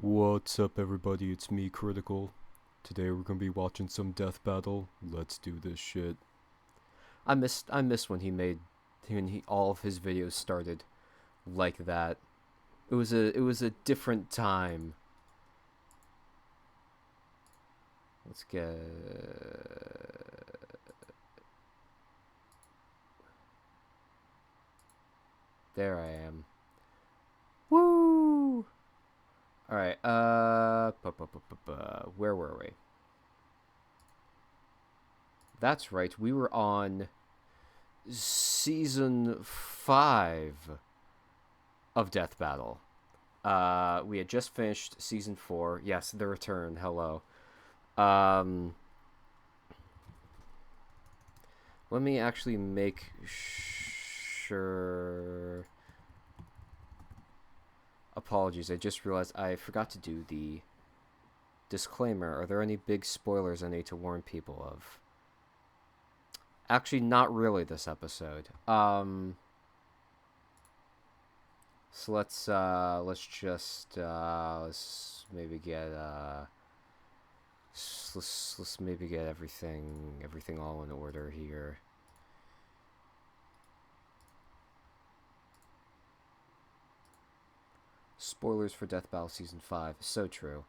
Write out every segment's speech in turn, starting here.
What's up, everybody? It's me, Critical. Today we're gonna be watching some Death Battle. Let's do this shit. I miss when all of his videos started like that. It was a different time. Let's get there. I am. Woo! Alright, where were we? That's right, we were on Season 5 of Death Battle. We had just finished Season 4. Yes, The Return, hello. Let me actually make sure... Apologies, I just realized I forgot to do the disclaimer. Are there any big spoilers I need to warn people of? Actually, not really this episode. So let's maybe get let's maybe get everything all in order here. Spoilers for Death Battle Season 5. So true.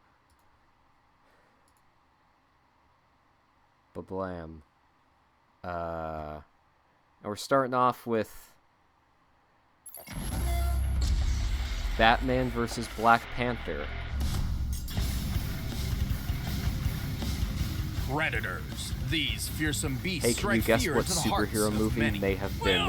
Bablam. And we're starting off with Batman versus Black Panther. Predators. These fearsome beasts Hey, can you guess what superhero movie may have been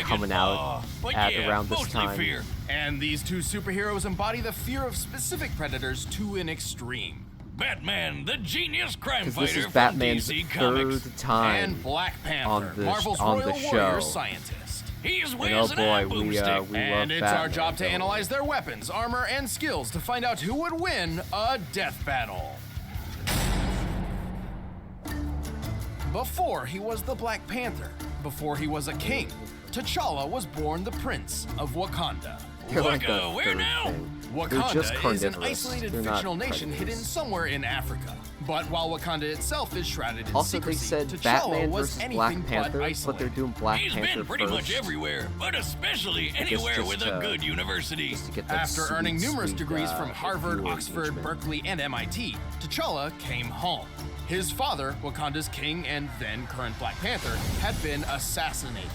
coming out at around this time? Fear. And these two superheroes embody the fear of specific predators to an extreme. Batman, the genius crime fighter this is from Batman's DC third Comics. time And Black Panther, on the Marvel's on royal the show. warrior scientist. He's And oh boy, we love and it's Batman, our job to analyze their weapons, armor, and skills to find out who would win a death battle. Before he was the Black Panther, before he was a king, T'Challa was born the Prince of Wakanda. You're like the Waka, where third now? thing. They're just Wakanda is an carnivorous. isolated They're not fictional nation predators. hidden somewhere in Africa. But while Wakanda itself is shrouded in Also, secrecy, they said T'Challa Batman was versus anything Black but Panther, but they're isolated. doing Black He's Panther been pretty first. much everywhere, but especially anywhere just, with a good university. Just to get that After earning sweet, numerous sweet, degrees from Harvard, review Oxford, engagement. Berkeley, and MIT, T'Challa came home. His father, Wakanda's king and then current Black Panther, had been assassinated,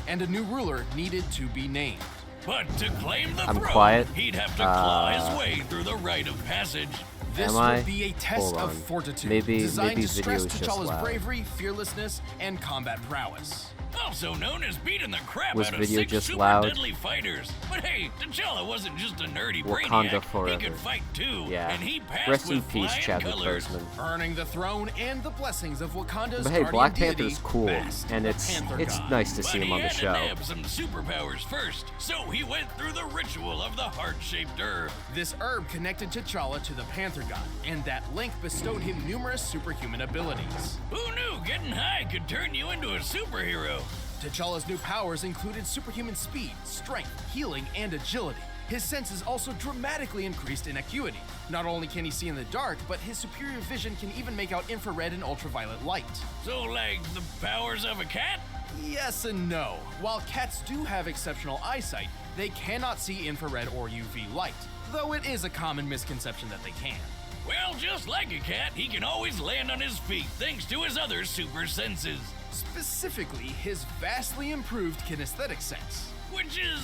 and a new ruler needed to be named. But to claim the I'm throne, quiet. he'd have to claw his way through the rite of passage. This Am I? would be a test Hold of on. fortitude, Maybe designed to video stress is just T'Challa's loud. bravery, fearlessness, and combat prowess. Also known as beating the crap Was out of video 6 just super loud? deadly fighters. But hey, T'Challa wasn't just a nerdy Wakanda brainiac. forever. He could fight too, Yeah. and he passed Rest in with peace, flying Chadwick colors. Boseman. Earning the throne and the blessings of Wakanda's But hey, guardian Black deity, Panther's cool, Bast, and the it's Panther God. nice to But see him he on the had show. to nab some superpowers first, so he went through the ritual of the heart-shaped herb. This herb connected T'Challa to the Panther God, and that link bestowed him numerous superhuman abilities. Who knew getting high could turn you into a superhero? T'Challa's new powers included superhuman speed, strength, healing, and agility. His senses also dramatically increased in acuity. Not only can he see in the dark, but his superior vision can even make out infrared and ultraviolet light. So like the powers of a cat? Yes and no. While cats do have exceptional eyesight, they cannot see infrared or UV light, though it is a common misconception that they can. Well, just like a cat, he can always land on his feet thanks to his other super senses. Specifically, his vastly improved kinesthetic sense. Which is,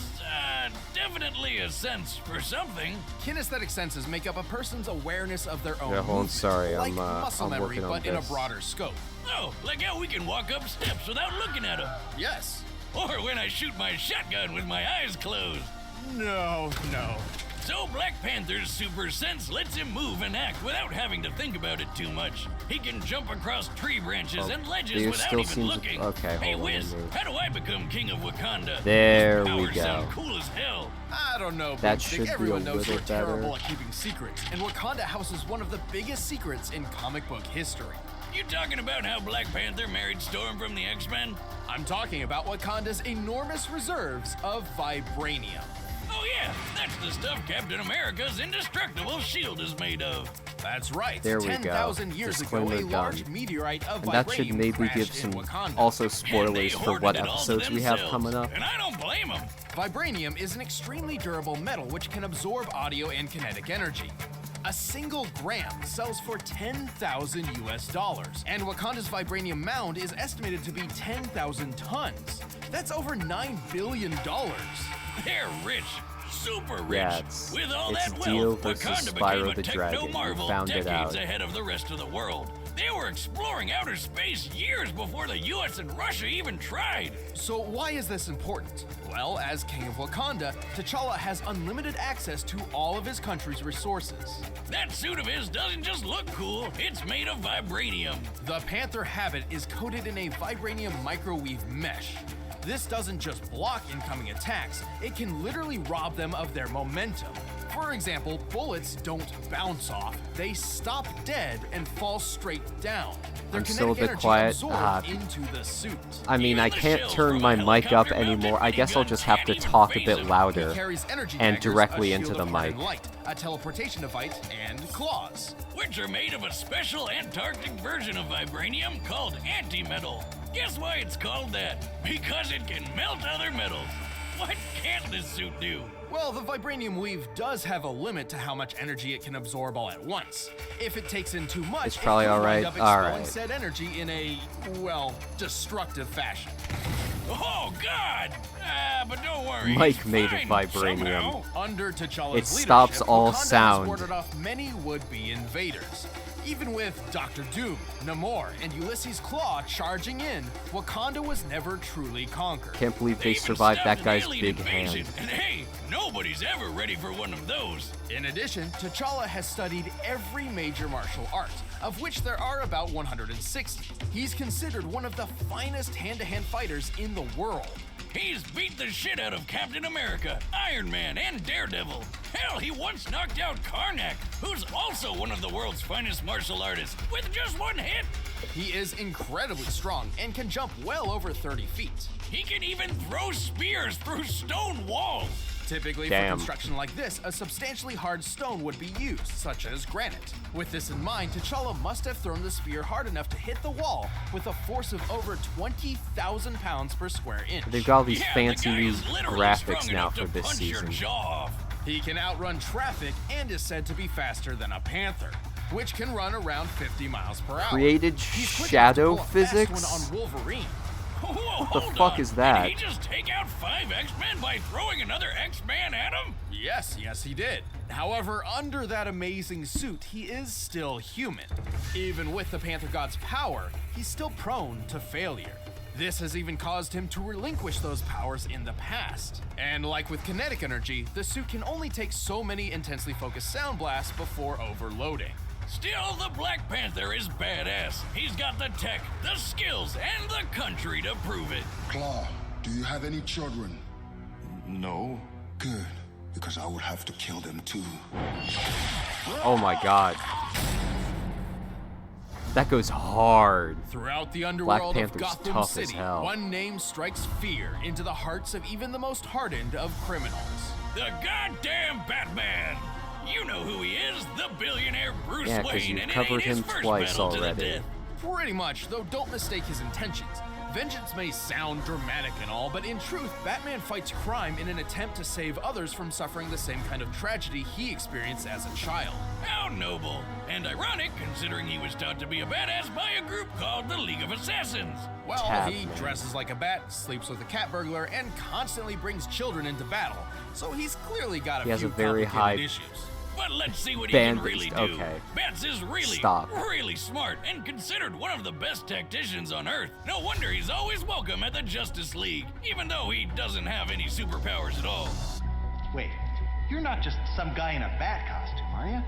definitely a sense for something. Kinesthetic senses make up a person's awareness of their own Yeah, hold on, movement, sorry, like I'm muscle memory, working on but in a this. broader scope. Oh, like how we can walk up steps without looking at them. Yes. Or when I shoot my shotgun with my eyes closed. No. So Black Panther's super sense lets him move and act without having to think about it too much. He can jump across tree branches Oh, and ledges there without still even seems- looking. okay, Hey hold on, Wiz, let me- how do I become king of Wakanda? There Those we powers go. sound cool as hell. I don't know, That Boomstick. should be a Everyone knows little you're terrible better. at keeping secrets, and Wakanda houses one of the biggest secrets in comic book history. You talking about how Black Panther married Storm from the X-Men? I'm talking about Wakanda's enormous reserves of vibranium. Oh yeah, that's the stuff Captain America's indestructible shield is made of. That's right. There we go. 10,000 years ago, a Disclaimer large done. meteorite of And that should vibranium maybe crashed give in some Wakanda. also And they spoilers for hoarded what it all to episodes we have themselves, coming up. And I don't blame them. Vibranium is an extremely durable metal which can absorb audio and kinetic energy. A single gram sells for 10,000 US dollars, and Wakanda's vibranium mound is estimated to be 10,000 tons. That's over $9 billion. They're rich. Super rich. Yeah, it's With all Dio that wealth, versus Wakanda Spyro became a the Dragon. We techno-marvel found it decades out. ahead of the rest of the world. They were exploring outer space years before the US and Russia even tried. So why is this important? Well, as King of Wakanda, T'Challa has unlimited access to all of his country's resources. That suit of his doesn't just look cool, it's made of vibranium. The Panther habit is coated in a vibranium microwave mesh. This doesn't just block incoming attacks, it can literally rob them of their momentum. For example, bullets don't bounce off, they stop dead and fall straight down. Their I'm still a kinetic bit energy quiet. absorbed into the suit. I mean, Even I the can't shells turn from my a mic up helicopter anymore. I mounted guess I'll minigun just have to can't even talk a phase bit him. louder. He carries energy and daggers, directly a into shield the of hardened mic. light, a teleportation device, and claws. Which are made of a special Antarctic version of vibranium called antimetal. Guess why it's called that? Because it can melt other metals. What can't this suit do? Well, the vibranium weave does have a limit to how much energy it can absorb all at once. If it takes in too much, It's probably it could alright. wind up expelling Alright. said energy in a, well, destructive fashion. Oh, God! But don't worry. Mike he's made fine of vibranium. somehow. Under T'Challa's It leadership, stops all Wakanda has sound. warded off many would-be invaders. Even with Dr. Doom, Namor, and Ulysses Claw charging in, Wakanda was never truly conquered. Can't believe they even survived that stopped an guy's alien big invasion. hand. And hey, nobody's ever ready for one of those. In addition, T'Challa has studied every major martial art, of which there are about 160. He's considered one of the finest hand-to-hand fighters in the world. He's beat the shit out of Captain America, Iron Man, and Daredevil. Hell, he once knocked out Karnak, who's also one of the world's finest martial artists, with just one hit. He is incredibly strong and can jump well over 30 feet. He can even throw spears through stone walls. Typically, for Damn. construction like this, a substantially hard stone would be used, such as granite. With this in mind, T'Challa must have thrown the spear hard enough to hit the wall with a force of over 20,000 pounds per square inch. They've got all these Yeah, fancy the guy new is literally graphics strong now enough for to this punch your season. jaw off. He can outrun traffic and is said to be faster than a panther, which can run around 50 miles per hour. Created He's quick enough to shadow pull a fast physics? one on Wolverine. Whoa, the hold fuck on. is that? Did he just take out 5 X-Men by throwing another X-Man at him? Yes, he did. However, under that amazing suit, he is still human. Even with the Panther God's power, he's still prone to failure. This has even caused him to relinquish those powers in the past. And like with kinetic energy, the suit can only take so many intensely focused sound blasts before overloading. Still, the Black Panther is badass. He's got the tech, the skills, and the country to prove it. Claw, do you have any children? No. Good, because I would have to kill them too. Oh my god. That goes hard. Throughout the underworld of Panther's Gotham tough as City, hell. one name strikes fear into the hearts of even the most hardened of criminals. The goddamn Batman! You know who he is, the billionaire Bruce Yeah, 'cause Wayne, you've and it covered ain't his him first twice battle to the already. death. Pretty much, though don't mistake his intentions. Vengeance may sound dramatic and all, but in truth, Batman fights crime in an attempt to save others from suffering the same kind of tragedy he experienced as a child. How noble, and ironic considering he was taught to be a badass by a group called the League of Assassins. Well, he Tab, man. dresses like a bat, sleeps with a cat burglar, and constantly brings children into battle, so he's clearly got He has few a very complicated high issues. But let's see what he can Bandaged, really do. okay. Bats is really, Stop. really smart and considered one of the best tacticians on Earth. No wonder he's always welcome at the Justice League, even though he doesn't have any superpowers at all. Wait, you're not just some guy in a bat costume, are you?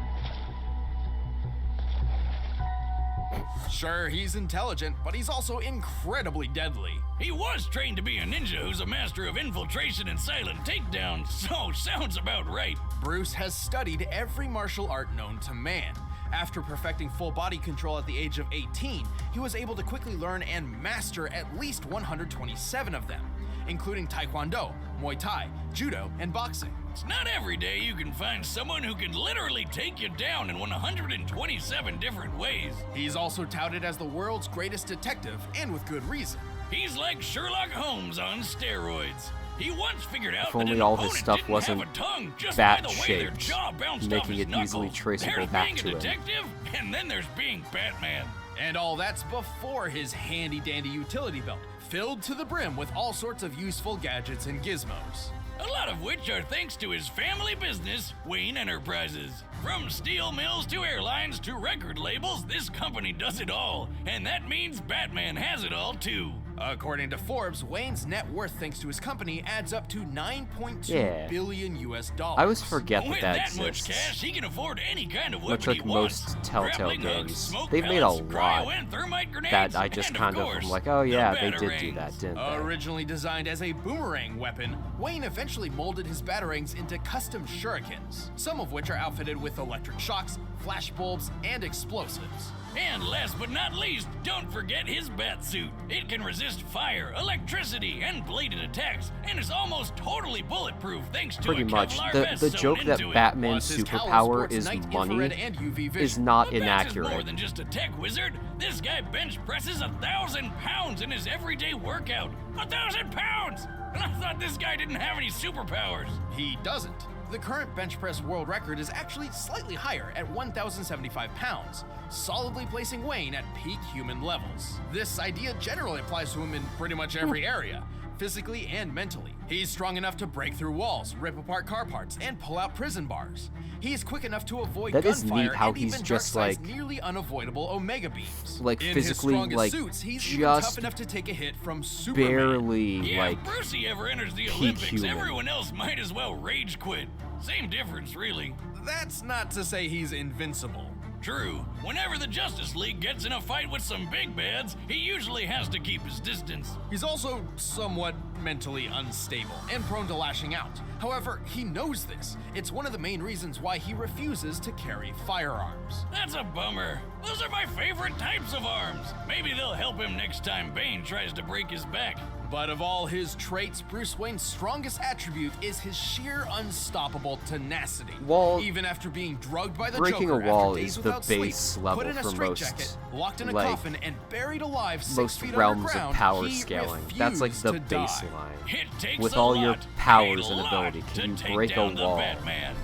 Sure, he's intelligent, but he's also incredibly deadly. He was trained to be a ninja who's a master of infiltration and silent takedown, so sounds about right. Bruce has studied every martial art known to man. After perfecting full body control at the age of 18, he was able to quickly learn and master at least 127 of them, including Taekwondo, Muay Thai, Judo, and boxing. It's not every day you can find someone who can literally take you down in 127 different ways. He's also touted as the world's greatest detective, and with good reason. He's like Sherlock Holmes on steroids. He once figured out If that only an all his opponent stuff didn't wasn't have a tongue just by the way their bat-shaped, jaw bounced making off his it easily knuckles. traceable There's back being to a him. detective, and then there's being Batman. And all that's before his handy-dandy utility belt, filled to the brim with all sorts of useful gadgets and gizmos. A lot of which are thanks to his family business, Wayne Enterprises. From steel mills to airlines to record labels, this company does it all. And that means Batman has it all too. According to Forbes, Wayne's net worth thanks to his company adds up to $9.2 billion US. I always forget With that that much exists. cash, he can afford any kind of Much weapon like he wants. most Telltale Grappling hooks, games. smoke They've made a pellets, cryo lot and thermite grenades, that I just and kind of course, am like, oh the yeah, they did do batarangs. that, didn't they? Originally designed as a boomerang weapon, Wayne eventually molded his batarangs into custom shurikens, some of which are outfitted with electric shocks, flash bulbs, and explosives. And last but not least, don't forget his bat suit. It can resist fire, electricity, and bladed attacks, and is almost totally bulletproof thanks to Pretty a much. Kevlar The vest sewn joke that into it. Batman's Plus, his cowl superpower sports is night, infrared, money and UV vision. is not But Bats is more inaccurate. than just a tech wizard. This guy bench presses 1,000 pounds in his everyday workout. 1,000 pounds! And I thought this guy didn't have any superpowers. He doesn't. The current bench press world record is actually slightly higher at 1,075 pounds, solidly placing Wayne at peak human levels. This idea generally applies to him in pretty much every area, physically and mentally. He's strong enough to break through walls, rip apart car parts, and pull out prison bars. He's quick enough to avoid That is gunfire neat how and he's even just, Darkseid's like- nearly unavoidable omega beams. like, in physically, his strongest like, suits, he's even tough just enough to take a hit from Superman. barely, Yeah, like, if Brucey ever enters the peak Olympics, human. everyone else might as well rage quit. Same difference, really. That's not to say he's invincible. True, whenever the Justice League gets in a fight with some big bads, he usually has to keep his distance. He's also somewhat mentally unstable and prone to lashing out. However, he knows this. It's one of the main reasons why he refuses to carry firearms. That's a bummer. Those are my favorite types of arms. Maybe they'll help him next time Bane tries to break his back. But of all his traits, Bruce Wayne's strongest attribute is his sheer unstoppable tenacity. Wall- Even after being drugged by the breaking Joker a wall after days is the without base sleep, level put in a for straitjacket, most, locked in a like, coffin, and buried alive 6 most feet realms underground, of power he scaling. That's like refused the to die. baseline. It takes With a all your lot, powers a and lot ability, to can you take break a down the wall? Batman.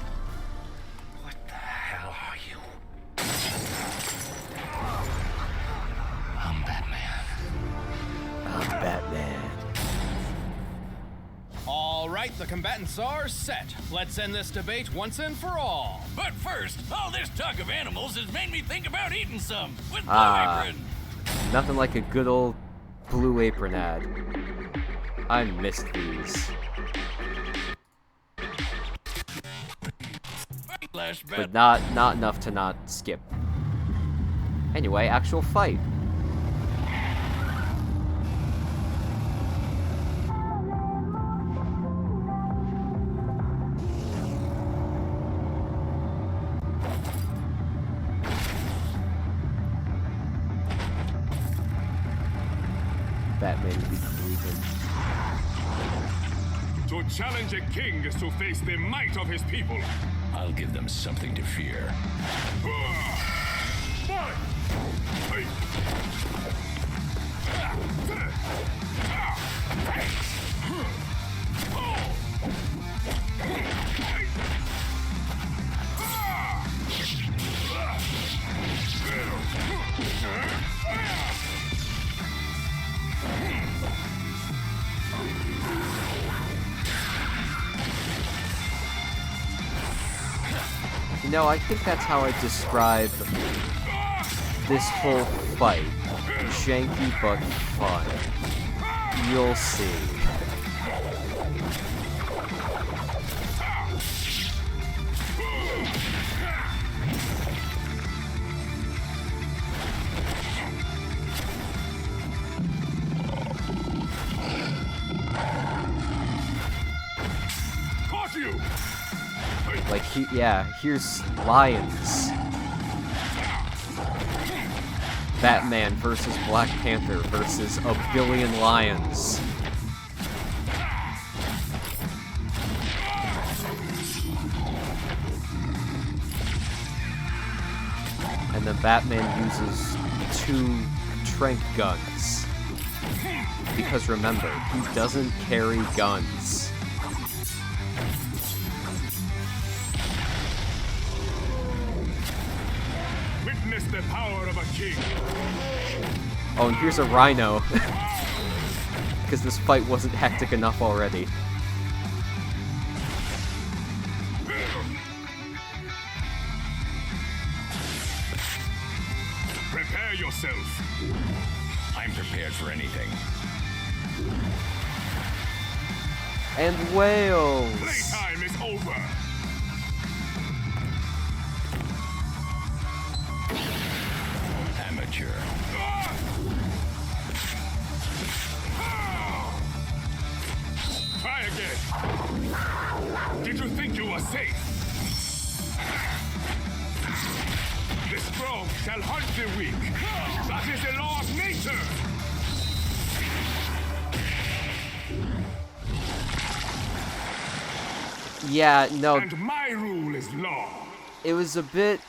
What the hell are you? I'm Batman. I'm Batman. All right, the combatants are set. Let's end this debate once and for all. But first, all this talk of animals has made me think about eating some with Blue Ah. Apron. Nothing like a good old Blue Apron ad. I missed these. But not enough to not skip. Anyway, actual fight. Batman would be grooving. To challenge a king is to face the might of his people. I'll give them something to fear. You know, I think that's how I describe this whole fight. Janky but fun. You'll see. Caught you! Like, yeah, here's lions. Batman versus Black Panther versus a billion lions. And then Batman uses 2 tranq guns. Because remember, he doesn't carry guns. Witness the power of a king. Oh, and here's a rhino. Because this fight wasn't hectic enough already. Prepare yourself. I'm prepared for anything. And whales! Playtime is over. Amateur. Try again. Did you think you were safe? The strong shall hunt the weak. That is the law of nature. Yeah, no, And my rule is law. it was a bit...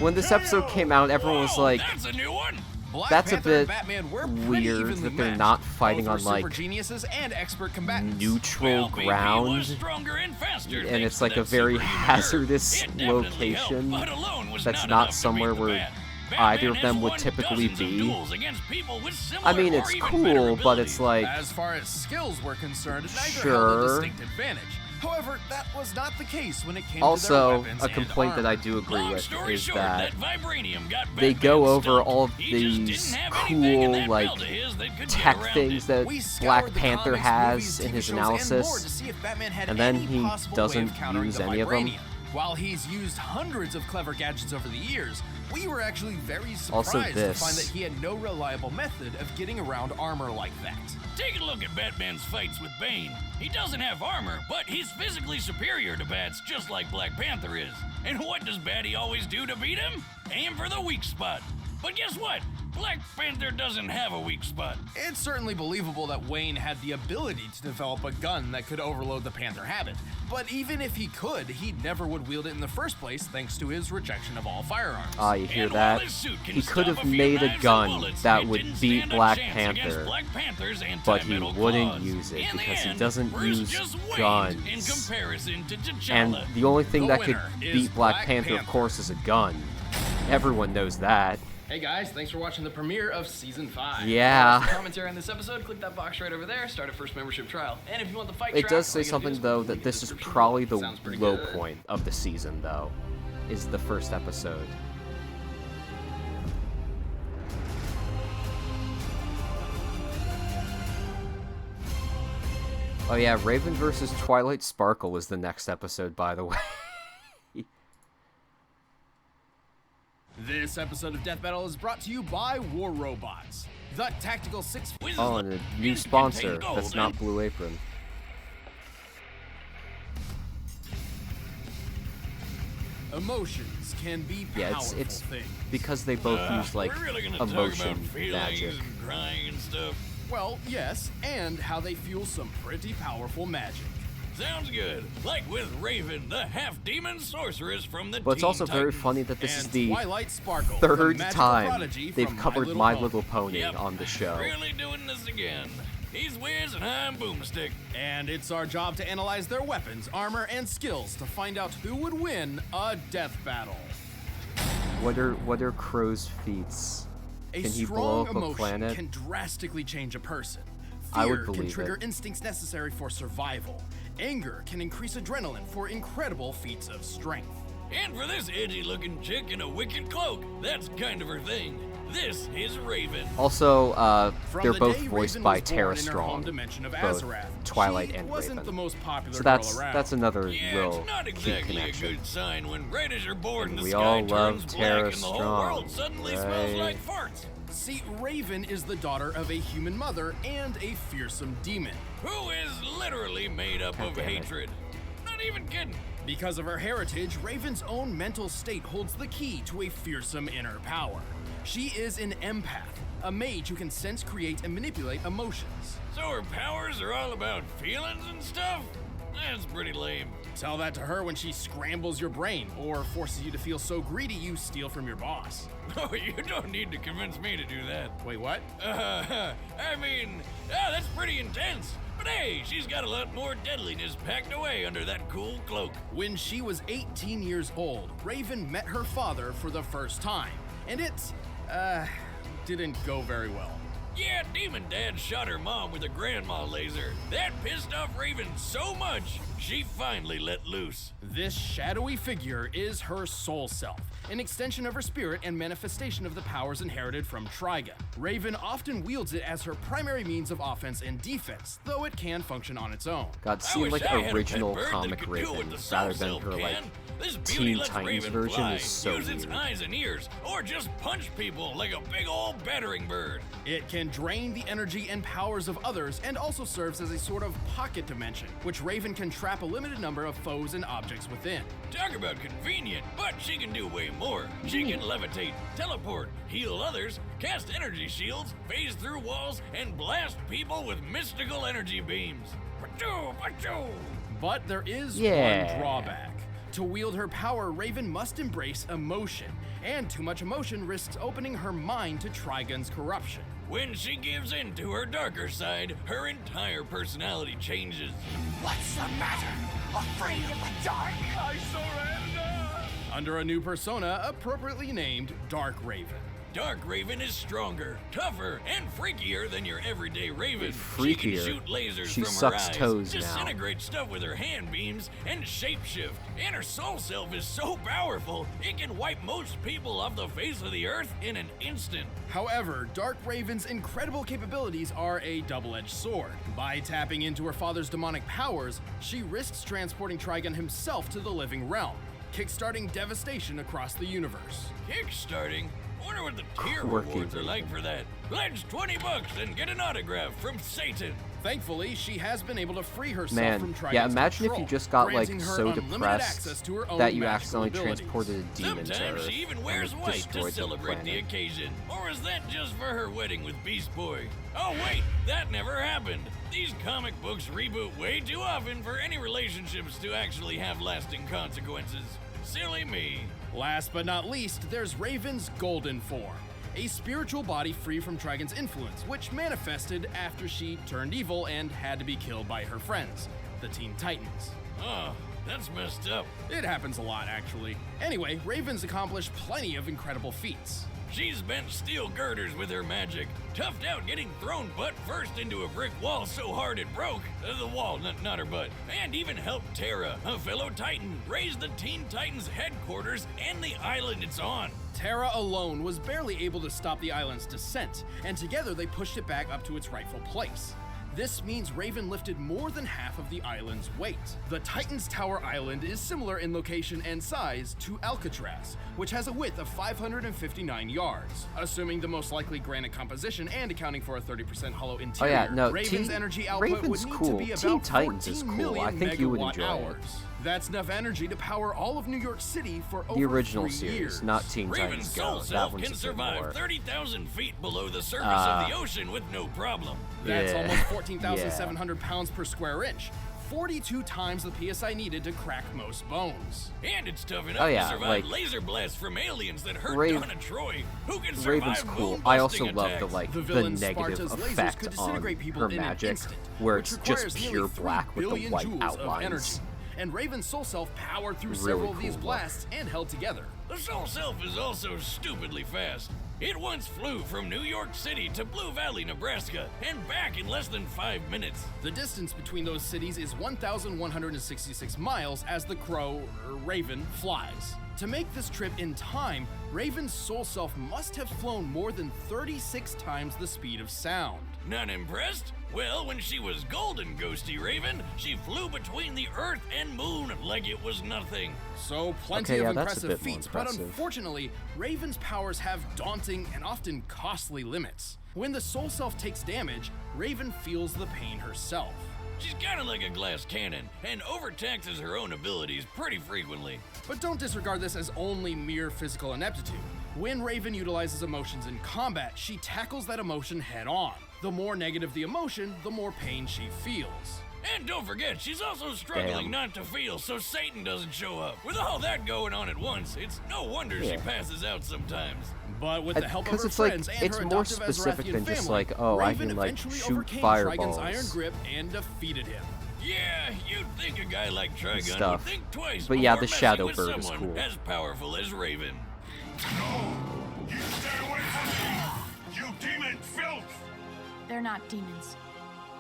When this episode came out, everyone was like, That's a new one. Black That's a Panther and bit Batman were pretty weird evenly that they're matched. not fighting Both were on, super like, geniuses and expert combatants. neutral Well, maybe he was ground, stronger and faster and thanks it's to like a that very superhuman hazardous nerve. It definitely location helped, but alone was that's not not enough to somewhere beat the where Bat. either of Batman them has would won typically dozens of be. duels against people with similar I mean, or it's even cool, better but it's abilities. like, As far as skills were concerned, neither held Sure. a distinct advantage. However, that was not the case when it came to their also, weapons a and complaint that I armor. do agree Long with story is short, that vibranium got they Batman go over stumped. all of He just these didn't have anything in cool, that like, belt of his that could get tech around things it. that We scoured Black the Panther comics, has movies, in TV his shows, and more analysis, to see if Batman had and then any he possible way doesn't of countering use the any of them. vibranium. While he's used hundreds of clever gadgets over the years, we were actually very Also surprised to this. find that he had no reliable method of getting around armor like that. Take a look at Batman's fights with Bane. He doesn't have armor, but he's physically superior to Bats, just like Black Panther is. And what does Batty always do to beat him? Aim for the weak spot. But guess what? Black Panther doesn't have a weak spot. It's certainly believable that Wayne had the ability to develop a gun that could overload the Panther habit, but even if he could, he never would wield it in the first place thanks to his rejection of all firearms. Ah, you hear And while that? his suit can He could stop have a few made a knives and gun bullets, that it would didn't beat stand a Black chance against Panther, Black Panther's but he anti-metal wouldn't claws. use it In the because he end, doesn't Bruce use just waned guns. in comparison to T'Challa. And the only thing The that could winner is beat Black Black Panther, of Panther. course, is a gun. Everyone knows that. Hey guys, thanks for watching the premiere of Season 5. Yeah. For the commentary on this episode, click that box right over there, start a first membership trial. And if you want the fight It track, does all say you gotta do something, is though, click the that this is description probably below. the Sounds pretty low good. point of the season, though, is the first episode. Oh yeah, Raven versus Twilight Sparkle is the next episode, by the way. This episode of Death Battle is brought to you by War Robots, the tactical six. Oh, and a new sponsor. That's not Blue Apron. Emotions can be Yeah, powerful it's things. because they both use, like, We're really gonna talk emotion about feelings magic. and crying and stuff. Well, yes, and how they fuel some pretty powerful magic. Sounds good. Like with Raven, the half-demon sorceress from the But it's Teen also very Titans. funny that this is And the Twilight Sparkle, the third magical time prodigy they've from covered My My Little Little Pony Yep. on the show. Really doing this again. He's Wiz and I'm Boomstick. And it's our job to analyze their weapons, armor, and skills to find out who would win a death battle. What are Crow's feats? A Can he blow strong up a emotion planet? can drastically change a person. I would Fear can believe trigger it. instincts necessary for survival. Anger can increase adrenaline for incredible feats of strength. And for this edgy-looking chick in a wicked cloak, that's kind of her thing. This is Raven. Also, From they're the both day voiced Raven by was born Tara in her Strong, home dimension of both Azarath, Twilight she and wasn't Raven. the most popular So girl that's around. another Yeah, real it's not cute exactly a connection. good sign when right as you're born And the we sky all turns love black Tara and the whole Strong, world suddenly smells right? like farts. See, Raven is the daughter of a human mother and a fearsome demon. Who is literally made up God of damn it. hatred. Not even kidding. Because of her heritage, Raven's own mental state holds the key to a fearsome inner power. She is an empath, a mage who can sense, create, and manipulate emotions. So her powers are all about feelings and stuff? That's pretty lame. Tell that to her when she scrambles your brain or forces you to feel so greedy you steal from your boss. Oh, you don't need to convince me to do that. Wait, what? That's pretty intense. But hey, she's got a lot more deadliness packed away under that cool cloak. When she was 18 years old, Raven met her father for the first time, and it, didn't go very well. Yeah, Demon Dad shot her mom with a grandma laser. That pissed off Raven so much, she finally let loose. This shadowy figure is her soul self, an extension of her spirit and manifestation of the powers inherited from Trigon. Raven often wields it as her primary means of offense and defense, though it can function on its own. God, seemed like original comic Raven rather than her like This Teen lets Titans Raven version fly, is so use its weird. eyes and ears, or just punch people like a big old battering bird. It can drain the energy and powers of others and also serves as a sort of pocket dimension, which Raven can trap a limited number of foes and objects within. Talk about convenient, but she can do way more. She can levitate, teleport, heal others, cast energy shields, phase through walls, and blast people with mystical energy beams. Pachoo, pachoo. But there is Yeah. one drawback. To wield her power, Raven must embrace emotion, and too much emotion risks opening her mind to Trigon's corruption. When she gives in to her darker side, her entire personality changes. What's the matter? Afraid of the dark? I surrender! Under a new persona appropriately named Dark Raven. Dark Raven is stronger, tougher, and freakier than your everyday Raven. Freakier. She can shoot lasers She from sucks her eyes, toes now. disintegrate stuff with her hand beams, and shapeshift. And her soul self is so powerful, it can wipe most people off the face of the earth in an instant. However, Dark Raven's incredible capabilities are a double-edged sword. By tapping into her father's demonic powers, she risks transporting Trigon himself to the living realm, kickstarting devastation across the universe. Kickstarting? Wonder what the tier Quirky rewards are like Raven. for that. Pledge $20 and get an autograph from Satan. Thankfully, she has been able to free herself Man, from Trigon's yeah, imagine if control, you just got like granting her so unlimited access depressed to her own that you magical accidentally abilities. transported a demon to Sometimes Earth she even and wears it white to destroyed the celebrate the planet. occasion. Or is that just for her wedding with Beast Boy? Oh wait, that never happened. These comic books reboot way too often for any relationships to actually have lasting consequences. Silly me. Last but not least, there's Raven's golden form, a spiritual body free from Trigon's influence, which manifested after she turned evil and had to be killed by her friends, the Teen Titans. Oh, that's messed up. It happens a lot, actually. Anyway, Raven's accomplished plenty of incredible feats. She's bent steel girders with her magic, toughed out getting thrown butt first into a brick wall so hard it broke, the wall, not her butt, and even helped Terra, a fellow Titan, raise the Teen Titans headquarters and the island it's on. Terra alone was barely able to stop the island's descent, and together they pushed it back up to its rightful place. This means Raven lifted more than half of the island's weight. The Titan's Tower Island is similar in location and size to Alcatraz, which has a width of 559 yards. Assuming the most likely granite composition and accounting for a 30% hollow Oh interior, yeah, no, Raven's energy output Raven's would need cool. to be Teen about Titans is 14 cool. I million think you would megawatt enjoy it. hours. That's enough energy to power all of New York City for over The original 3 series, years. not Teen Raven's Titans soul Go. That self one's can a bit survive more. 30,000 feet below the surface of the ocean with no problem. That's Yeah. almost 14,700 pounds per square inch, 42 times the PSI needed to crack most bones. And it's tough enough Oh, yeah, to survive like, laser blasts from aliens that hurt Raven- Donna Troy. Who can survive Raven's cool. moon I also busting love the attacks? like The the villain negative Sparta's lasers effect could on disintegrate people her in an magic, instant, where which it's just requires nearly pure 3 black with the billion white joules of outlines. energy. And Raven's soul self powered through Really several of these cool look. blasts and held together. The Soul Self is also stupidly fast. It once flew from New York City to Blue Valley, Nebraska, and back in less than 5 minutes. The distance between those cities is 1,166 miles as the Raven flies. To make this trip in time, Raven's soul self must have flown more than 36 times the speed of sound. Not impressed? Well, when she was golden, Ghosty Raven, she flew between the Earth and Moon like it was nothing. So plenty Okay, yeah, of that's a impressive bit more feats, but impressive. unfortunately, Raven's powers have daunting and often costly limits. When the soul self takes damage, Raven feels the pain herself. She's kind of like a glass cannon, and overtaxes her own abilities pretty frequently. But don't disregard this as only mere physical ineptitude. When Raven utilizes emotions in combat, she tackles that emotion head on. The more negative the emotion, the more pain she feels. And don't forget, she's also struggling not to feel so Satan doesn't show up. With all that going on at once, it's no wonder she passes out sometimes. But with the help of her it's friends like, and it's her more adoptive specific Azrathian than just family, like, oh, I Raven can like eventually shoot overcame fireballs. Trigon's iron grip and defeated him. Yeah, you'd think a guy like Trigon Stuff. would think twice But yeah, before the messing Shadow with Bird is someone cool. as powerful as Raven. No! You stay away from me! You demon filth! They're not demons.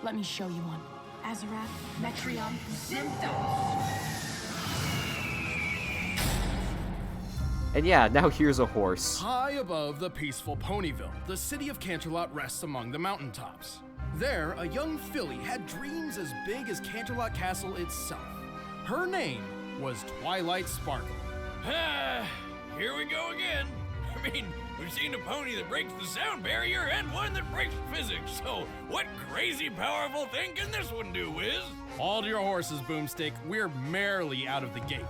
Let me show you one. Azarath, Metreon, Zinthos. And yeah, now here's a horse. High above the peaceful Ponyville, the city of Canterlot rests among the mountaintops. There, a young filly had dreams as big as Canterlot Castle itself. Her name was Twilight Sparkle. Ah, here we go again. I mean, we've seen a pony that breaks the sound barrier and one that breaks physics, so what crazy powerful thing can this one do, Wiz? Hold your horses, Boomstick. We're merrily out of the gate.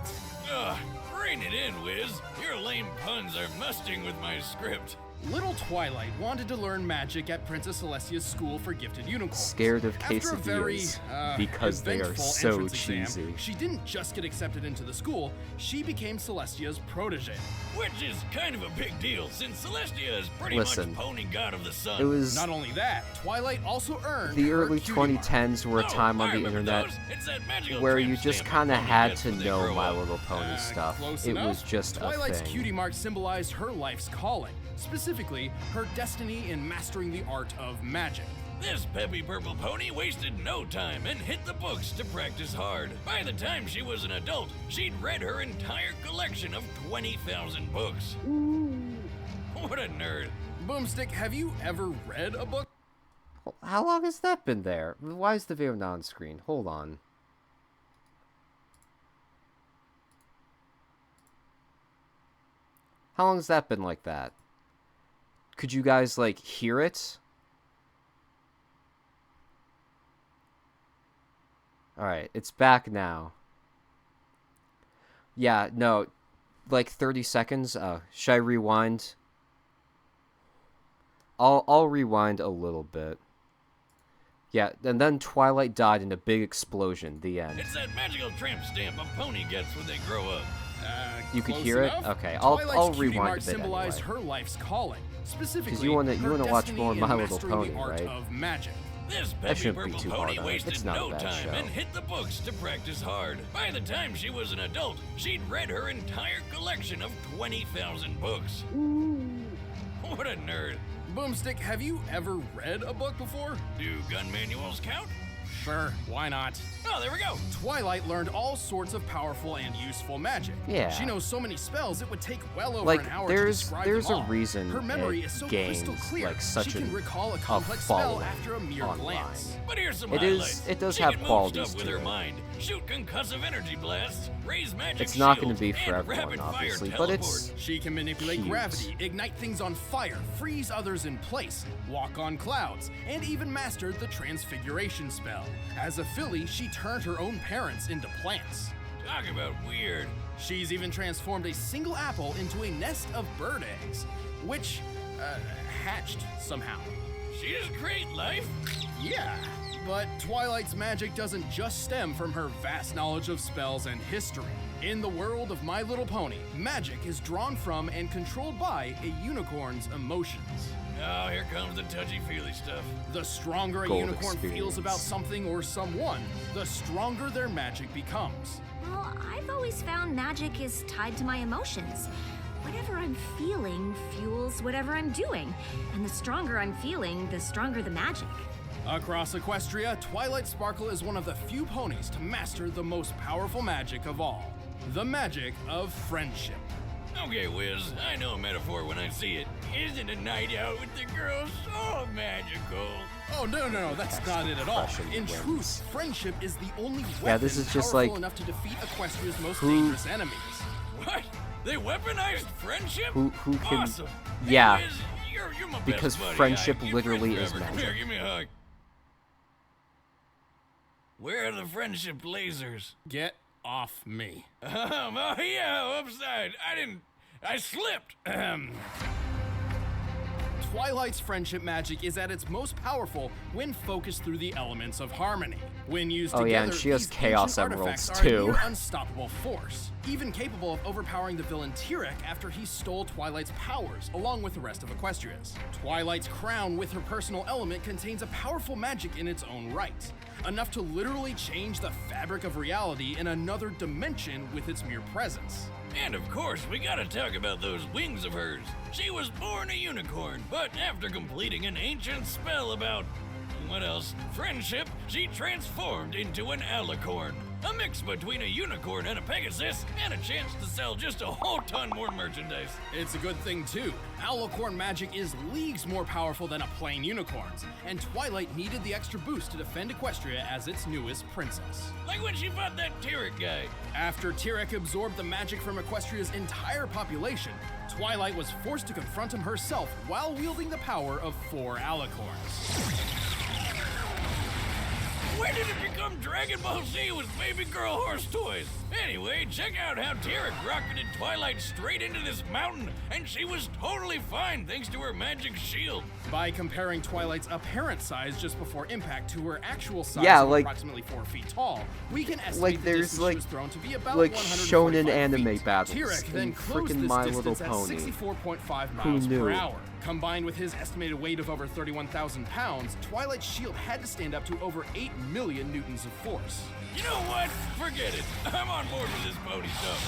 Ugh, rein it in, Wiz. Your lame puns are musting with my script. Little Twilight wanted to learn magic at Princess Celestia's School for Gifted Unicorns. Scared of After a very, quesadillas because they are eventful so entrance cheesy. exam, she didn't just get accepted into the school, she became Celestia's protege. Which is kind of a big deal, since Celestia is pretty Listen, much pony god of the sun. It was Not only that, Twilight also earned the her early cutie mark. 2010s were a time Oh, on I the remember internet those. It's that magical where tramp you just stamp kind of a pony had gets to when they know grow My up. Little Pony stuff. Close It enough. was just Twilight's a thing. cutie mark symbolized her life's calling, specifically her destiny in mastering the art of magic. This peppy purple pony wasted no time and hit the books to practice hard. By the time she was an adult, she'd read her entire collection of 20,000 books. What a nerd. Boomstick, have you ever read a book? How long has that been there? Why is the video not on screen? Hold on. How long has that been like that? Could you guys, like, hear it? Alright, it's back now. Yeah, no, like 30 seconds. Should I rewind? I'll rewind a little bit. Yeah, and then Twilight died in a big explosion. The end. It's that magical tramp stamp a pony gets when they grow up. You could Close hear enough. it? Okay, Twilight's I'll cutie rewind mark a bit symbolized anyway. her life's calling, specifically 'Cause you wanna her watch destiny more in My Little mastering Pony, the art right? of magic. This That peppy shouldn't be purple too pony hard on it. wasted It's not a no bad time show. and hit the books to practice hard. By the time she was an adult, she'd read her entire collection of 20,000 books. What a nerd. Boomstick, have you ever read a book before? Do gun manuals count? Sure, why not? Oh, there we go. Twilight learned all sorts of powerful and useful magic. Yeah. She knows so many spells it would take well over Like, an hour there's to describe a them all. reason Her memory it is so gains, crystal clear. like, such she can a recall a complex spell following after a mere online. glance. But here's some It highlights. does She have can move qualities stuff with to her it. mind, shoot concussive energy blasts, raise magic It's not gonna shields, be for and everyone, rapid-fire obviously, but teleport. it's She can manipulate cute. gravity, ignite things on fire, freeze others in place, walk on clouds, and even mastered the transfiguration spell. As a filly, she turned her own parents into plants. Talk about weird. She's even transformed a single apple into a nest of bird eggs, which hatched somehow. She just create life? Yeah, but Twilight's magic doesn't just stem from her vast knowledge of spells and history. In the world of My Little Pony, magic is drawn from and controlled by a unicorn's emotions. Oh, here comes the touchy-feely stuff. The stronger a Gold unicorn feels experience. about something or someone, the stronger their magic becomes. Well, I've always found magic is tied to my emotions. Whatever I'm feeling fuels whatever I'm doing. And the stronger I'm feeling, the stronger the magic. Across Equestria, Twilight Sparkle is one of the few ponies to master the most powerful magic of all, the magic of friendship. Okay, Wiz, I know a metaphor when I see it. Isn't a night out with the girls so magical? Oh, no, that's not it at all. Expression In wins. truth, friendship is the only weapon Yeah, this is just powerful like, enough to defeat Equestria's most who- dangerous enemies. What? They weaponized friendship? Who can Awesome. yeah, Hey, Wiz, you're my best because buddy. friendship You're literally friends is forever. Come magic. here, give me a hug. Where are the friendship lasers? Get off me. Oh yeah, upside. I slipped. Twilight's friendship magic is at its most powerful when focused through the elements of harmony. When used together, yeah, and she has these Chaos ancient Emeralds, artifacts are a too. near unstoppable force, even capable of overpowering the villain Tyrek after he stole Twilight's powers, along with the rest of Equestria's. Twilight's crown with her personal element contains a powerful magic in its own right, enough to literally change the fabric of reality in another dimension with its mere presence. And of course, we gotta talk about those wings of hers. She was born a unicorn, but after completing an ancient spell about, what else? Friendship, she transformed into an alicorn. A mix between a unicorn and a Pegasus, and a chance to sell just a whole ton more merchandise. It's a good thing too. Alicorn magic is leagues more powerful than a plain unicorn's, and Twilight needed the extra boost to defend Equestria as its newest princess. Like when she fought that Tyrek guy. After Tyrek absorbed the magic from Equestria's entire population, Twilight was forced to confront him herself while wielding the power of 4 alicorns. When did it become Dragon Ball Z with baby girl horse toys? Anyway, check out how Tyrek rocketed Twilight straight into this mountain, and she was totally fine thanks to her magic shield. By comparing Twilight's apparent size just before impact to her actual size of approximately 4 feet tall, we can estimate the distance she was thrown to be about 145 shonen anime feet. battles Tyrek then in closed frickin' this My distance Little at Pony. 64.5 Who miles knew? per hour. Combined with his estimated weight of over 31,000 pounds, Twilight's shield had to stand up to over 8 million newtons of force. You know what? Forget it. I'm on board with this pony stuff.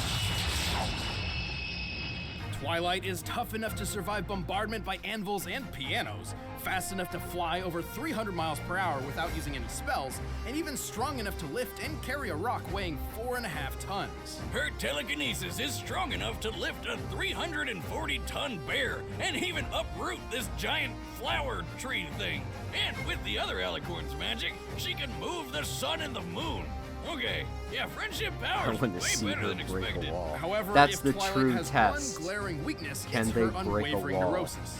Twilight is tough enough to survive bombardment by anvils and pianos, fast enough to fly over 300 miles per hour without using any spells, and even strong enough to lift and carry a rock weighing 4.5 tons. Her telekinesis is strong enough to lift a 340-ton bear and even uproot this giant flower tree thing. And with the other alicorn's magic, she can move the sun and the moon. Okay, yeah, friendship I powers want to way see better her than break expected. a wall. However, That's if the Twilight true has test. one glaring weakness, Can it's they her break a unwavering wall? neurosis.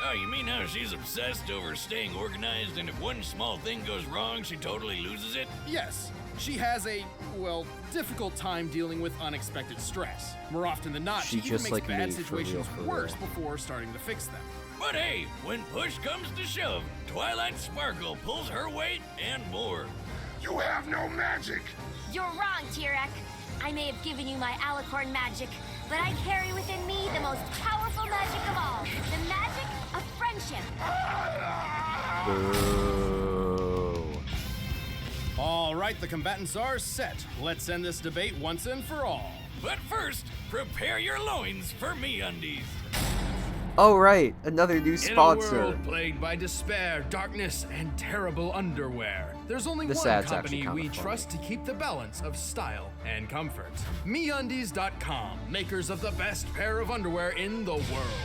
Oh, you mean how she's obsessed over staying organized, and if one small thing goes wrong, she totally loses it? Yes, she has a, well, difficult time dealing with unexpected stress. More often than not, She even just makes like bad me, for real, situations for worse real. before starting to fix them. But hey, when push comes to shove, Twilight Sparkle pulls her weight and more. You have no magic! You're wrong, Tyrek. I may have given you my alicorn magic, but I carry within me the most powerful magic of all, the magic of friendship. Boo. All right, the combatants are set. Let's end this debate once and for all. But first, prepare your loins for MeUndies. Oh right, another new In a sponsor. world plagued by despair, darkness, and terrible underwear, there's only This one ad's actually company kinda we funny. trust to keep the balance of style and comfort. MeUndies.com, makers of the best pair of underwear in the world.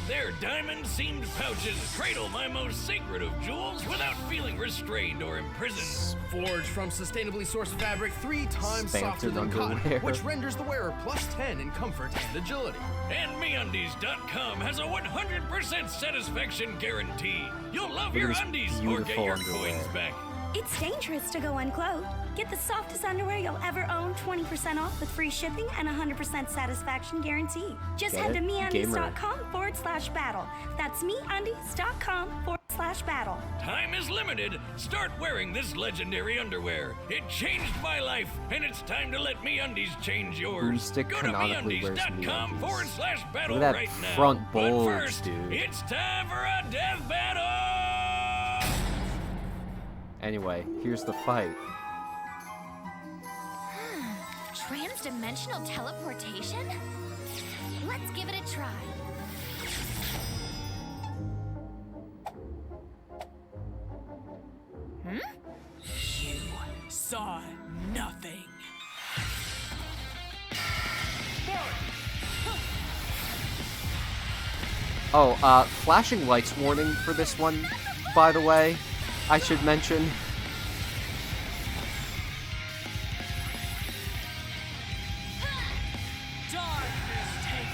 Their diamond-seamed pouches cradle my most sacred of jewels without feeling restrained or imprisoned. Forged from sustainably sourced fabric 3 times softer Spanted than cotton, underwear. which renders the wearer plus 10 in comfort and agility. And MeUndies.com has a 100% satisfaction guarantee. You'll love Look your at this undies or get beautiful your underwear. coins back. It's dangerous to go unclothed. Get the softest underwear you'll ever own 20% off with free shipping and 100% satisfaction guarantee. Just Get head to it? MeUndies.com/battle. That's MeUndies.com/battle. Time is limited. Start wearing this legendary underwear. It changed my life, and it's time to let MeUndies change yours. Boomstick Go to canonically wears MeUndies.com MeUndies. /battle Look at that right now. front But bulge, first, dude. it's time for a death battle! Anyway, here's the fight. Transdimensional teleportation? Let's give it a try. You saw nothing. Oh, flashing lights warning for this one, by the way, I should mention. Darkness take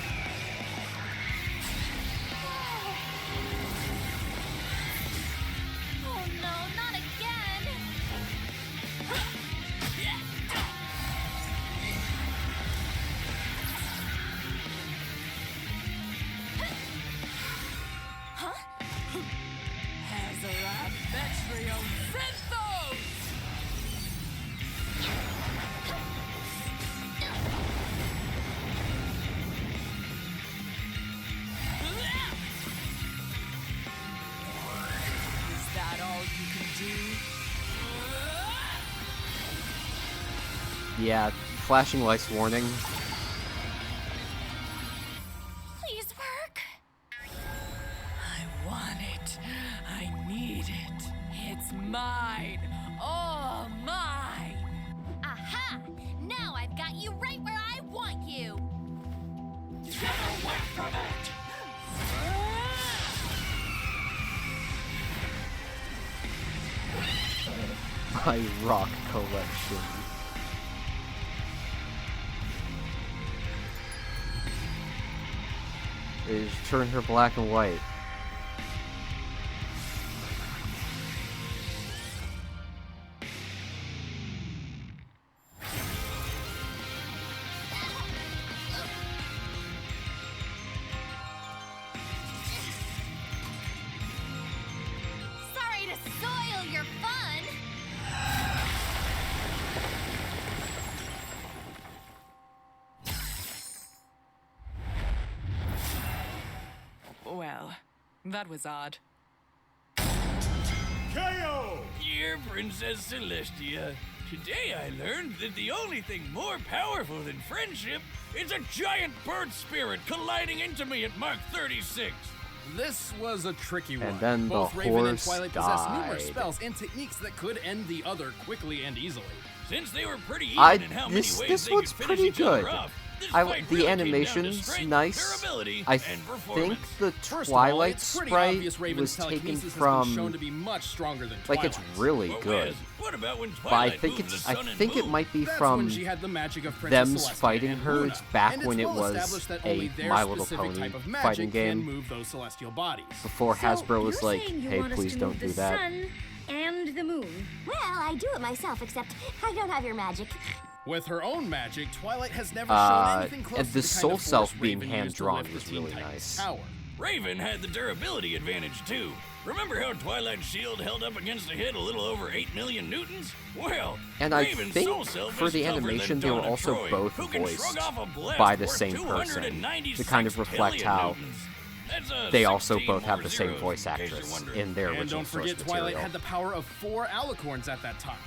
Oh no, not again! Metreon Synthos! Is that all you can do? Yeah, flashing lights warning. Please work. I want it. I need it. It's mine. All mine. Aha! Now I've got you right where I want you. Get away from it! My rock collection. Is turn her black and white. Sorry to soil your fun. Well, that was odd. KO! Dear Princess Celestia, today I learned that the only thing more powerful than friendship is a giant bird spirit colliding into me at Mark 36. This was a tricky one. And then the Both Raven and horse Twilight possess numerous died. spells and techniques that could end the other quickly and easily. Since they were pretty even I in how many this ways this they one's could finish pretty each other good. off, this I fight the really came down to animation's strength, nice. durability, I and think performance. the First of all, Twilight it's pretty sprite obvious Raven's was taken telekinesis has been shown from to be much stronger than like Twilight's. it's really But good. Wes, what about when But I Twilight think moved it's the I sun and think it moon? might be That's from when she had the magic of Princess them Celestia fighting and her. Luna. It's back And when it well was established that a only their My Little specific Pony type of magic fighting can game. move those celestial bodies. Before Hasbro was You're like, saying you hey, want us please to don't move do the that. sun and the moon. Well, I do it myself, except I don't have your magic. With her own magic, Twilight has never shown anything close and to the the kind soul of force self being Raven hand used to drawn lift the was Teen really Titans' nice. Tower. Raven had the durability advantage too. Remember how Twilight's shield held up against a hit a little over 8 million newtons? Well, And I Raven's think soul self for is the tougher animation, than they were Donna also Troy, both who can voiced shrug off a blast by the worth same person 296 to kind of reflect trillion how newtons. That's they also 16 both have more the same zeros, voice in case you're actress wondering. in their And original don't source forget, Twilight material. had the power of 4 alicorns at that time.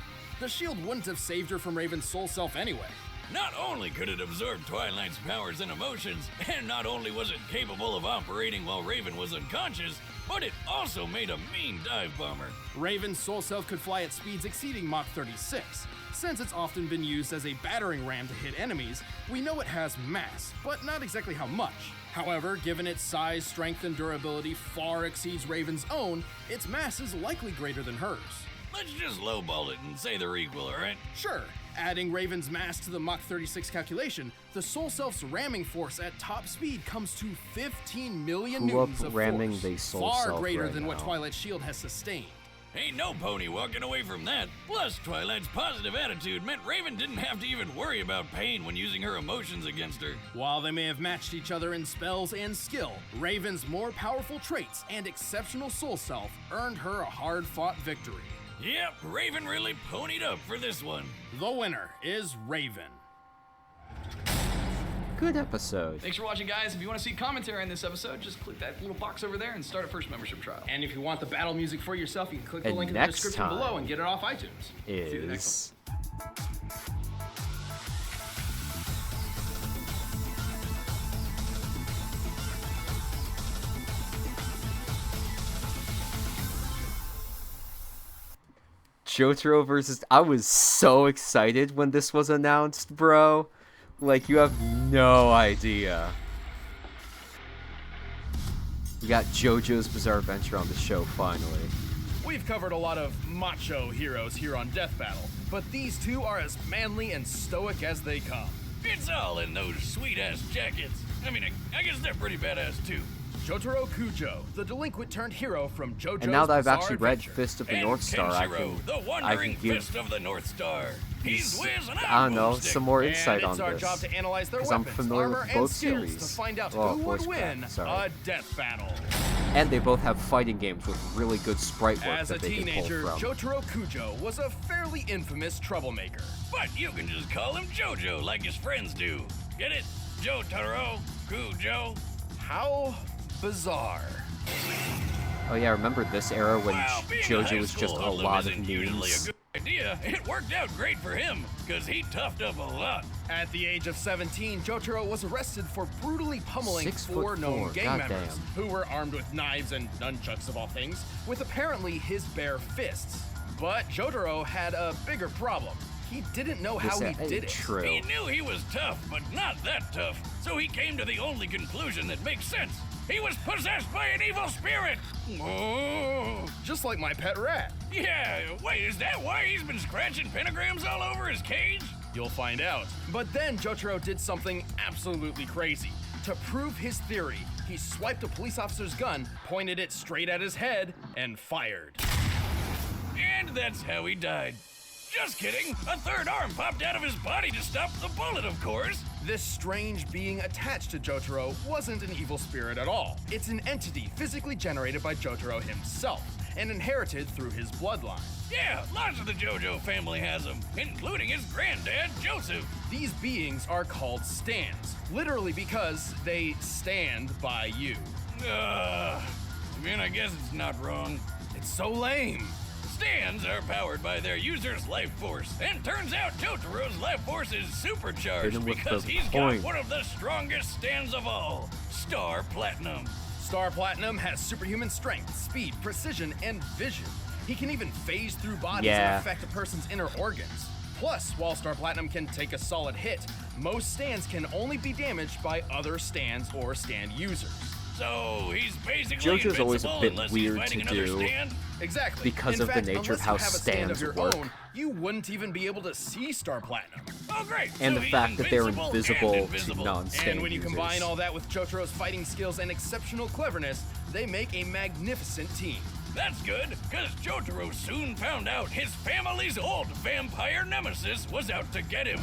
The shield wouldn't have saved her from Raven's soul self anyway. Not only could it absorb Twilight's powers and emotions, and not only was it capable of operating while Raven was unconscious, but it also made a mean dive bomber. Raven's soul self could fly at speeds exceeding Mach 36. Since it's often been used as a battering ram to hit enemies, we know it has mass, but not exactly how much. However, given its size, strength, and durability far exceeds Raven's own, its mass is likely greater than hers. Let's just lowball it and say they're equal, alright? Sure, adding Raven's mass to the Mach 36 calculation, the Soul Self's ramming force at top speed comes to 15 million Who up newtons of ramming force, the Soul far Self greater right than what now? Twilight's shield has sustained. Ain't no pony walking away from that. Plus, Twilight's positive attitude meant Raven didn't have to even worry about pain when using her emotions against her. While they may have matched each other in spells and skill, Raven's more powerful traits and exceptional Soul Self earned her a hard-fought victory. Yep, Raven really ponied up for this one. The winner is Raven. Good episode. Thanks for watching, guys. If you want to see commentary on this episode, just click that little box over there and start a first membership trial. And if you want the battle music for yourself, you can click the And link in the next description below time and get it off iTunes. See you the next one. Is Jotaro versus... I was so excited when this was announced, bro. Like, you have no idea. We got JoJo's Bizarre Adventure on the show, finally. We've covered a lot of macho heroes here on Death Battle, but these two are as manly and stoic as they come. It's all in those sweet-ass jackets. I mean, I guess they're pretty badass, too. Jotaro Kujo, the delinquent turned hero from JoJo's And now that I've Bizarre actually read Adventure. Fist of the And North Star, I Kenshiro, the can wandering give fist of the North Star. He's Wiz and I I'm don't know, Boomstick. some more insight and on it's our this. job to analyze their 'Cause I'm weapons, familiar armor, with and both skills series. to find out Oh, who would voice crack, win sorry. a death battle. And they both have fighting games with really good sprite work As a that they can pull teenager, from. Jotaro Kujo was a fairly infamous troublemaker. But you can just call him JoJo like his friends do. Get it? Jotaro Kujo. How bizarre. Oh yeah, remember this era when Being a JoJo high was just school a hoodlum lot of isn't usually a memes? good idea. It worked out great for him, because he toughed up a lot. At the age of 17, Jotaro was arrested for brutally pummeling 4 known 6'4", gang members goddamn. who were armed with knives and nunchucks of all things, with apparently his bare fists. But Jotaro had a bigger problem. He didn't know how he did it. True. He knew he was tough, but not that tough. So he came to the only conclusion that makes sense. He was possessed by an evil spirit. Oh. Just like my pet rat. Yeah, wait, is that why he's been scratching pentagrams all over his cage? You'll find out. But then Jotaro did something absolutely crazy. To prove his theory, he swiped a police officer's gun, pointed it straight at his head, and fired. And that's how he died. Just kidding. A third arm popped out of his body to stop the bullet, of course. This strange being attached to Jotaro wasn't an evil spirit at all. It's an entity physically generated by Jotaro himself and inherited through his bloodline. Yeah, lots of the JoJo family has them, including his granddad, Joseph. These beings are called stands, literally because they stand by you. I mean, I guess it's not wrong. It's so lame. Stands are powered by their user's life force, and turns out Jotaro's life force is supercharged because he's got one of the strongest stands of all, Star Platinum. Star Platinum has superhuman strength, speed, precision, and vision. He can even phase through bodies and affect a person's inner organs. Plus, while Star Platinum can take a solid hit, most stands can only be damaged by other stands or stand users. So he's basically JoJo's always a bit unless weird he's to fighting another do. Stand? Exactly. Because in of fact, the nature of unless how you have a stand of stands your work. own, you wouldn't even be able to see Star Platinum. Oh, great. And so the he's fact that they're invincible invisible to non-stand And when you users. combine all that with Jotaro's fighting skills and exceptional cleverness, they make a magnificent team. That's good, because Jotaro soon found out his family's old vampire nemesis was out to get him.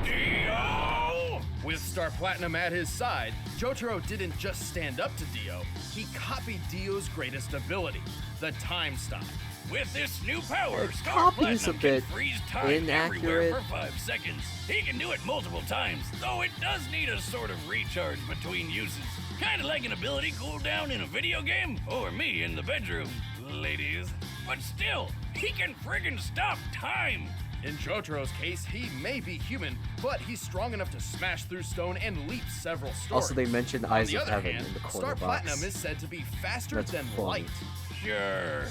Dio! With Star Platinum at his side, Jotaro didn't just stand up to Dio, he copied Dio's greatest ability, the time stop. With this new power, Star copy's a Platinum bit can freeze time everywhere inaccurate. for 5 seconds. He can do it multiple times, though it does need a sort of recharge between uses. Kind of like an ability cooldown in a video game, or me in the bedroom, ladies. But still, he can friggin' stop time. In Jotaro's case, he may be human, but he's strong enough to smash through stone and leap several stories. Also, they mentioned On Eyes the of other Heaven hand, in the corner Star box. Platinum is said to be faster That's than funny. light. Sure.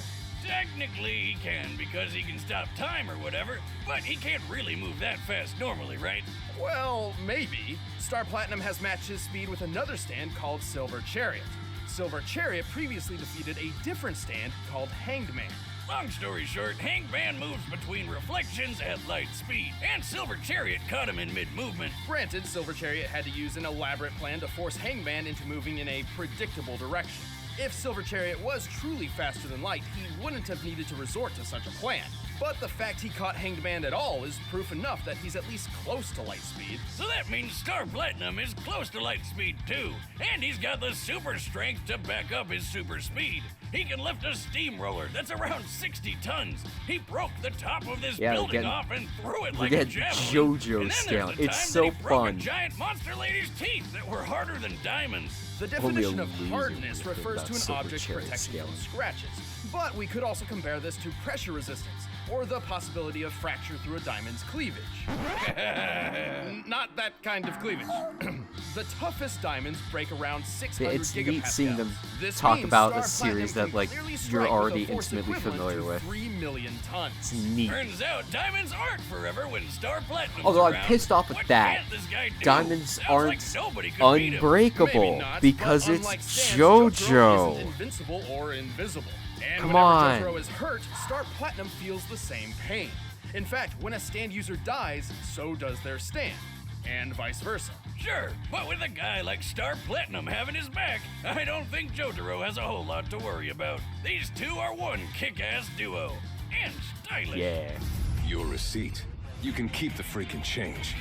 Technically, he can because he can stop time or whatever, but he can't really move that fast normally, right? Well, maybe. Star Platinum has matched his speed with another stand called Silver Chariot. Silver Chariot previously defeated a different stand called Hanged Man. Long story short, Hangman moves between reflections at light speed, and Silver Chariot caught him in mid-movement. Granted, Silver Chariot had to use an elaborate plan to force Hangman into moving in a predictable direction. If Silver Chariot was truly faster than light, he wouldn't have needed to resort to such a plan. But the fact he caught Hanged Man at all is proof enough that he's at least close to light speed. So that means Star Platinum is close to light speed too, and he's got the super strength to back up his super speed. He can lift a steamroller that's around 60 tons. He broke the top of this building off and threw it like a javelin. JoJo And then scale. there's the It's time so that he broke fun. a giant monster lady's teeth that were harder than diamonds. The Only a definition of loser hardness would think refers about to an Silver object Chariot protected scaling. from scratches. But we could also compare this to pressure resistance, or the possibility of fracture through a diamond's cleavage. Not that kind of cleavage. The toughest diamonds break around 600 It's gigapascals. neat seeing them This talk means about Star a series Platinum that, like, can clearly you're strike with already a force intimately equivalent familiar to with. 3 million tons. It's neat. Turns out diamonds aren't forever when Star Platinum's Although I'm around. pissed off with What that. can't this guy do? Diamonds Sounds aren't like nobody could beat him. unbreakable Maybe not, because but it's unlike stands, Jotaro JoJo. isn't invincible or invisible. And Come whenever on. Jotaro is hurt, Star Platinum feels the same pain. In fact, when a stand user dies, so does their stand, and vice versa. Sure, but with a guy like Star Platinum having his back, I don't think Jotaro has a whole lot to worry about. These two are one kick-ass duo. And stylish. Yeah. Your receipt. You can keep the freaking change.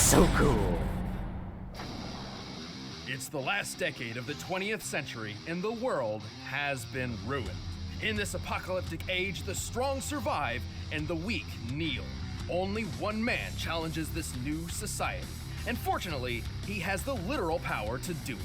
so cool. It's the last decade of the 20th century, and the world has been ruined. In this apocalyptic age, the strong survive and the weak kneel. Only one man challenges this new society, and fortunately, he has the literal power to do it.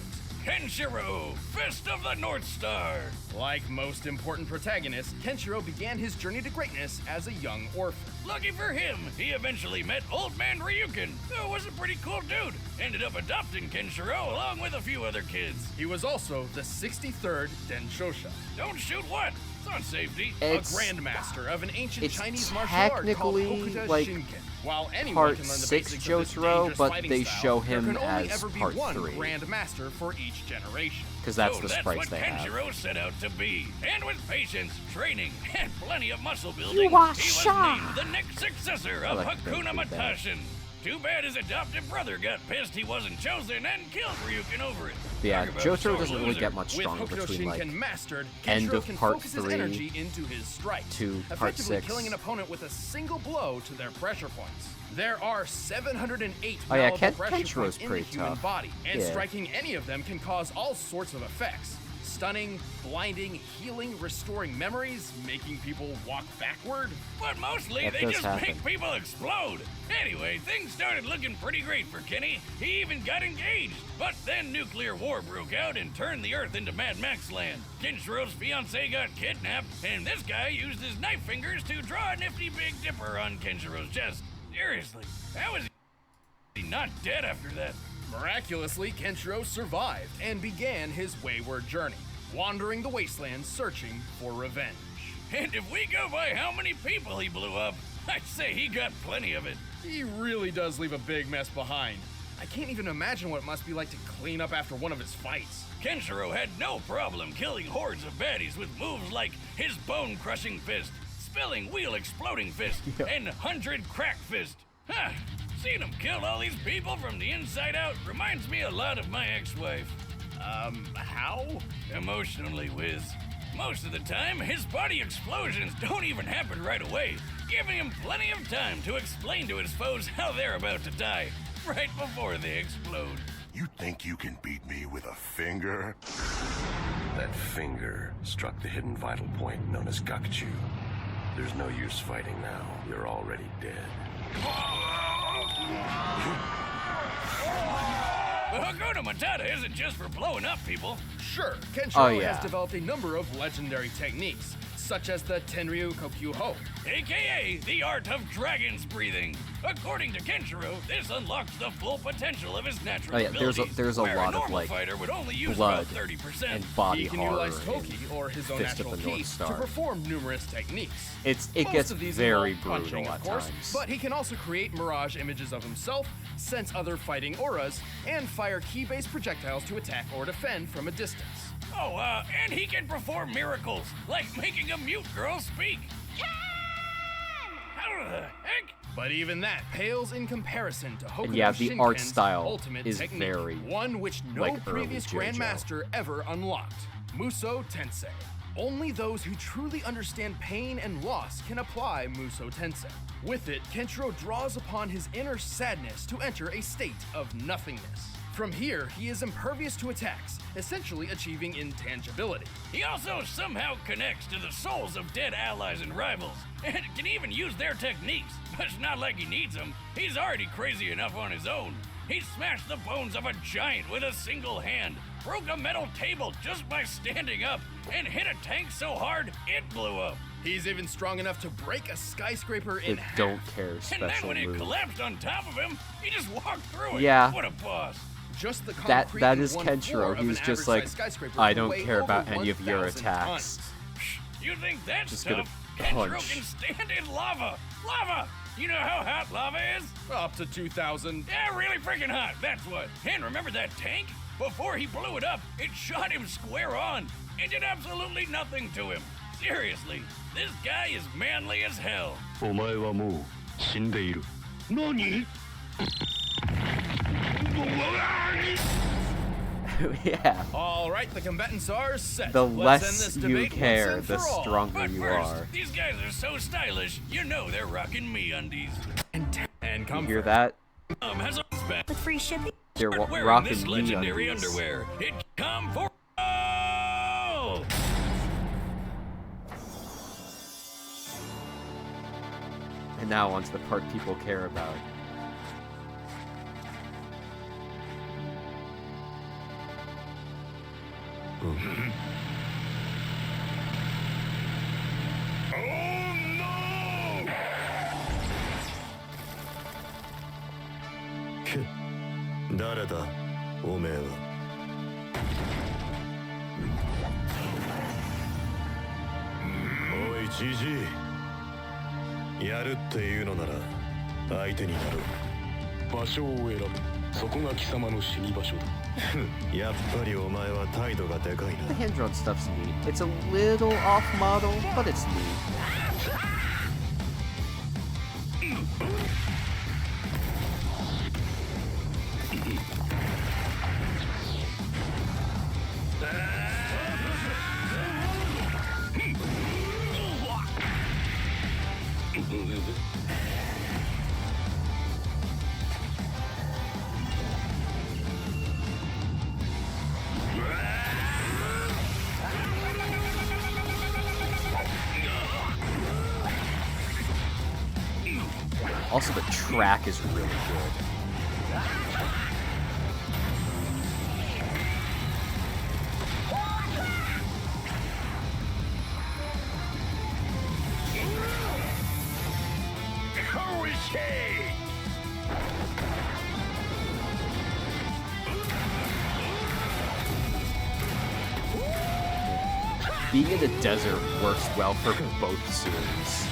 Kenshiro, Fist of the North Star. Like most important protagonists, Kenshiro began his journey to greatness as a young orphan. Lucky for him, he eventually met Old Man Ryukin, who was a pretty cool dude. Ended up adopting Kenshiro along with a few other kids. He was also the 63rd Denshosha. Don't shoot what? It's on safety. A grandmaster of an ancient Chinese martial art called Hokuta like Shinken. While anyone part can learn the 6 basics of this Jotaro, dangerous but fighting they style, show him there can only as ever be part one 3. grandmaster for each generation. Because that's so the that's sprites what they have. Kenshiro set out to be. And with patience, training, and plenty of muscle building, You he are was shy. named the next successor of Hakuna Matashin. Too bad his adopted brother got pissed he wasn't chosen and killed Ryukin over it. Yeah, Talk about Jotaro sore doesn't really loser. get much With stronger Hokuto between like Shinken mastered, end Kenshiro of can part focus his 3 energy into his strike, to part effectively 6. killing an opponent with a single blow to their pressure points. There are 708 Oh yeah, malleable pressure Kenchiro's points in the pretty human tough. body, and Yeah. striking any of them can cause all sorts of effects. Stunning, blinding, healing, restoring memories, making people walk backward. But mostly, That they does just happen. make people explode. Anyway, things started looking pretty great for Kenny. He even got engaged. But then nuclear war broke out and turned the Earth into Mad Max land. Kenshiro's fiancée got kidnapped, and this guy used his knife fingers to draw a nifty Big Dipper on Kenshiro's chest. Seriously, how is he not dead after that? Miraculously, Kenshiro survived and began his wayward journey, wandering the wastelands searching for revenge. And if we go by how many people he blew up, I'd say he got plenty of it. He really does leave a big mess behind. I can't even imagine what it must be like to clean up after one of his fights. Kenshiro had no problem killing hordes of baddies with moves like his bone-crushing fist, spilling wheel-exploding fist, and 100 crack fist. Huh, seeing him kill all these people from the inside out reminds me a lot of my ex-wife. How? Emotionally, Wiz. Most of the time, his body explosions don't even happen right away, giving him plenty of time to explain to his foes how they're about to die, right before they explode. You think you can beat me with a finger? That finger struck the hidden vital point known as Gakuchu. There's no use fighting now. You're already dead. But Hakuna Matata isn't just for blowing up people. Sure, Kenshiro yeah. has developed a number of legendary techniques, such as the Tenryu Kokyu Ho, AKA the art of dragon's breathing. According to Kenshiro, this unlocks the full potential of his natural abilities. There's a where lot of normal like fighter would only use blood about 30%. and body He can horror. utilize Toki, or his own Fist of natural the ki, North Star. to perform numerous techniques. It Most gets of these very involve punching, brutal of at course, times. but he can also create mirage images of himself, sense other fighting auras, and fire ki-based projectiles to attack or defend from a distance. Oh, and he can perform miracles, like making a mute girl speak. How the heck? But even that pales in comparison to Hokuto And yeah, the art Shinken's style ultimate is technique, very, one which no like, early previous JoJo. grandmaster ever unlocked, Muso Tensei. Only those who truly understand pain and loss can apply Muso Tensei. With it, Kenshiro draws upon his inner sadness to enter a state of nothingness. From here, he is impervious to attacks, essentially achieving intangibility. He also somehow connects to the souls of dead allies and rivals, and can even use their techniques. But it's not like he needs them. He's already crazy enough on his own. He smashed the bones of a giant with a single hand, broke a metal table just by standing up, and hit a tank so hard it blew up. He's even strong enough to break a skyscraper in half. Don't care And special then when it move. collapsed on top of him, he just walked through it. Yeah. What a boss. Just the That concrete that in is one floor Kenshiro. of He's an just like, average-sized skyscraper I can don't weigh care about over any of your 1,000 attacks. tons. You think that's Just gonna tough? Kenshiro punch. can stand in lava. Lava! You know how hot lava is? Up to 2,000. Yeah, really freaking hot, that's what. And remember that tank? Before he blew it up, it shot him square on. It did absolutely nothing to him. Seriously, this guy is manly as hell. お前はもう死んでいる。何？ Yeah. All right, the combatants are set. The Let's less end this you debate care, once the and for all. stronger But you first, are. these guys are so stylish, you know they're rocking me undies. And You come hear first. that? Has a back. With free shipping? They're Wearing rocking this me legendary undies. underwear. It come for all. And now onto the part people care about. GG やるっていうのなら相手になろう場所を選ぶそこが貴様の死に場所だやっぱりお前は態度がでかいな The hand drone stuff's neat. It's a little off model, but it's neat. Also, the track is really good. Being in the desert works well for both series.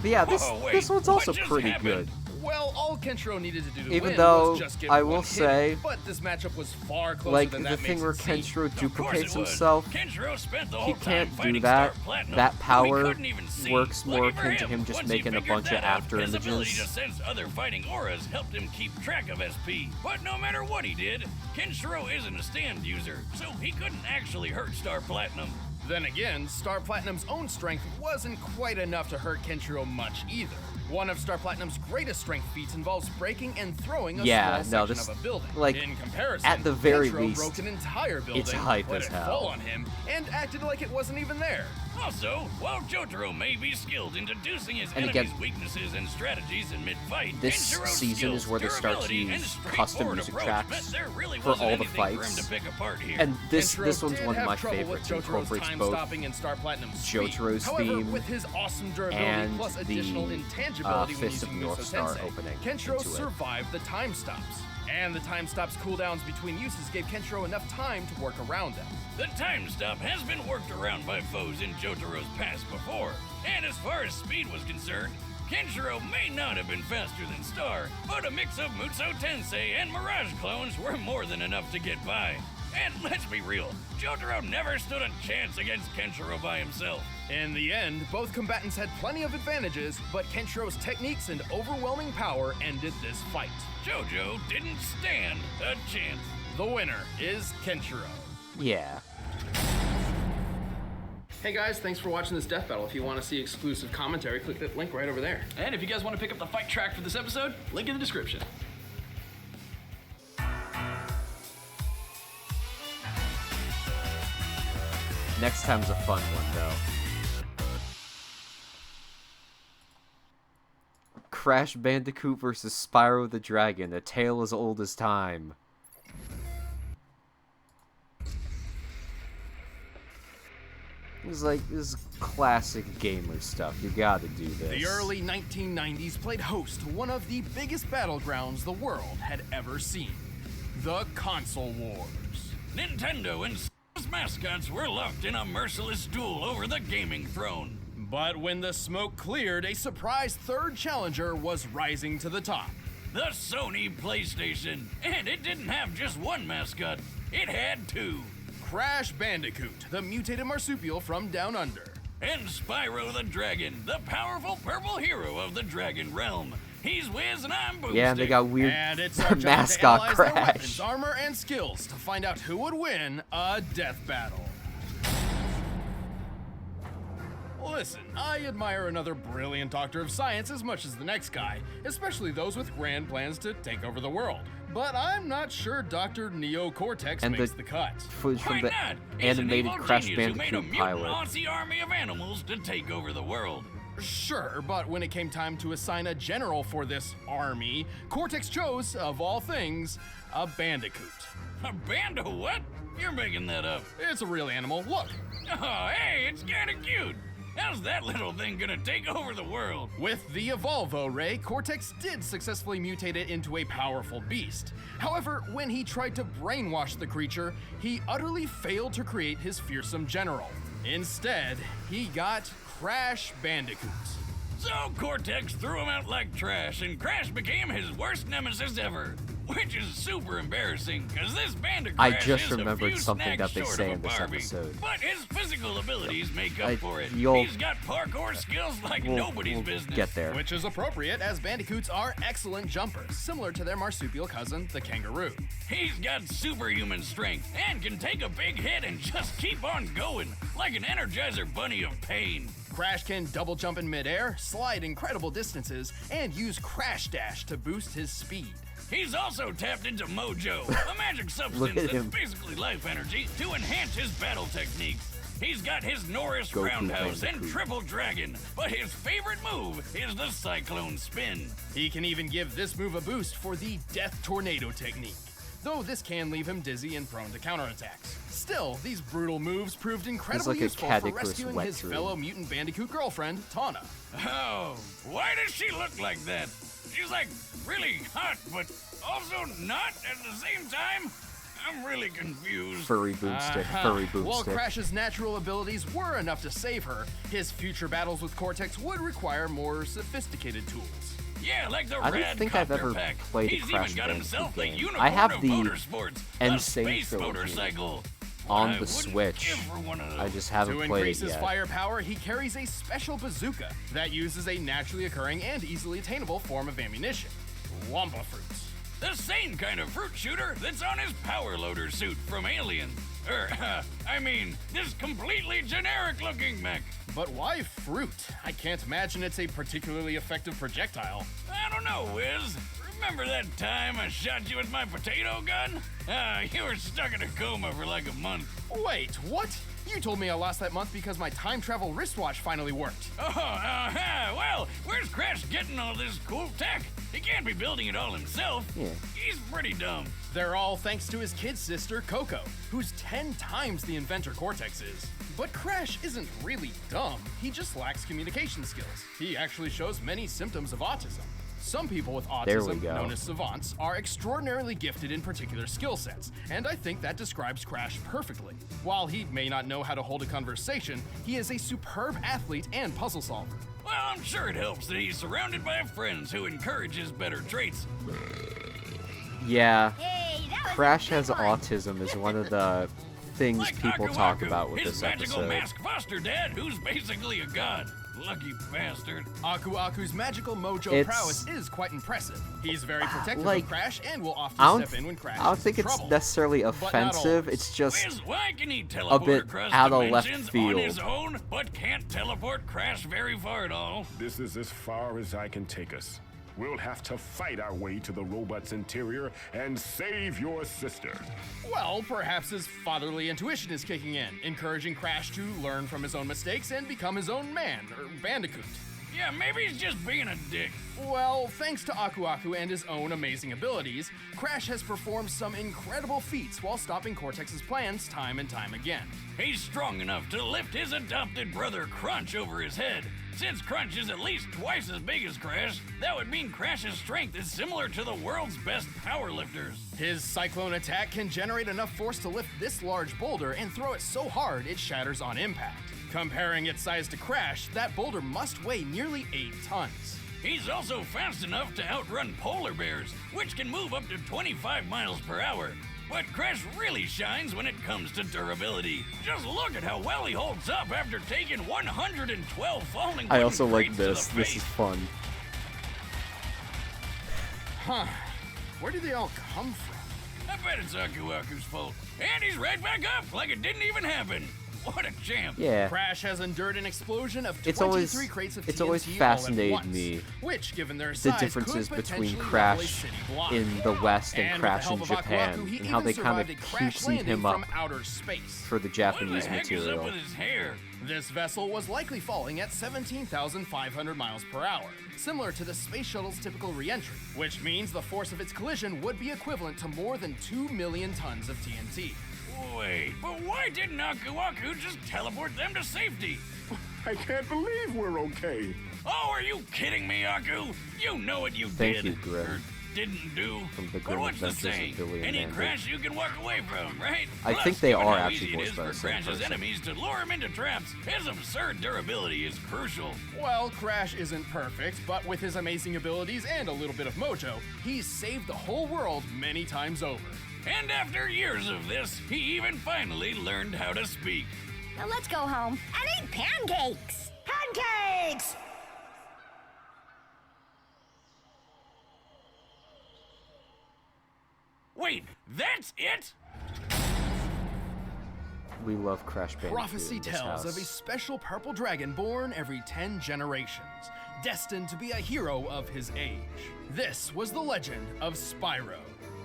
But yeah, this one's also pretty good. Well, all Kenshiro needed to do to Even win though was just get I one will hit, say, but this matchup was far closer like than the that thing makes where it seem. Kenshiro duplicates it would. himself, Kenshiro spent the he whole time can't do fighting that. Star Platinum, That who he power couldn't even see. works more Lucky for akin to him just once he making a figured bunch of that out, after his ability to images. sense other fighting auras helped him keep track of SP. But no matter what he did, Kenshiro isn't a stand user, so he couldn't actually hurt Star Platinum. Then again, Star Platinum's own strength wasn't quite enough to hurt Kenshiro much either. One of Star Platinum's greatest strength feats involves breaking and throwing a small section of a building. Like, in comparison, at the very Kenshiro least, broke an entire building, it's hype let as it hell. fall on him, and acted like it wasn't even there. Also, while Jotaro may be skilled in deducing his And enemy's again, weaknesses and strategies in mid-fight, this Kenshiro's season skills, is where they start to durability, and use custom straightforward music approach tracks meant there really for wasn't all the anything for him fights. to pick apart here. And this Kenshiro one's did one of have my trouble favorites. with Jotaro's Incorporates time both stopping and Star Platinum's speed. Jotaro's However, theme with his awesome durability and plus the additional intangibility when Fist of using North Muso Star Tensei, opening Kenshiro into it. survived the time stops. And the time stops cooldowns between uses gave Kenshiro enough time to work around them. The time stop has been worked around by foes in Jotaro's past before, and as far as speed was concerned, Kenshiro may not have been faster than Star, but a mix of Muso Tensei and Mirage clones were more than enough to get by. And let's be real, Jotaro never stood a chance against Kenshiro by himself. In the end, both combatants had plenty of advantages, but Kenshiro's techniques and overwhelming power ended this fight. Jojo didn't stand a chance. The winner is Kenshiro. Yeah. Hey guys, thanks for watching this death battle. If you want to see exclusive commentary, click that link right over there. And if you guys want to pick up the fight track for this episode, link in the description. Next time's a fun one, though. Crash Bandicoot vs. Spyro the Dragon, a tale as old as time. This is classic gamer stuff. You gotta do this. The early 1990s played host to one of the biggest battlegrounds the world had ever seen. The Console Wars. Nintendo and Sega's mascots were locked in a merciless duel over the gaming throne. But when the smoke cleared, a surprise third challenger was rising to the top. The Sony PlayStation. And it didn't have just one mascot. It had two. Crash Bandicoot, the mutated marsupial from Down Under. And Spyro the Dragon, the powerful purple hero of the Dragon Realm. He's Wiz and I'm Boomstick. Yeah, they got weird and it's our job mascot to analyze Crash. their weapons, armor, and skills to find out who would win a death battle. Listen, I admire another brilliant doctor of science as much as the next guy, especially those with grand plans to take over the world. But I'm not sure Dr. Neo Cortex makes the cut. Footage from the animated Crash Bandicoot pilot. Aussie army of animals to take over the world. Sure, but when it came time to assign a general for this army, Cortex chose, of all things, a bandicoot. A bando what? You're making that up. It's a real animal. Look. Oh, hey, it's kinda cute. How's that little thing gonna take over the world? With the Evolvo Ray, Cortex did successfully mutate it into a powerful beast. However, when he tried to brainwash the creature, he utterly failed to create his fearsome general. Instead, he got Crash Bandicoot. So Cortex threw him out like trash, and Crash became his worst nemesis ever. Which is super embarrassing, because this Bandicoot I just is remembered a few something that they snags say short in of a this Barbie. episode. But his physical abilities make up for it. you'll- He's got parkour skills like nobody's business. Get there. Which is appropriate, as bandicoots are excellent jumpers, similar to their marsupial cousin, the kangaroo. He's got superhuman strength and can take a big hit and just keep on going, like an Energizer bunny of pain. Crash can double jump in midair, slide incredible distances, and use Crash Dash to boost his speed. He's also tapped into Mojo, a magic substance that's basically life energy, to enhance his battle techniques. He's got his Norris Goku Roundhouse and Bandicoot. Triple Dragon, but his favorite move is the Cyclone Spin. He can even give this move a boost for the Death Tornado technique, though this can leave him dizzy and prone to counterattacks. Still, these brutal moves proved incredibly like a useful for Caddicarus rescuing wet his dream. fellow mutant bandicoot girlfriend, Tana. Oh, why does she look like that? She's like really hot, but also not at the same time? I'm really confused. Furry boomstick, furry While boomstick. Crash's natural abilities were enough to save her, his future battles with Cortex would require more sophisticated tools. Yeah, like the I don't Rad think I've Copter ever Pack. played a He's Crash even got himself Bandicoot the game. unicorn I have of the motorsports, the Insane space trilogy motorcycle. on I the wouldn't Switch. give her one of those. I just haven't To played increase it his yet. firepower, he carries a special bazooka that uses a naturally occurring and easily attainable form of ammunition, Wampa fruits. The same kind of fruit shooter that's on his power loader suit from Alien. I mean, this completely generic-looking mech. But why fruit? I can't imagine it's a particularly effective projectile. I don't know, Wiz. Remember that time I shot you with my potato gun? You were stuck in a coma for like a month. Wait, what? You told me I lost that month because my time travel wristwatch finally worked. Oh, well, where's Crash getting all this cool tech? He can't be building it all himself. Yeah. He's pretty dumb. They're all thanks to his kid sister, Coco, who's 10 times the inventor Cortex is. But Crash isn't really dumb, he just lacks communication skills. He actually shows many symptoms of autism. Some people with There we autism, go. known as savants, are extraordinarily gifted in particular skill sets, and I think that describes Crash perfectly. While he may not know how to hold a conversation, he is a superb athlete and puzzle solver. Well, I'm sure it helps that he's surrounded by friends who encourage his better traits. Yeah, Hey, that was Crash a has good one. autism is one of the things Like people Aku talk Aku, about with his this magical episode. mask foster dad, who's basically a god. Lucky bastard. Aku Aku's magical mojo It's- prowess is quite impressive. He's very protective like, of Crash and will often I don't, step in when Crash I don't is think in it's trouble. necessarily But not offensive. always. It's just Wiz, why can he teleport bit across out of left dimensions field. on his own, but can't teleport Crash very far at all? This is as far as I can take us. We'll have to fight our way to the robot's interior and save your sister. Well, perhaps his fatherly intuition is kicking in, encouraging Crash to learn from his own mistakes and become his own man, or bandicoot. Yeah, maybe he's just being a dick. Well, thanks to Aku Aku and his own amazing abilities, Crash has performed some incredible feats while stopping Cortex's plans time and time again. He's strong enough to lift his adopted brother Crunch over his head. Since Crunch is at least twice as big as Crash, that would mean Crash's strength is similar to the world's best powerlifters. His Cyclone attack can generate enough force to lift this large boulder and throw it so hard it shatters on impact. Comparing its size to Crash, that boulder must weigh nearly 8 tons. He's also fast enough to outrun polar bears, which can move up to 25 miles per hour. But Crash really shines when it comes to durability. Just look at how well he holds up after taking 112 falling I also like crates this. to the This face. is fun. Huh. Where did they all come from? I bet it's Aku Aku's fault. And he's right back up like it didn't even happen. What a champ. Yeah. Crash has endured an explosion of 23 It's always crates of it's TNT always all at fascinated once, me which, given their the size, differences could between potentially level a Crash city block. in the West and And Crash with in the help of Aku Japan, Aku, he and how even they kind survived of a crash cutesy landing him up from outer space. for the Japanese What the heck is up material. with his hair? This vessel was likely falling at 17,500 miles per hour, similar to the space shuttle's typical re-entry, which means the force of its collision would be equivalent to more than 2 million tons of TNT. Wait, but why didn't Aku Aku just teleport them to safety? I can't believe we're okay. Oh, are you kidding me, Aku? You know what you Thank did. you, Grim. Or didn't do. From the But Grim what's the Adventures of saying? Billy and Any Mandy. crash you can walk away from, right? I Plus, think they given are how actually easy it voiced is by for the same Crash's person. enemies to lure him into traps. His absurd durability is crucial. Well, Crash isn't perfect, but with his amazing abilities and a little bit of mojo, he's saved the whole world many times over. And after years of this, he even finally learned how to speak. Now let's go home and eat pancakes. Pancakes! Wait, that's it? We love Crash Bandicoot Prophecy in this tells house. of a special purple dragon born every 10 generations, destined to be a hero of his age. This was the legend of Spyro.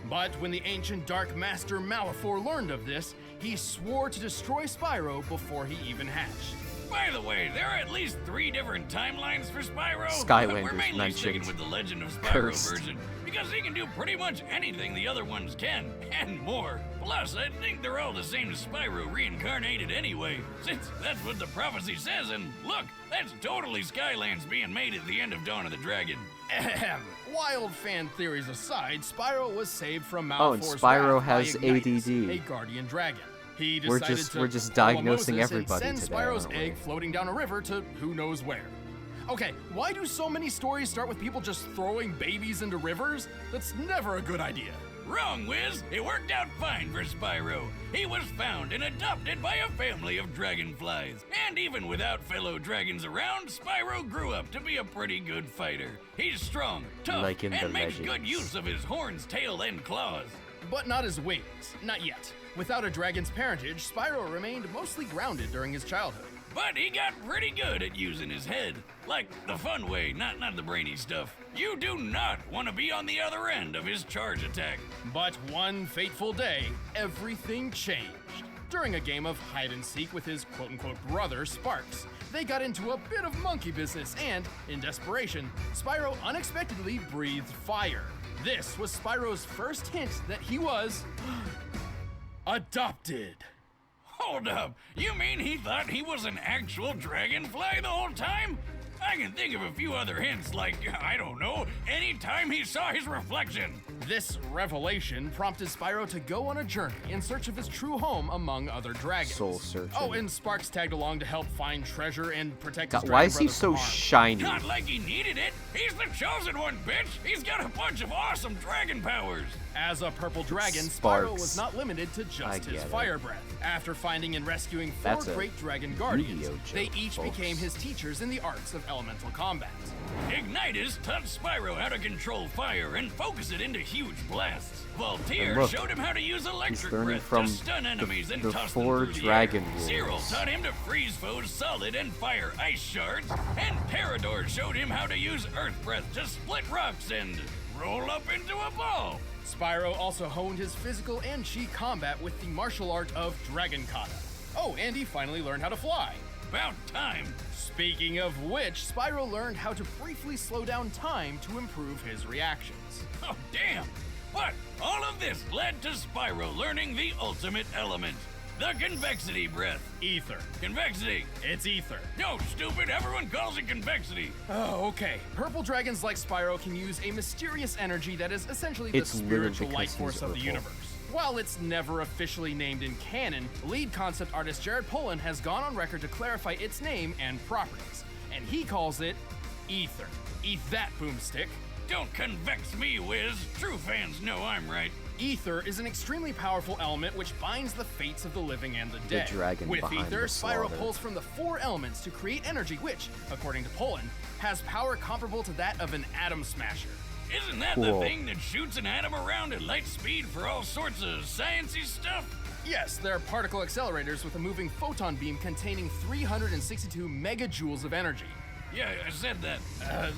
But when the ancient Dark Master Malefor learned of this, he swore to destroy Spyro before he even hatched. By the way, there are at least 3 different timelines for Spyro. Skylanders but we're mainly sticking mentioned. with the Legend of Spyro Cursed. version because he can do pretty much anything the other ones can, and more. Plus, I think they're all the same Spyro reincarnated anyway, since that's what the prophecy says, and look, that's totally Skylands being made at the end of Dawn of the Dragon. Ahem. Wild fan theories aside, Spyro was saved from Oh, and Malefor's Spyro wrath by has Ignitus, ADD. a guardian dragon. He We're decided just- to we're just follow diagnosing Moses everybody and send today, Spyro's aren't we? egg floating down a river to who knows where. Okay, why do so many stories start with people just throwing babies into rivers? That's never a good idea. Wrong, Wiz. It worked out fine for Spyro. He was found and adopted by a family of dragonflies. And even without fellow dragons around, Spyro grew up to be a pretty good fighter. He's strong, tough, Like in the and makes good Legends. use of his horns, tail, and claws. But not his wings. Not yet. Without a dragon's parentage, Spyro remained mostly grounded during his childhood. But he got pretty good at using his head. Like the fun way, not the brainy stuff. You do not want to be on the other end of his charge attack. But one fateful day, everything changed. During a game of hide and seek with his quote-unquote brother, Sparks, they got into a bit of monkey business and, in desperation, Spyro unexpectedly breathed fire. This was Spyro's first hint that he was adopted. Hold up, you mean he thought he was an actual dragonfly the whole time? I can think of a few other hints, like, I don't know, anytime he saw his reflection. This revelation prompted Spyro to go on a journey in search of his true home among other dragons. Soul searching. Oh, and Sparks tagged along to help find treasure and protect his God, dragon why is he brother so from harm. shiny? Not like he needed it. He's the chosen one, bitch. He's got a bunch of awesome dragon powers. As a purple dragon, Sparks. Spyro was not limited to I just his get it. fire breath. After finding and rescuing 4 That's a great dragon guardians, Yu-Gi-Oh they joke, each folks. became his teachers in the arts of elemental combat. Ignitus taught Spyro how to control fire and focus it into huge blasts. And Voltaire look, showed him how to use electric learning breath from to stun enemies and the toss 4 them through dragon the air. rules. Cyril taught him to freeze foes solid and fire ice shards. And Parador showed him how to use earth breath to split rocks and roll up into a ball. Spyro also honed his physical and chi combat with the martial art of Dragon Kata. Oh, and he finally learned how to fly. About time. Speaking of which, Spyro learned how to briefly slow down time to improve his reactions. Oh, damn! But all of this led to Spyro learning the ultimate element. The convexity breath. Ether. Convexity. It's ether. No, stupid, everyone calls it convexity. Oh, okay. Purple dragons like Spyro can use a mysterious energy that is essentially the spiritual life force of the universe. While it's never officially named in canon, lead concept artist Jared Polin has gone on record to clarify its name and properties, and he calls it Ether. Eat that, boomstick. Don't convex me, Wiz. True fans know I'm right. Ether is an extremely powerful element which binds the fates of the living and the dead. The dragon With behind Ether, the Spyro slaughter. pulls from the 4 elements to create energy which, according to Polin, has power comparable to that of an atom smasher. Isn't that the thing that shoots an atom around at light speed for all sorts of sciencey stuff? Yes, they're particle accelerators with a moving photon beam containing 362 megajoules of energy. Yeah, I said that.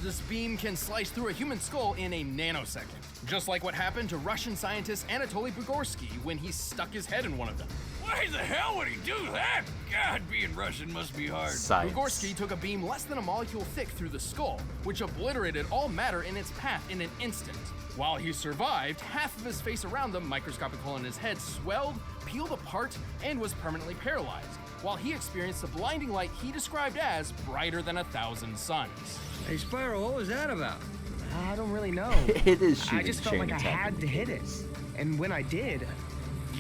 This beam can slice through a human skull in a nanosecond, just like what happened to Russian scientist Anatoly Bugorsky when he stuck his head in one of them. Why the hell would he do that? God, being Russian must be hard. Science. Bugorsky took a beam less than a molecule thick through the skull, which obliterated all matter in its path in an instant. While he survived, half of his face around the microscopic hole in his head swelled, peeled apart, and was permanently paralyzed, while he experienced a blinding light he described as brighter than 1,000 suns. Hey, Spyro, what was that about? I don't really know. It is shooting I just felt like I chain had to hit it. And when I did,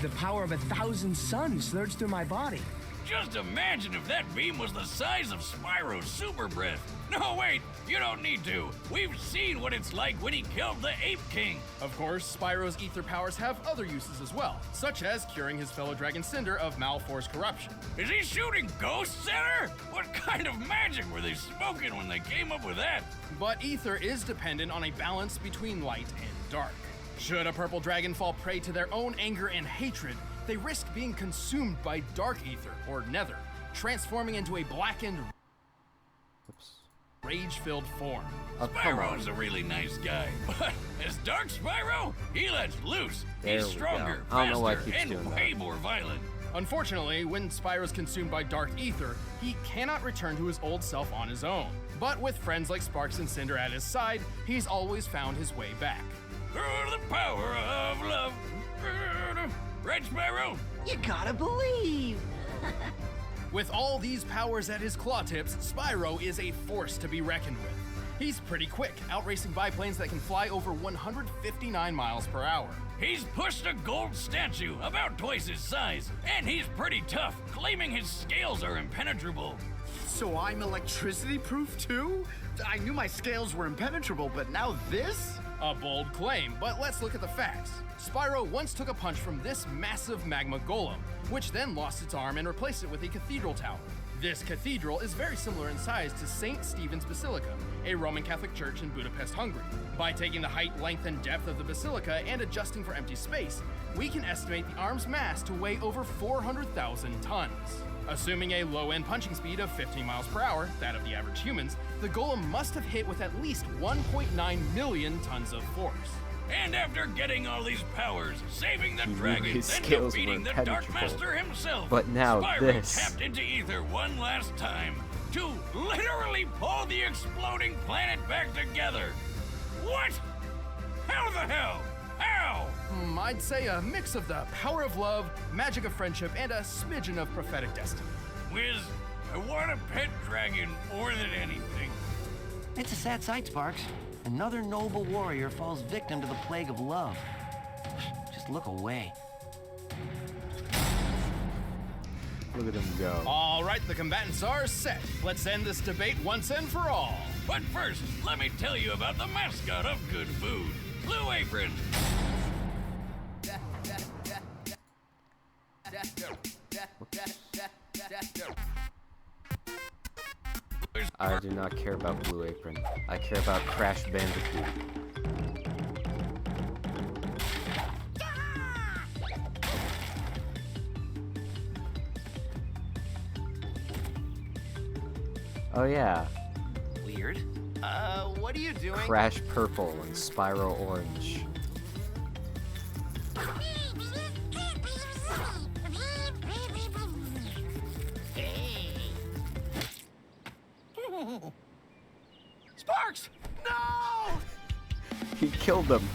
the power of 1,000 suns surged through my body. Just imagine if that beam was the size of Spyro's super breath. No, wait, you don't need to. We've seen what it's like when he killed the Ape King. Of course, Spyro's ether powers have other uses as well, such as curing his fellow dragon Cinder of Malfor's corruption. Is he shooting ghosts at her? What kind of magic were they smoking when they came up with that? But ether is dependent on a balance between light and dark. Should a purple dragon fall prey to their own anger and hatred, they risk being consumed by dark ether, or nether, transforming into a blackened, rage-filled form. Spyro's a really nice guy, but as Dark Spyro, he lets loose. He's stronger, I don't know why he faster, keeps and doing way that. more violent. Unfortunately, when Spyro's consumed by dark ether, he cannot return to his old self on his own. But with friends like Sparks and Cinder at his side, he's always found his way back. Through the power of love. Right, Spyro? You gotta believe. With all these powers at his claw tips, Spyro is a force to be reckoned with. He's pretty quick, outracing biplanes that can fly over 159 miles per hour. He's pushed a gold statue about twice his size, and he's pretty tough, claiming his scales are impenetrable. So I'm electricity proof too? I knew my scales were impenetrable, but now this? A bold claim, but let's look at the facts. Spyro once took a punch from this massive magma golem, which then lost its arm and replaced it with a cathedral tower. This cathedral is very similar in size to St. Stephen's Basilica, a Roman Catholic church in Budapest, Hungary. By taking the height, length, and depth of the basilica and adjusting for empty space, we can estimate the arm's mass to weigh over 400,000 tons. Assuming a low-end punching speed of 15 miles per hour, that of the average humans, the golem must have hit with at least 1.9 million tons of force. And after getting all these powers, saving the dragons, his and skills defeating were the Dark impenetrable. Master himself, But now Spyro this. tapped into ether one last time to literally pull the exploding planet back together. What? How the hell? How? I'd say a mix of the power of love, magic of friendship, and a smidgen of prophetic destiny. Wiz, I want a pet dragon more than anything. It's a sad sight, Sparks. Another noble warrior falls victim to the plague of love. Just look away. Look at him go. All right, the combatants are set. Let's end this debate once and for all. But first, let me tell you about the mascot of good food, Blue Apron. I do not care about Blue Apron. I care about Crash Bandicoot. Oh yeah, Weird. What are you doing? Crash Purple and Spyro Orange. Sparks! No! He killed them.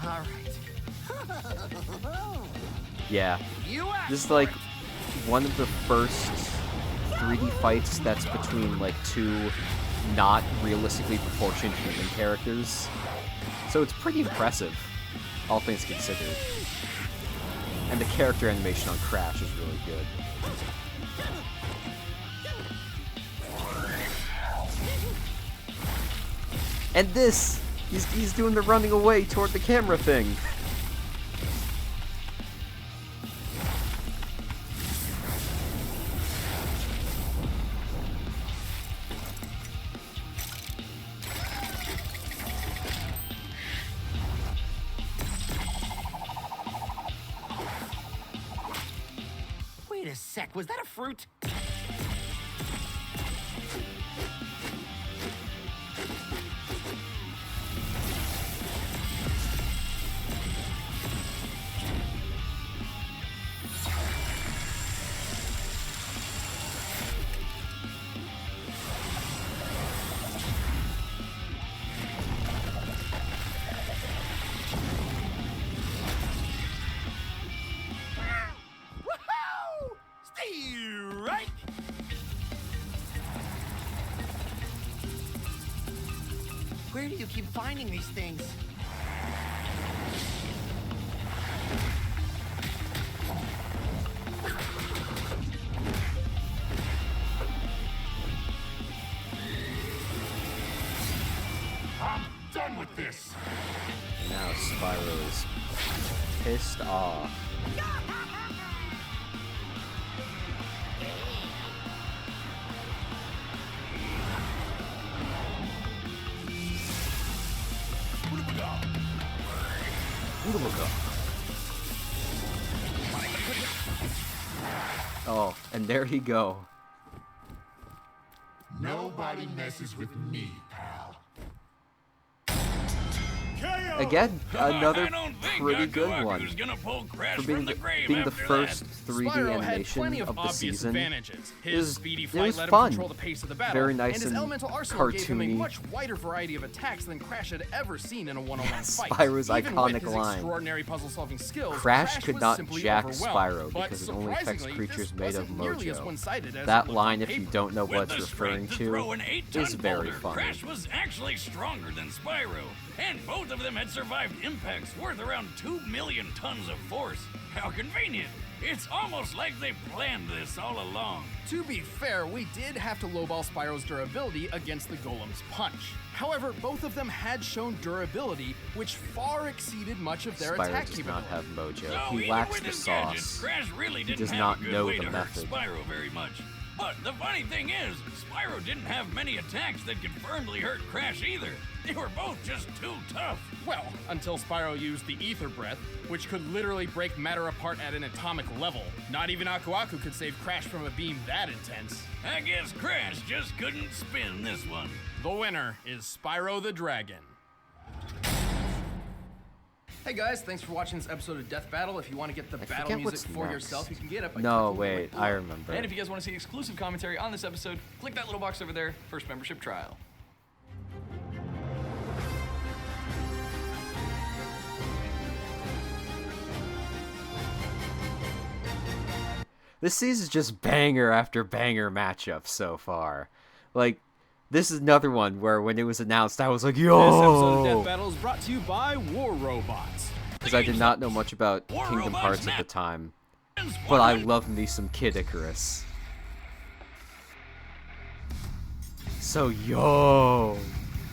All right. Yeah. This is like one of the first 3D fights that's between like two not realistically proportioned human characters. So it's pretty impressive, all things considered. And the character animation on Crash is really good. And this! He's doing the running away toward the camera thing. Wait a sec, was that a fruit? Where do you keep finding these things? I'm done with this. Now Spyro is pissed off. Oh, and there he go. Nobody messes with me, pal. Again, another pretty good Gaku one. Aku's gonna pull Crash For being from the grave being the after first that. 3D Spyro had animation plenty of the obvious season. advantages. It His was, speedy it flight was let him fun. control the pace of the battle, Very nice and his and elemental arsenal gave him a cartoony. much wider variety of attacks than Crash had ever seen in a one-on-one fight. Spyro's Even iconic with his line. extraordinary puzzle-solving skills, Crash could was not simply jack overwhelmed. Spyro But because it only affects surprisingly, creatures this made of wasn't nearly as mojo. one-sided as That it looked line, on if you paper. don't know what With it's the strength referring to throw an to, 8-ton is very boulder, funny. Crash was actually stronger than Spyro, and both of them had survived impacts worth around 2 million tons of force. How convenient! It's almost like they planned this all along. To be fair, we did have to lowball Spyro's durability against the Golem's punch. However, both of them had shown durability, which far exceeded much of their Spyro attack does capability. not have mojo. So He even lacks with the his gadgets, sauce. Crash really He didn't does have not a good know way the to method. hurt Spyro very much. But the funny thing is, Spyro didn't have many attacks that could firmly hurt Crash either. They were both just too tough. Well, until Spyro used the Ether Breath, which could literally break matter apart at an atomic level. Not even Aku Aku could save Crash from a beam that intense. I guess Crash just couldn't spin this one. The winner is Spyro the Dragon. Hey guys, thanks for watching this episode of Death Battle. If you want to get the battle forget music what's for next. yourself, you can get it by No, clicking the wait, link I below. remember. And if you guys want to see exclusive commentary on this episode, click that little box over there, first membership trial. This season's just banger after banger matchup so far. Like, this is another one where when it was announced, I was like, This episode of yo! Death Battle is brought to you by War Robots. Because I did not know much about Kingdom Hearts at the time. But I love me some Kid Icarus. So, yo!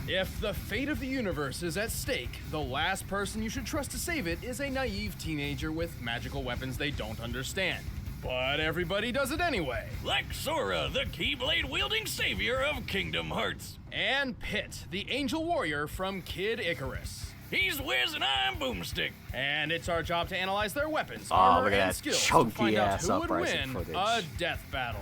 If the fate of the universe is at stake, the last person you should trust to save it is a naive teenager with magical weapons they don't understand. But everybody does it anyway. Like Sora, the Keyblade-wielding savior of Kingdom Hearts. And Pit, the angel warrior from Kid Icarus. He's Wiz and I'm Boomstick. And it's our job to analyze their weapons, Oh, armor, look at and that skills to chunky find out ass who would uprising win footage. a death battle.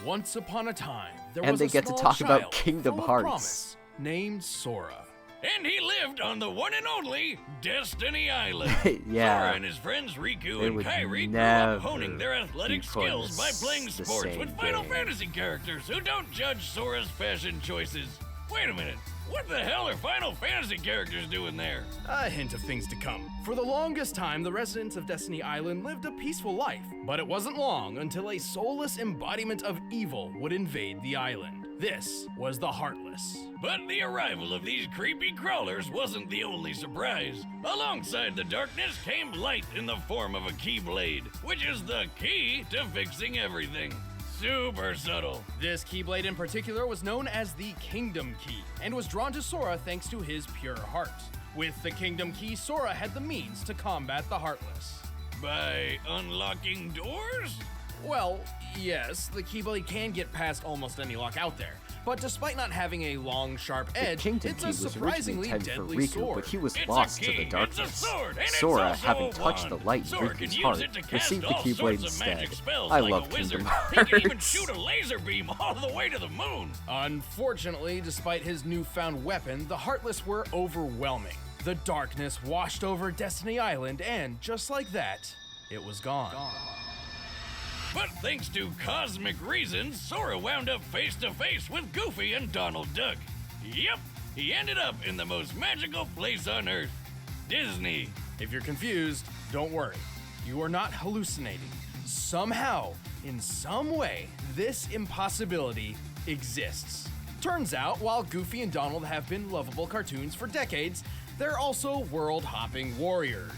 Once upon a time, there And was they a get to small talk about child Kingdom full of Hearts. promise named Sora. And he lived on the one and only Destiny Island. Yeah. Sora and his friends Riku They and would Kairi grew never up honing their athletic be put in skills by playing the sports same with Final game. Fantasy characters who don't judge Sora's fashion choices. Wait a minute. What the hell are Final Fantasy characters doing there? A hint of things to come. For the longest time, the residents of Destiny Island lived a peaceful life, but it wasn't long until a soulless embodiment of evil would invade the island. This was the Heartless. But the arrival of these creepy crawlers wasn't the only surprise. Alongside the darkness came light in the form of a Keyblade, which is the key to fixing everything. Super subtle. This Keyblade in particular was known as the Kingdom Key, and was drawn to Sora thanks to his pure heart. With the Kingdom Key, Sora had the means to combat the Heartless. By unlocking doors? Well, yes, the Keyblade can get past almost any lock out there, but despite not having a long, sharp edge, Kingdom it's Key a was originally surprisingly intended for deadly Riku, sword. but he was It's lost a to key, the it's a darkness. sword, and it's Sora, also having a touched the wand. light in Sora can Riku's use heart, it to cast received the all Keyblade sorts of instead. magic spells I like love a wizard. Kingdom He can even Hearts. shoot a laser beam all the way to the moon. Unfortunately, despite his newfound weapon, the Heartless were overwhelming. The darkness washed over Destiny Island, and just like that, it was gone. But thanks to cosmic reasons, Sora wound up face to face with Goofy and Donald Duck. Yep, he ended up in the most magical place on Earth, Disney. If you're confused, don't worry. You are not hallucinating. Somehow, in some way, this impossibility exists. Turns out, while Goofy and Donald have been lovable cartoons for decades, they're also world-hopping warriors.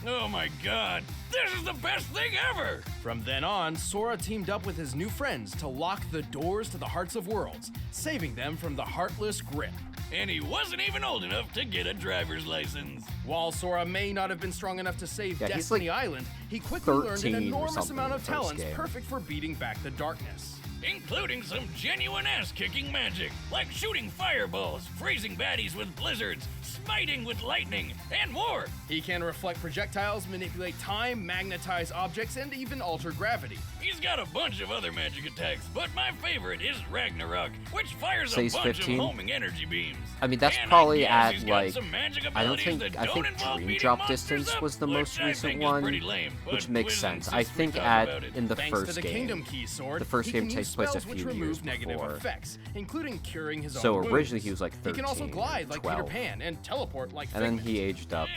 Oh my god, this is the best thing ever! From then on, Sora teamed up with his new friends to lock the doors to the Hearts of Worlds, saving them from the Heartless grip. And he wasn't even old enough to get a driver's license. While Sora may not have been strong enough to save Yeah, he's Destiny like Island, he quickly learned an 13 or enormous something amount in of the first talents game. perfect for beating back the darkness. Including some genuine ass-kicking magic, like shooting fireballs, freezing baddies with blizzards, smiting with lightning, and more. He can reflect projectiles, manipulate time, magnetize objects, and even alter gravity. He's got a bunch of other magic attacks, but my favorite is Ragnarok, which fires Says a bunch 15? of homing energy beams. I mean, that's And probably I guess at he's got like, some magic I abilities that don't involve Dream beating Drop monsters Distance up, was the which most I recent think is one, pretty lame, which but makes Wiz sense. I insists we think talk at about it. in the Thanks to first the game, Kingdom Key sword, the first he game can takes use place a spells which few remove years negative before. effects, including curing his So own wounds. originally he was like He can also 13 glide or like 12. Peter Pan and teleport like And then Figment. he aged up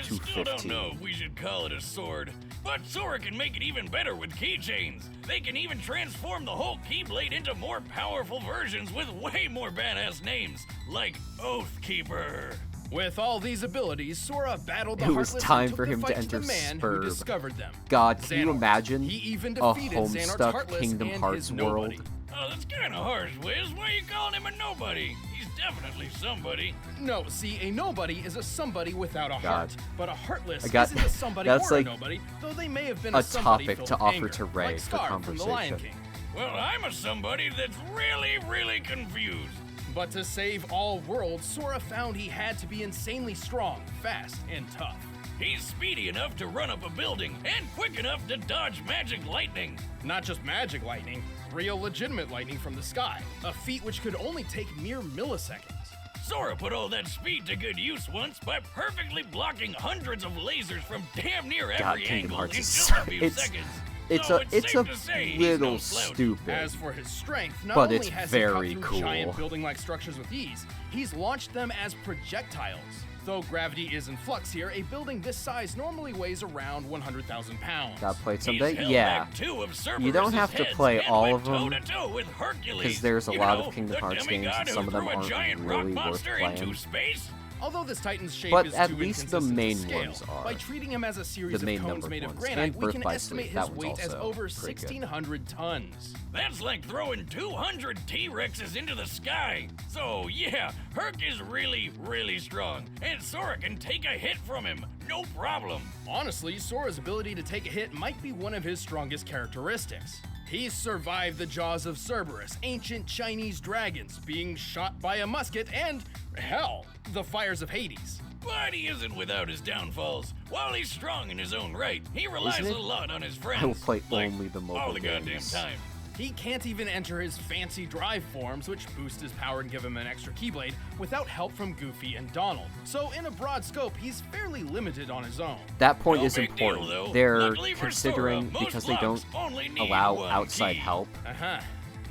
to Still don't 15. know if we should call it a sword, but Sora can make it even better with keychains. They can even transform the whole Keyblade into more powerful versions with way more badass names, like Oathkeeper. With all these abilities, Sora battled the It was Heartless time and took for the him to fight enter the man Spurb. who discovered them. God, can you Xehanort. imagine He even a defeated Xehanort's Homestuck Heartless Kingdom and Hearts his nobody. world? Oh, that's kind of harsh, Wiz. Why are you calling him a nobody? He's definitely somebody. No, see, a nobody is a somebody without a God. heart, but a heartless I got- isn't a somebody that's or like a nobody, though they may have been a somebody topic filled to with offer anger, to Ray like for Scar from The Lion conversation. King. Well, I'm a somebody that's really, really confused. But to save all worlds, Sora found he had to be insanely strong, fast, and tough. He's speedy enough to run up a building and quick enough to dodge magic lightning. Not just magic lightning, real legitimate lightning from the sky, a feat which could only take mere milliseconds. Sora put all that speed to good use once by perfectly blocking hundreds of lasers from damn near God, every Kingdom angle Hearts in is just a few it's seconds. it's So a it's safe a to say he's little no slouch. stupid. As for his strength, not But only it's has very he cut through cool. giant building-like structures with ease, he's launched them as projectiles. Though gravity is in flux here, a building this size normally weighs around 100,000 pounds. Got played He's someday? held Yeah. back two of You don't Cerberus's have to heads play and all went of them, toe-to-toe with Hercules. because there's a You lot know, of Kingdom the Hearts games, demigod and who some of them threw a aren't giant rock really worth monster playing. into space. Although this Titan's shape But is at too least the inconsistent to main scale, ones are. by treating him as a series The main of cones numbered made of ones. granite, And we Birth can by estimate Sleep, that his one's weight as also over pretty good. 1,600 tons. That's like throwing 200 T-Rexes into the sky. So yeah, Herc is really, really strong, and Sora can take a hit from him, no problem. Honestly, Sora's ability to take a hit might be one of his strongest characteristics. He's survived the jaws of Cerberus, ancient Chinese dragons, being shot by a musket, and, hell, the fires of Hades. But he isn't without his downfalls. While he's strong in his own right, he relies Isn't it? a lot on his friends. I will play like, only the all mobile the goddamn games. time. He can't even enter his fancy drive forms, which boost his power and give him an extra Keyblade, without help from Goofy and Donald. So in a broad scope, he's fairly limited on his own. That point No is big important. deal, though. They're Luckily for considering, Sora, most because they don't locks only need allow one outside key. help, Uh-huh.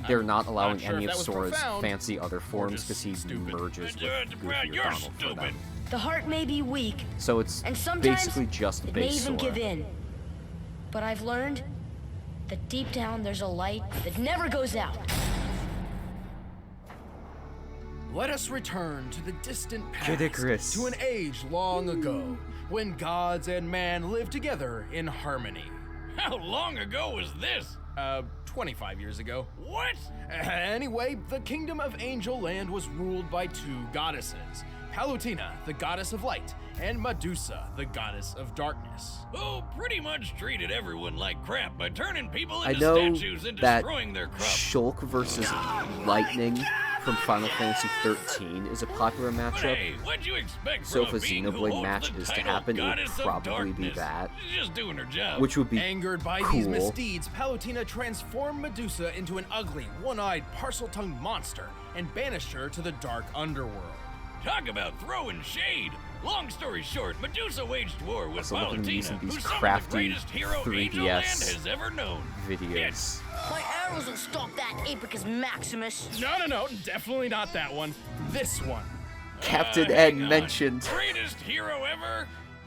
they're not allowing sure any if of that was Sora's profound, fancy other forms because he stupid. merges with Goofy or You're Donald for stupid. them. The heart may be weak, So it's and sometimes basically just it may base even Sora. give in. But I've learned that deep down there's a light that never goes out. Let us return to the distant past, Kid Icarus. to an age long ago, when gods and man lived together in harmony. How long ago was this? 25 years ago. What? Anyway, the kingdom of Angel Land was ruled by two goddesses. Palutena, the goddess of light, and Medusa, the goddess of darkness. Who pretty much treated everyone like crap by turning people I into know statues and that destroying their crops. Shulk versus Lightning from Final Fantasy XIII is a popular matchup. Hey, what'd you expect So if from a a being who Xenoblade holds match the is to title happen, it would Goddess of probably be Darkness? that. She's just doing her job. Which would be Angered by cool. these misdeeds, Palutena transformed Medusa into an ugly, one-eyed, parcel-tongued monster and banished her to the dark underworld. Talk about throwing shade. Long story short, Medusa waged war with Also, look at him Palutena, using these who's some of crafty the greatest hero Angel Land 3DS has ever known. videos. My arrows will stop that Apicus Maximus. No, definitely not that one. This one. Captain Hang N on. mentioned. Greatest hero ever?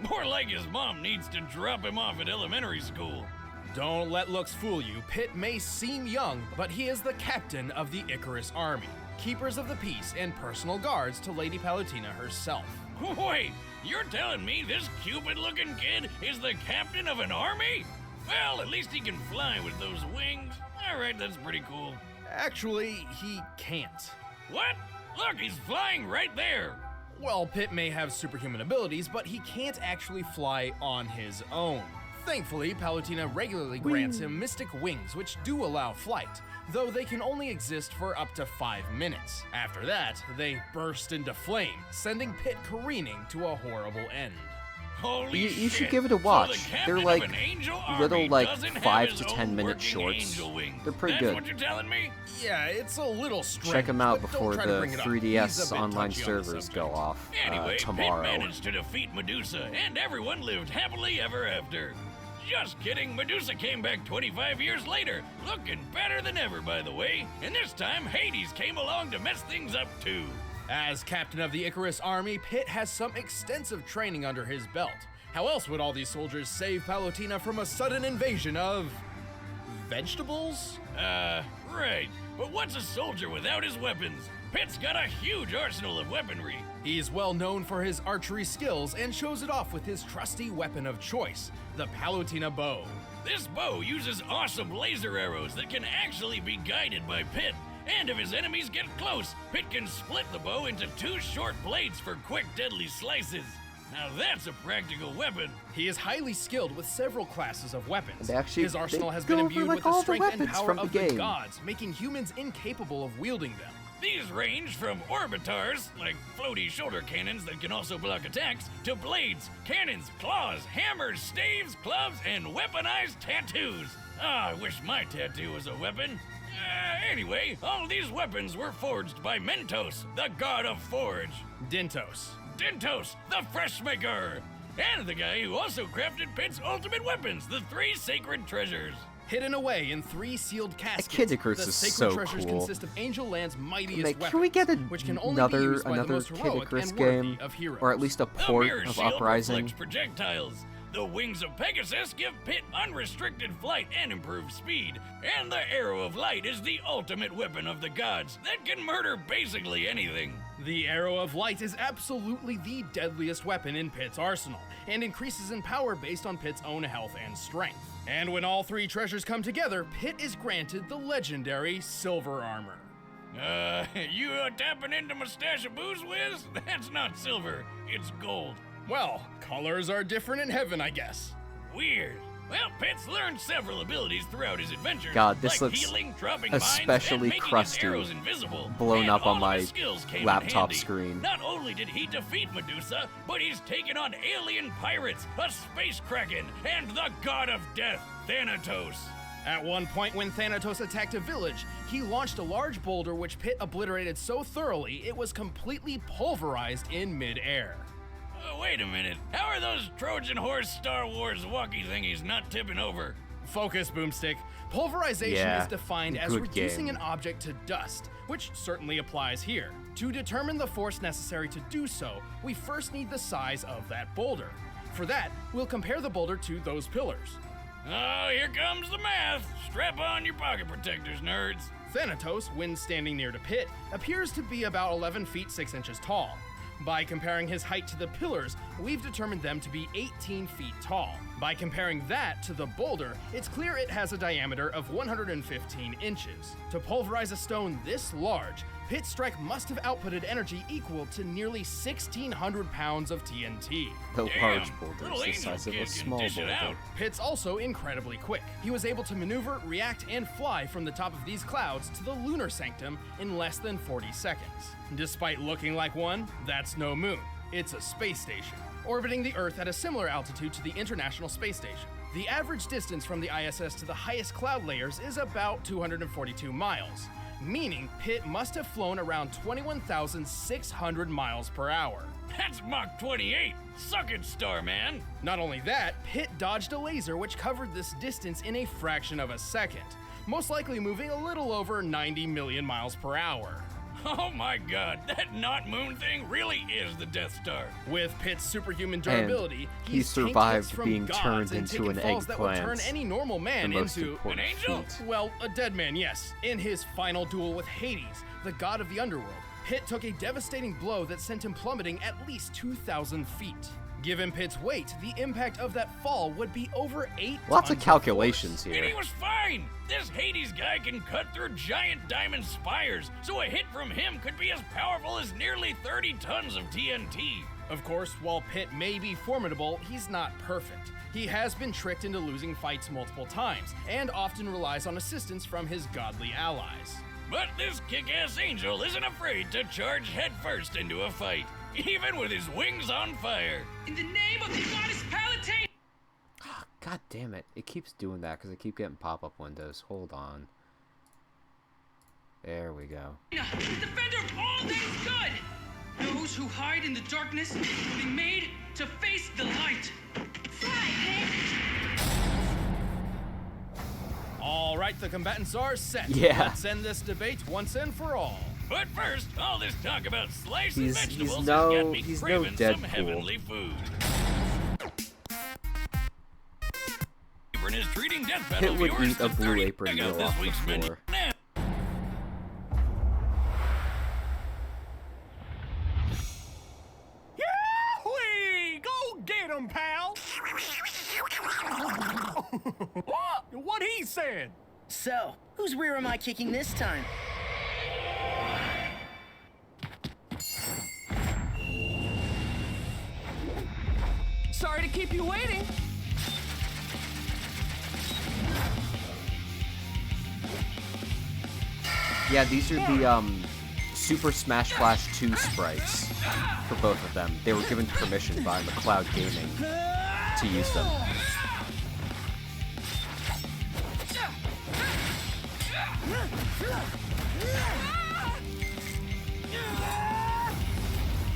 More like his mom needs to drop him off at elementary school. Don't let looks fool you. Pit may seem young, but he is the captain of the Icarus Army, keepers of the peace and personal guards to Lady Palutena herself. Wait, you're telling me this Cupid-looking kid is the captain of an army? Well, at least he can fly with those wings. All right, that's pretty cool. Actually, he can't. What? Look, he's flying right there. Well, Pit may have superhuman abilities, but he can't actually fly on his own. Thankfully, Palutena regularly grants him mystic wings, which do allow flight, though they can only exist for up to 5 minutes. After that, they burst into flame, sending Pit careening to a horrible end. Holy You shit. should give it a So watch. the captain They're of like an angel little army like doesn't have 5 his to own 10 minute working shorts. angel wings. They're pretty That's good. what you're telling me? Yeah, it's a little strange. Check them out but don't before try to the bring it up. 3DS He's a bit online touchy on the servers subject. go off Anyway, tomorrow. Pit managed to defeat Medusa, and everyone lived happily ever after. Just kidding, Medusa came back 25 years later, looking better than ever, by the way. And this time, Hades came along to mess things up, too. As captain of the Icarus Army, Pit has some extensive training under his belt. How else would all these soldiers save Palutena from a sudden invasion of vegetables? Right. But what's a soldier without his weapons? Pit's got a huge arsenal of weaponry. He's well known for his archery skills and shows it off with his trusty weapon of choice, the Palutena bow. This bow uses awesome laser arrows that can actually be guided by Pit. And if his enemies get close, Pit can split the bow into 2 short blades for quick, deadly slices. Now that's a practical weapon. He is highly skilled with several classes of weapons. And actually, His arsenal they has go been over, imbued like, with the all the strength and weapons power from the of the game. gods, making humans incapable of wielding them. These range from orbitars, like floaty shoulder cannons that can also block attacks, to blades, cannons, claws, hammers, staves, clubs, and weaponized tattoos. Ah, I wish my tattoo was a weapon. Anyway, all these weapons were forged by Mentos, the god of forge. Dintos, the fresh maker. And the guy who also crafted Pit's ultimate weapons, the 3 sacred treasures. Hidden away in 3 sealed caskets, Kid Icarus the is sacred so treasures cool. consist of Angel Land's mightiest Like, weapons, can we get which can only be another used by the most Kid heroic Icarus and worthy game, of heroes. or at least a The port mirror of shield Uprising? reflects projectiles. The wings of Pegasus give Pit unrestricted flight and improved speed. And the arrow of light is the ultimate weapon of the gods that can murder basically anything. The Arrow of Light is absolutely the deadliest weapon in Pit's arsenal, and increases in power based on Pit's own health and strength. And when all 3 treasures come together, Pit is granted the legendary Silver Armor. You tapping into Mustache Boo's whiz? That's not silver, it's gold. Well, colors are different in heaven, I guess. Weird. Well, Pit's learned several abilities throughout his adventures. God, this like looks healing, dropping especially mines, and making his crusty, arrows invisible. blown And up on all of my his skills came in laptop handy. screen. Not only did he defeat Medusa, but he's taken on alien pirates, a space kraken, and the god of death, Thanatos. At one point when Thanatos attacked a village, he launched a large boulder which Pitt obliterated so thoroughly it was completely pulverized in mid-air. Wait a minute. How are those Trojan horse Star Wars walkie thingies not tipping over? Focus, Boomstick. Pulverization is defined as reducing an object to dust, which certainly applies here. To determine the force necessary to do so, we first need the size of that boulder. For that, we'll compare the boulder to those pillars. Oh, here comes the math. Strap on your pocket protectors, nerds. Thanatos, when standing near to Pitt, appears to be about 11 feet 6 inches tall. By comparing his height to the pillars, we've determined them to be 18 feet tall. By comparing that to the boulder, it's clear it has a diameter of 115 inches. To pulverize a stone this large, Pitt's strike must have outputted energy equal to nearly 1,600 pounds of TNT. The large boulder is the size of a small boulder. Pitt's also incredibly quick. He was able to maneuver, react, and fly from the top of these clouds to the lunar sanctum in less than 40 seconds. Despite looking like one, that's no moon. It's a space station, orbiting the Earth at a similar altitude to the International Space Station. The average distance from the ISS to the highest cloud layers is about 242 miles, meaning Pitt must have flown around 21,600 miles per hour. That's Mach 28. Suck it, Starman. Not only that, Pitt dodged a laser which covered this distance in a fraction of a second, most likely moving a little over 90 million miles per hour. Oh my god, that not moon thing really is the Death Star. With Pitt's superhuman durability, he survived being turned into an eggplant. That would turn any normal man into an angel. Well, a dead man, yes. In his final duel with Hades, the god of the underworld, Pitt took a devastating blow that sent him plummeting at least 2,000 feet. Given Pitt's weight, the impact of that fall would be over 8 Lots of calculations here. And he was fine! This Hades guy can cut through giant diamond spires, so a hit from him could be as powerful as nearly 30 tons of TNT. Of course, while Pitt may be formidable, he's not perfect. He has been tricked into losing fights multiple times, and often relies on assistance from his godly allies. But this kick-ass angel isn't afraid to charge headfirst into a fight, even with his wings on fire. In the name of the goddess Palatine! God damn it. It keeps doing that because I keep getting pop-up windows. Hold on. There we go. The defender of all that is good! Those who hide in the darkness will be made to face the light. All right, the combatants are set. Yeah. Let's end this debate once and for all. But first, all this talk about sliced vegetables he's has got me craving some Deadpool. heavenly food. Apron is treating Death Battle Pitt would viewers eat a to Blue 30. Apron Check out meal this off week's the menu floor. now. Yahweh! Go get him, pal! What he said? So, whose rear am I kicking this time? Sorry to keep you waiting. Yeah, these are the Super Smash Flash 2 sprites for both of them. They were given permission by McCloud Gaming to use them.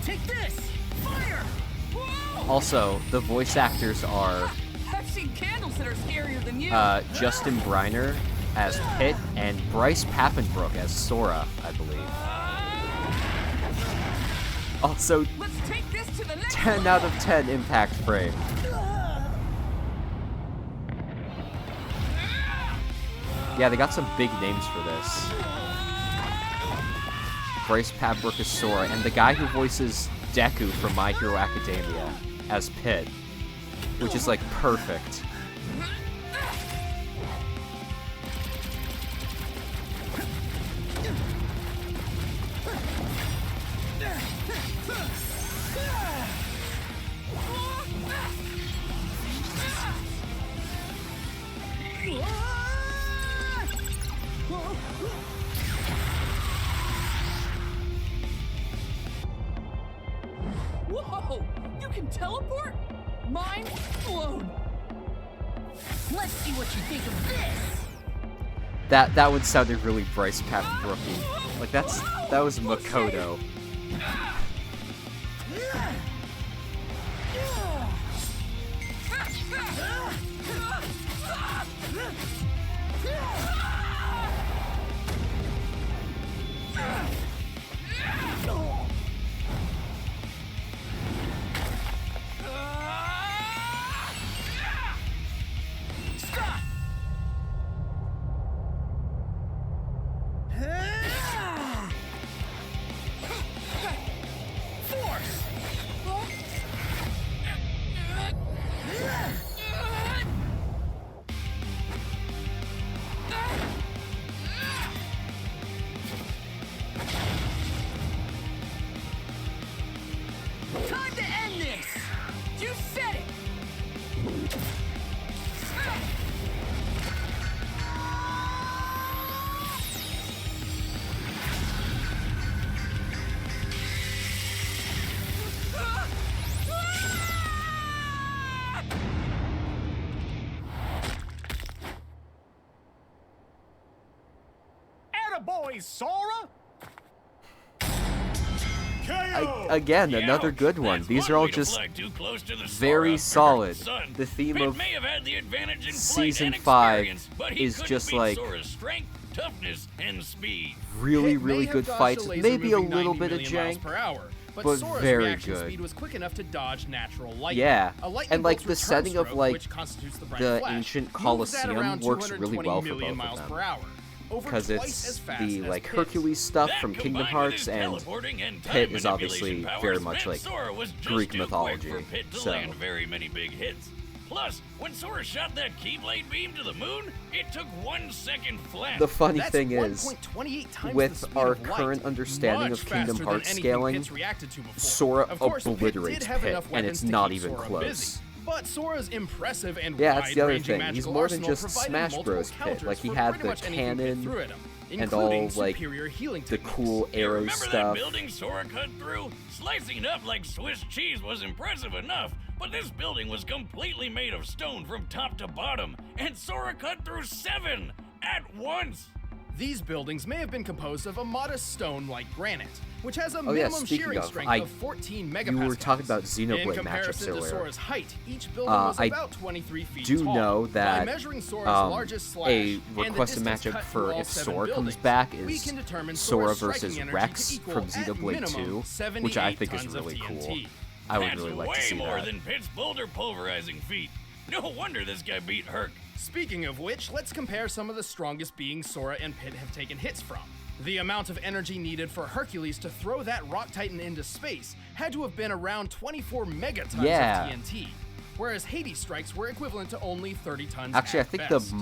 Take this! Fire! Whoa! Also, the voice actors are I've seen candles that are scarier than you. Justin Briner as Pitt and Bryce Papenbrook as Sora, I believe. Also, Let's take this to the next 10 out of 10 impact frame. Yeah, they got some big names for this. Bryce Papenbrook as Sora, and the guy who voices Deku from My Hero Academia as Pitt, which is like perfect. Whoa! You can teleport? Mind blown. Let's see what you think of this! That one sounded really Bryce Pathbrooky. Like that was Makoto. Time to end this! You said it! Attaboy, Sora! Again, another good one. These are all just very solid. The theme of Season 5 is just like really, really good fights. Maybe a little bit of jank, but Sora's very reaction good. speed was quick enough to dodge natural lightning. Yeah, A lightning and like bolt's the return setting of stroke, like which constitutes the bright the flash, ancient moves at Colosseum around works really 220 well for million both miles of per them. hour. Over Because twice it's as fast the as like Pit. Hercules stuff That from Kingdom combined with Hearts, his and teleporting and time Pit is obviously manipulation powers very much meant like Sora was just Greek too mythology. Quick for Pit to So land very many big hits. Plus, when Sora shot that Keyblade beam to the moon, it took 1 second flat. the funny That's thing is, 1.28 times the with speed our of light, current understanding much of Kingdom faster than Hearts anything scaling, Pit's reacted to before. Sora Of course, Pit obliterates did have Pit, enough and weapons it's to not keep even Sora close. busy. But Sora's impressive and Yeah, that's the other wide-ranging thing. He's magical more than arsenal just provided Smash multiple Bros. Pit. counters Like he for had pretty the much anything Pit cannon threw at him, and including all like superior healing the techniques. cool You arrow remember that stuff. building Sora cut through? Slicing it up like Swiss cheese was impressive enough, but this building was completely made of stone from top to bottom, and Sora cut through 7 at once. These buildings may have been composed of a modest stone like granite, which has a Oh yeah, minimum speaking shearing of, strength of 14 megapascals. you were talking about In Xenoblade matchups comparison to earlier. Sora's height, each building was I about 23 feet do tall. know By that measuring Sora's largest slash a and the requested distance matchup cut for through all if 7 Sora buildings, comes back we is can determine Sora Sora's versus striking energy Rex to equal from at Xenoblade minimum 2, which I think is tons of really cool. TNT. I would That's really like to way see more that. than Pit's boulder pulverizing feat. No wonder this guy beat Herc. Speaking of which, let's compare some of the strongest beings Sora and Pit have taken hits from. The amount of energy needed for Hercules to throw that rock titan into space had to have been around 24 megatons Yeah. of TNT, whereas Hades strikes were equivalent to only 30 tons. Actually, I at think best.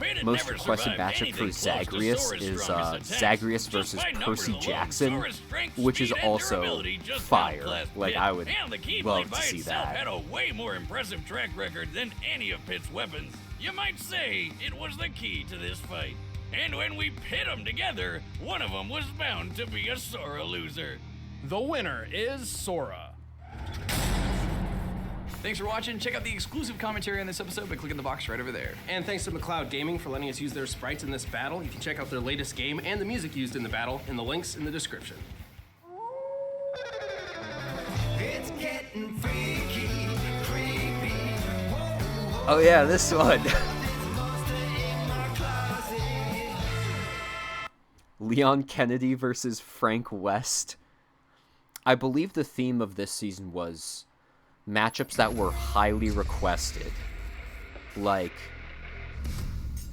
Pit had most never requested survived matchup for anything close to Zagreus Sora's is strongest attacks. Zagreus Just versus by numbers Percy alone, Jackson, Sora's strength, which is speed, and also durability just fire. outclassed Like Pit, I would and the Keyblade love by to see itself that. had a way more impressive track record than any of Pit's weapons. You might say it was the key to this fight. And when we pit them together, one of them was bound to be a Sora loser. The winner is Sora. Thanks for watching. Check out the exclusive commentary on this episode by clicking the box right over there. And thanks to McLeod Gaming for letting us use their sprites in this battle. You can check out their latest game and the music used in the battle in the links in the description. It's getting freaky, creepy. Oh yeah, this one. Leon Kennedy versus Frank West. I believe the theme of this season was matchups that were highly requested. Like,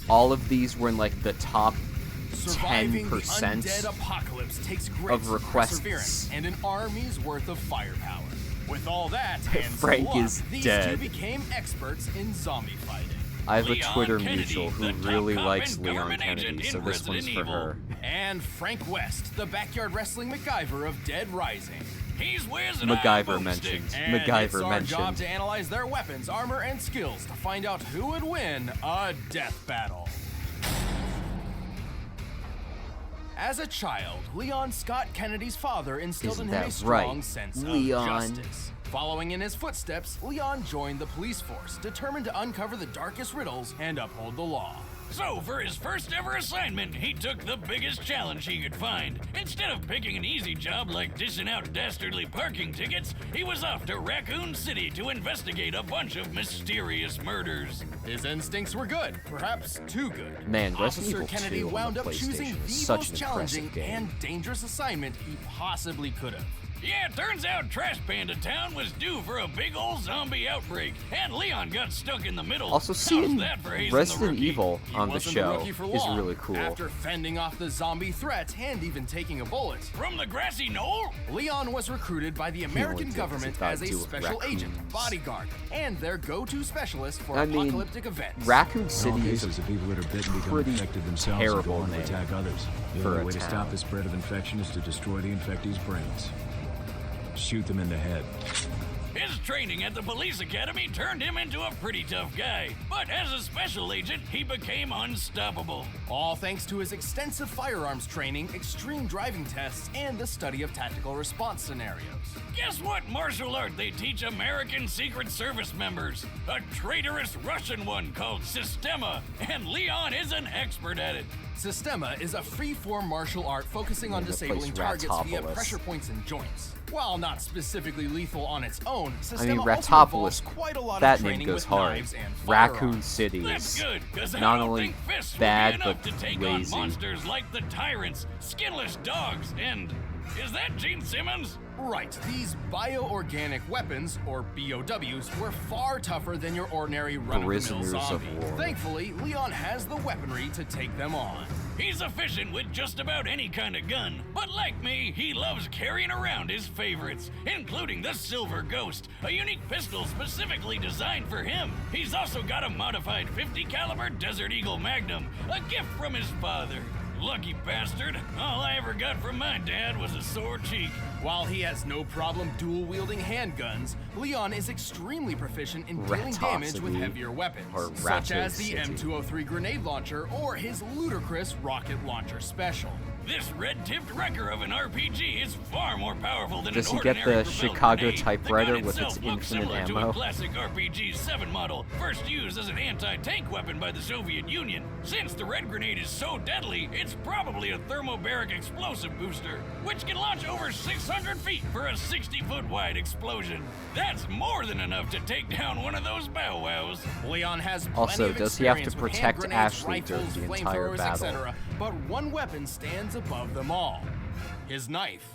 all of these were in like the top Surviving 10% the undead apocalypse takes great of requests. perseverance and an army's worth of firepower. With all that and Frank some luck, is these dead. two became experts in zombie fighting. I have a Leon Twitter Kennedy, mutual who the top really cop likes and Leon government Kennedy, agent so in this one's Resident for Evil. her. And Frank West, the backyard wrestling MacGyver of Dead Rising. He's wears an MacGyver iron mentioned. And it's MacGyver our job mentioned. to analyze their weapons, armor, and skills to find out who would win a death battle. As a child, Leon Scott Kennedy's father instilled Isn't in him a that strong right, sense Leon? of justice. Following in his footsteps, Leon joined the police force, determined to uncover the darkest riddles and uphold the law. So, for his first ever assignment, he took the biggest challenge he could find. Instead of picking an easy job like dishing out dastardly parking tickets, he was off to Raccoon City to investigate a bunch of mysterious murders. His instincts were good, perhaps too good. Man, Resident Officer Evil Kennedy 2 on wound the up choosing PlayStation the is such most an challenging impressive game. and dangerous assignment he possibly could have. Yeah, turns out Trash Panda Town was due for a big old zombie outbreak, and Leon got stuck in the middle. Also, How's seeing that for hazing Resident the rookie? Evil on the Wasn't show rookie for is long. really cool. After fending off the zombie threats and even taking a bullet from the grassy knoll, Leon was recruited by the American only government did as a do with special agent, raccoons. bodyguard, and their go-to specialist for I mean, apocalyptic events. Raccoon City is cases of people that are bitten become pretty infected themselves and go terrible on to name attack others. The for only a way to town. stop the spread of infection is to destroy the infectee's brains. Shoot them in the head. his training at the police academy turned him into a pretty tough guy. But as a special agent, he became unstoppable. All thanks to his extensive firearms training, extreme driving tests, and the study of tactical response scenarios. Guess what martial art they teach American Secret Service members? A traitorous Russian one called Sistema, and Leon is an expert at it. Sistema is a free-form martial art focusing on the place disabling targets via Ratopolis. pressure points and joints. While not specifically lethal on its own, Sistema I mean, also Ratopolis, involves quite a lot that of name training goes with hard. knives and Raccoon firearms. City That's is good, 'cause I not don't only think fists would bad, be but enough to take lazy. on monsters like the tyrants, skinless dogs, and... Is that Gene Simmons? Right, these bioorganic weapons, or BOWs, were far tougher than your ordinary run-of-the-mill Prisoners of zombie. war. Thankfully, Leon has the weaponry to take them on. He's efficient with just about any kind of gun, but like me, he loves carrying around his favorites, including the Silver Ghost, a unique pistol specifically designed for him. He's also got a modified 50 caliber Desert Eagle Magnum, a gift from his father. Lucky bastard. All I ever got from my dad was a sore cheek. While he has no problem dual-wielding handguns, Leon is extremely proficient in dealing damage with Ratosity, heavier weapons, or such Rato as the City. M203 grenade launcher or his ludicrous rocket launcher special. This red-tipped wrecker of an RPG is far more powerful than Does an he get ordinary the propelled Chicago grenade. typewriter The gun with itself its looks infinite similar to ammo? a classic RPG-7 model, first used as an anti-tank weapon by the Soviet Union. Since the red grenade is so deadly, it's probably a thermobaric explosive booster, which can launch over 600 feet for a 60-foot wide explosion. That's more than enough to take down one of those bow wows. Leon has plenty Also, of does he have to experience with hand protect grenades, Ashley during rifles, the entire flamethrowers, battle? etc., but one weapon stands above them all. His knife.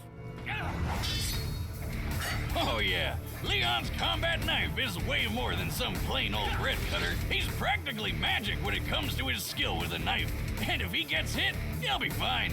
Oh yeah, Leon's combat knife is way more than some plain old red cutter. He's practically magic when it comes to his skill with a knife. And if he gets hit, he'll be fine.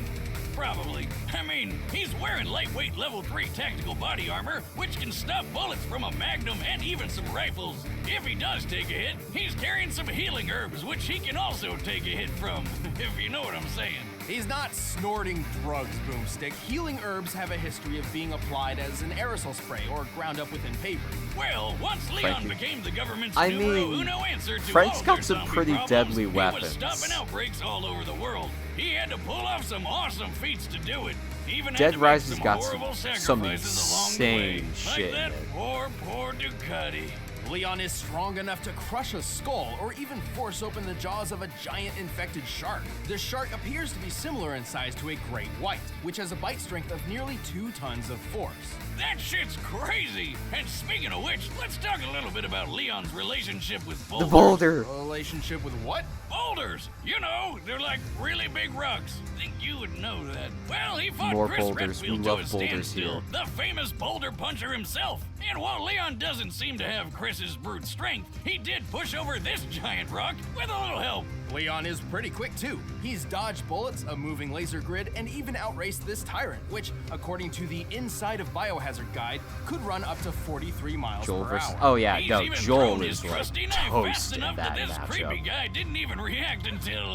Probably. I mean, he's wearing lightweight level 3 tactical body armor, which can stop bullets from a magnum and even some rifles. If he does take a hit, he's carrying some healing herbs, which he can also take a hit from, if you know what I'm saying. He's not snorting drugs, Boomstick. Healing herbs have a history of being applied as an aerosol spray or ground up within paper. Well, once Leon became the government's I numero mean, uno answer to Frank's all got their some zombie pretty problems, deadly he was weapons. stopping outbreaks all over the world. He had to pull off some awesome feats to do it. Even had Dead to make Rising's some got horrible some sacrifices along the way. insane Like shit that in it. poor Ducati. Leon is strong enough to crush a skull or even force open the jaws of a giant infected shark. The shark appears to be similar in size to a great white, which has a bite strength of nearly 2 tons of force. That shit's crazy! And speaking of which, let's talk a little bit about Leon's relationship with The boulders. boulder. Relationship with what? Boulders! You know, they're like really big rocks. Think you would know that. Well, he fought More Chris boulders. We Redfield to love a boulders standstill, here. the famous boulder puncher himself. And while Leon doesn't seem to have Chris's brute strength, he did push over this giant rock with a little help. Leon is pretty quick too. He's dodged bullets, a moving laser grid, and even outraced this tyrant, which, according to the Inside of Biohazard guide, could run up to 43 miles Joel per versus. hour. Oh yeah, He's no, even Joel thrown is his like trusty knife fast toast in enough that that this creepy matchup. guy didn't even react until,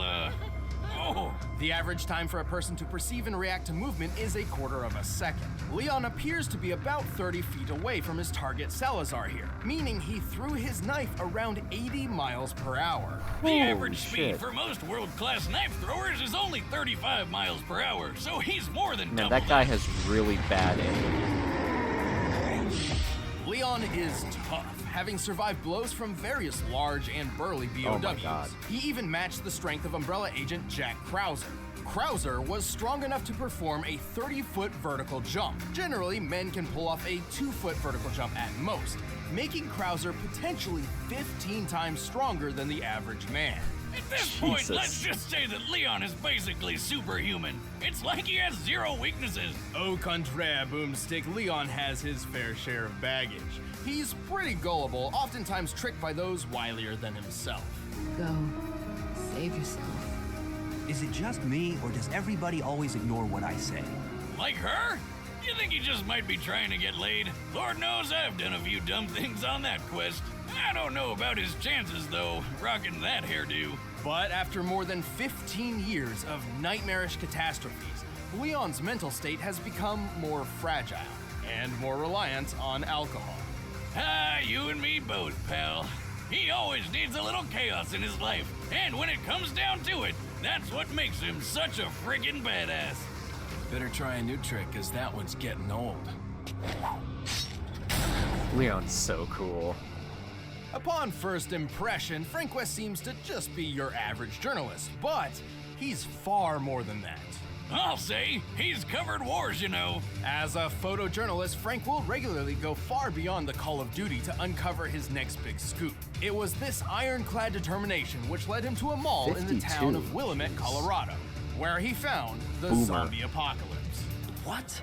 oh. The average time for a person to perceive and react to movement is a quarter of a second. Leon appears to be about 30 feet away from his target Salazar here, meaning he threw his knife around 80 miles per hour. The average speed for most world-class knife throwers is only 35 miles per hour, so he's more than Man, double that guy has really bad aim. Leon Leon is tough, having survived blows from various large and burly BOWs. Oh my God. He even matched the strength of Umbrella agent Jack Krauser. Krauser was strong enough to perform a 30-foot vertical jump. Generally, men can pull off a 2-foot vertical jump at most, making Krauser potentially 15 times stronger than the average man. At this point, let's just say that Leon is basically superhuman. It's like he has zero weaknesses. Au contraire, Boomstick, Leon has his fair share of baggage. He's pretty gullible, oftentimes tricked by those wilier than himself. Go. Save yourself. Is it just me, or does everybody always ignore what I say? Like her? You think he just might be trying to get laid? Lord knows I've done a few dumb things on that quest. I don't know about his chances, though, rocking that hairdo. But after more than 15 years of nightmarish catastrophes, Leon's mental state has become more fragile and more reliant on alcohol. Ah, you and me both, pal. He always needs a little chaos in his life, and when it comes down to it, that's what makes him such a friggin' badass. Better try a new trick, cause that one's getting old. Leon's so cool. Upon first impression, Frank West seems to just be your average journalist, but he's far more than that. I'll say, he's covered wars, you know. As a photojournalist, Frank will regularly go far beyond the call of duty to uncover his next big scoop. It was this ironclad determination which led him to a mall in the town of Willamette, Colorado, where he found the zombie apocalypse. What?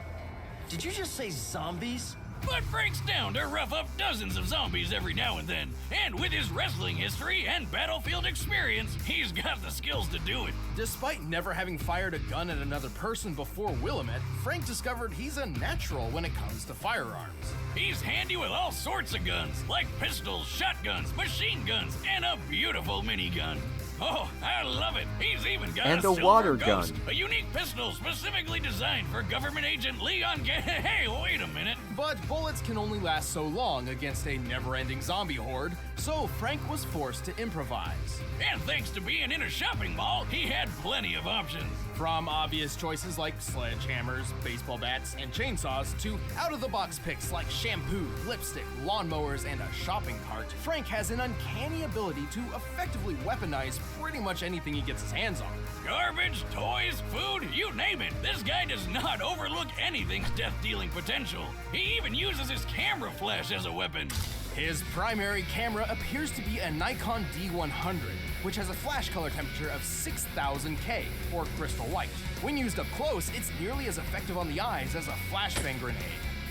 Did you just say zombies? But Frank's down to rough up dozens of zombies every now and then. And with his wrestling history and battlefield experience, he's got the skills to do it. Despite never having fired a gun at another person before Willamette, Frank discovered he's a natural when it comes to firearms. He's handy with all sorts of guns, like pistols, shotguns, machine guns, and a beautiful minigun. Oh, I love it. He's even got and a silver water ghost, gun. A unique pistol specifically designed for government agent Leon Hey, wait a minute. But bullets can only last so long against a never-ending zombie horde, so Frank was forced to improvise. And thanks to being in a shopping mall, he had plenty of options. From obvious choices like sledgehammers, baseball bats, and chainsaws to out-of-the-box picks like shampoo, lipstick, lawnmowers, and a shopping cart, Frank has an uncanny ability to effectively weaponize pretty much anything he gets his hands on. Garbage, toys, food, you name it. This guy does not overlook anything's death-dealing potential. He even uses his camera flash as a weapon. His primary camera appears to be a Nikon D100, which has a flash color temperature of 6000K, or crystal white. When used up close, it's nearly as effective on the eyes as a flashbang grenade.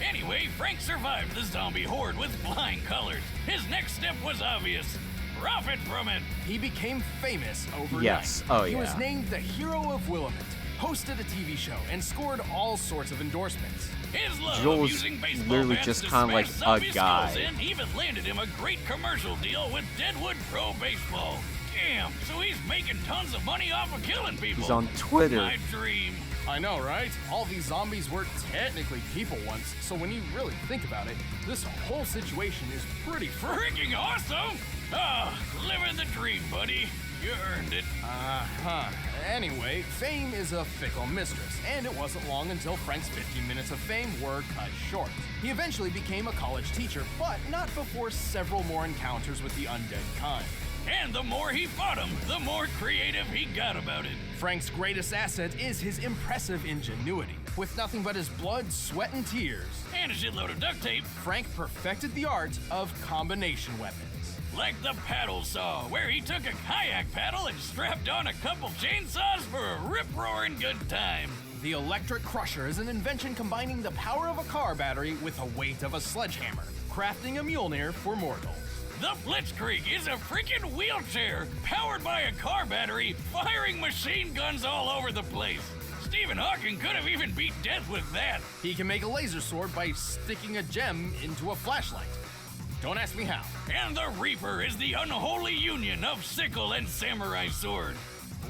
Anyway, Frank survived the zombie horde with flying colors. His next step was obvious. Profit from it. He became famous overnight. Yes. Oh, yeah. He was named the hero of Willamette, hosted a TV show, and scored all sorts of endorsements. His love Joel's of using baseball literally bats just to kind of like smash a zombie guy. skulls in even landed him a great commercial deal with Deadwood Pro Baseball. Damn, so he's making tons of money off of killing people. He's on Twitter. My dream. I know, right? All these zombies were technically people once, so when you really think about it, this whole situation is pretty freaking awesome! Ah, living the dream, buddy. You earned it. Anyway, fame is a fickle mistress, and it wasn't long until Frank's 15 minutes of fame were cut short. He eventually became a college teacher, but not before several more encounters with the undead kind. And the more he fought him, the more creative he got about it. Frank's greatest asset is his impressive ingenuity. With nothing but his blood, sweat, and tears, and a shitload of duct tape, Frank perfected the art of combination weapons. Like the paddle saw, where he took a kayak paddle and strapped on a couple chainsaws for a rip-roaring good time. The electric crusher is an invention combining the power of a car battery with the weight of a sledgehammer, crafting a Mjolnir for mortals. The Blitzkrieg is a freaking wheelchair, powered by a car battery, firing machine guns all over the place. Stephen Hawking could have even beat death with that. He can make a laser sword by sticking a gem into a flashlight. Don't ask me how. And the Reaper is the unholy union of sickle and samurai sword.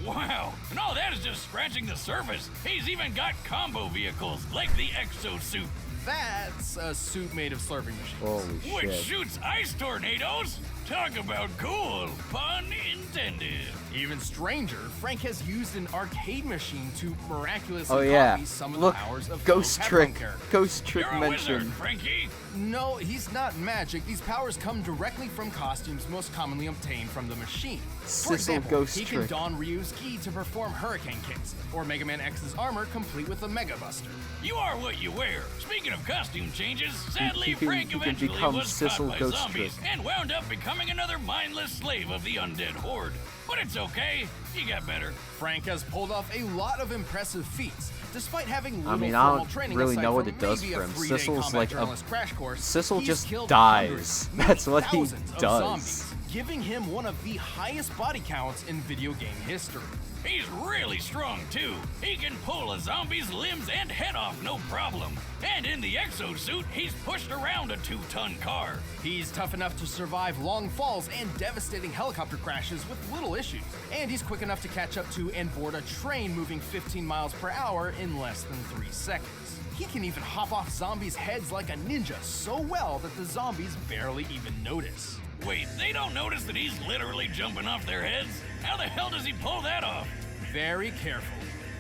Wow, and all that is just scratching the surface. He's even got combo vehicles like the exosuit. That's a suit made of slurping machines. Holy Which shit. shoots ice tornadoes? Talk about cool, pun intended. Even stranger, Frank has used an arcade machine to miraculously Oh yeah, copy some of look, the powers of Ghost fellow Trick, Capcom characters. Ghost Trick You're a wizard, mentioned. Frankie. No, he's not magic. These powers come directly from costumes most commonly obtained from the machine. For Sissel example, Ghost he Trick. can don Ryu's ki to perform hurricane kicks, or Mega Man X's armor complete with a Mega Buster. You are what you wear. Speaking of costume changes, sadly, He can- Frank he can eventually become was Sissel caught by Ghost zombies Trick. and wound up becoming another mindless slave of the undead horde. But it's okay. He got better. Frank has pulled off a lot of impressive feats, despite having little I mean, I formal don't training really aside know what from it does maybe for a him. 3-day Sissel's combat like a journalist crash course. Sissel He's just killed dies. hundreds, That's what he thousands of does. zombies, giving him one of the highest body counts in video game history. He's really strong, too. He can pull a zombie's limbs and head off no problem. And in the exosuit, he's pushed around a 2-ton car. He's tough enough to survive long falls and devastating helicopter crashes with little issues. And he's quick enough to catch up to and board a train moving 15 miles per hour in less than 3 seconds. He can even hop off zombies' heads like a ninja so well that the zombies barely even notice. Wait, they don't notice that he's literally jumping off their heads? How the hell does he pull that off? Very careful.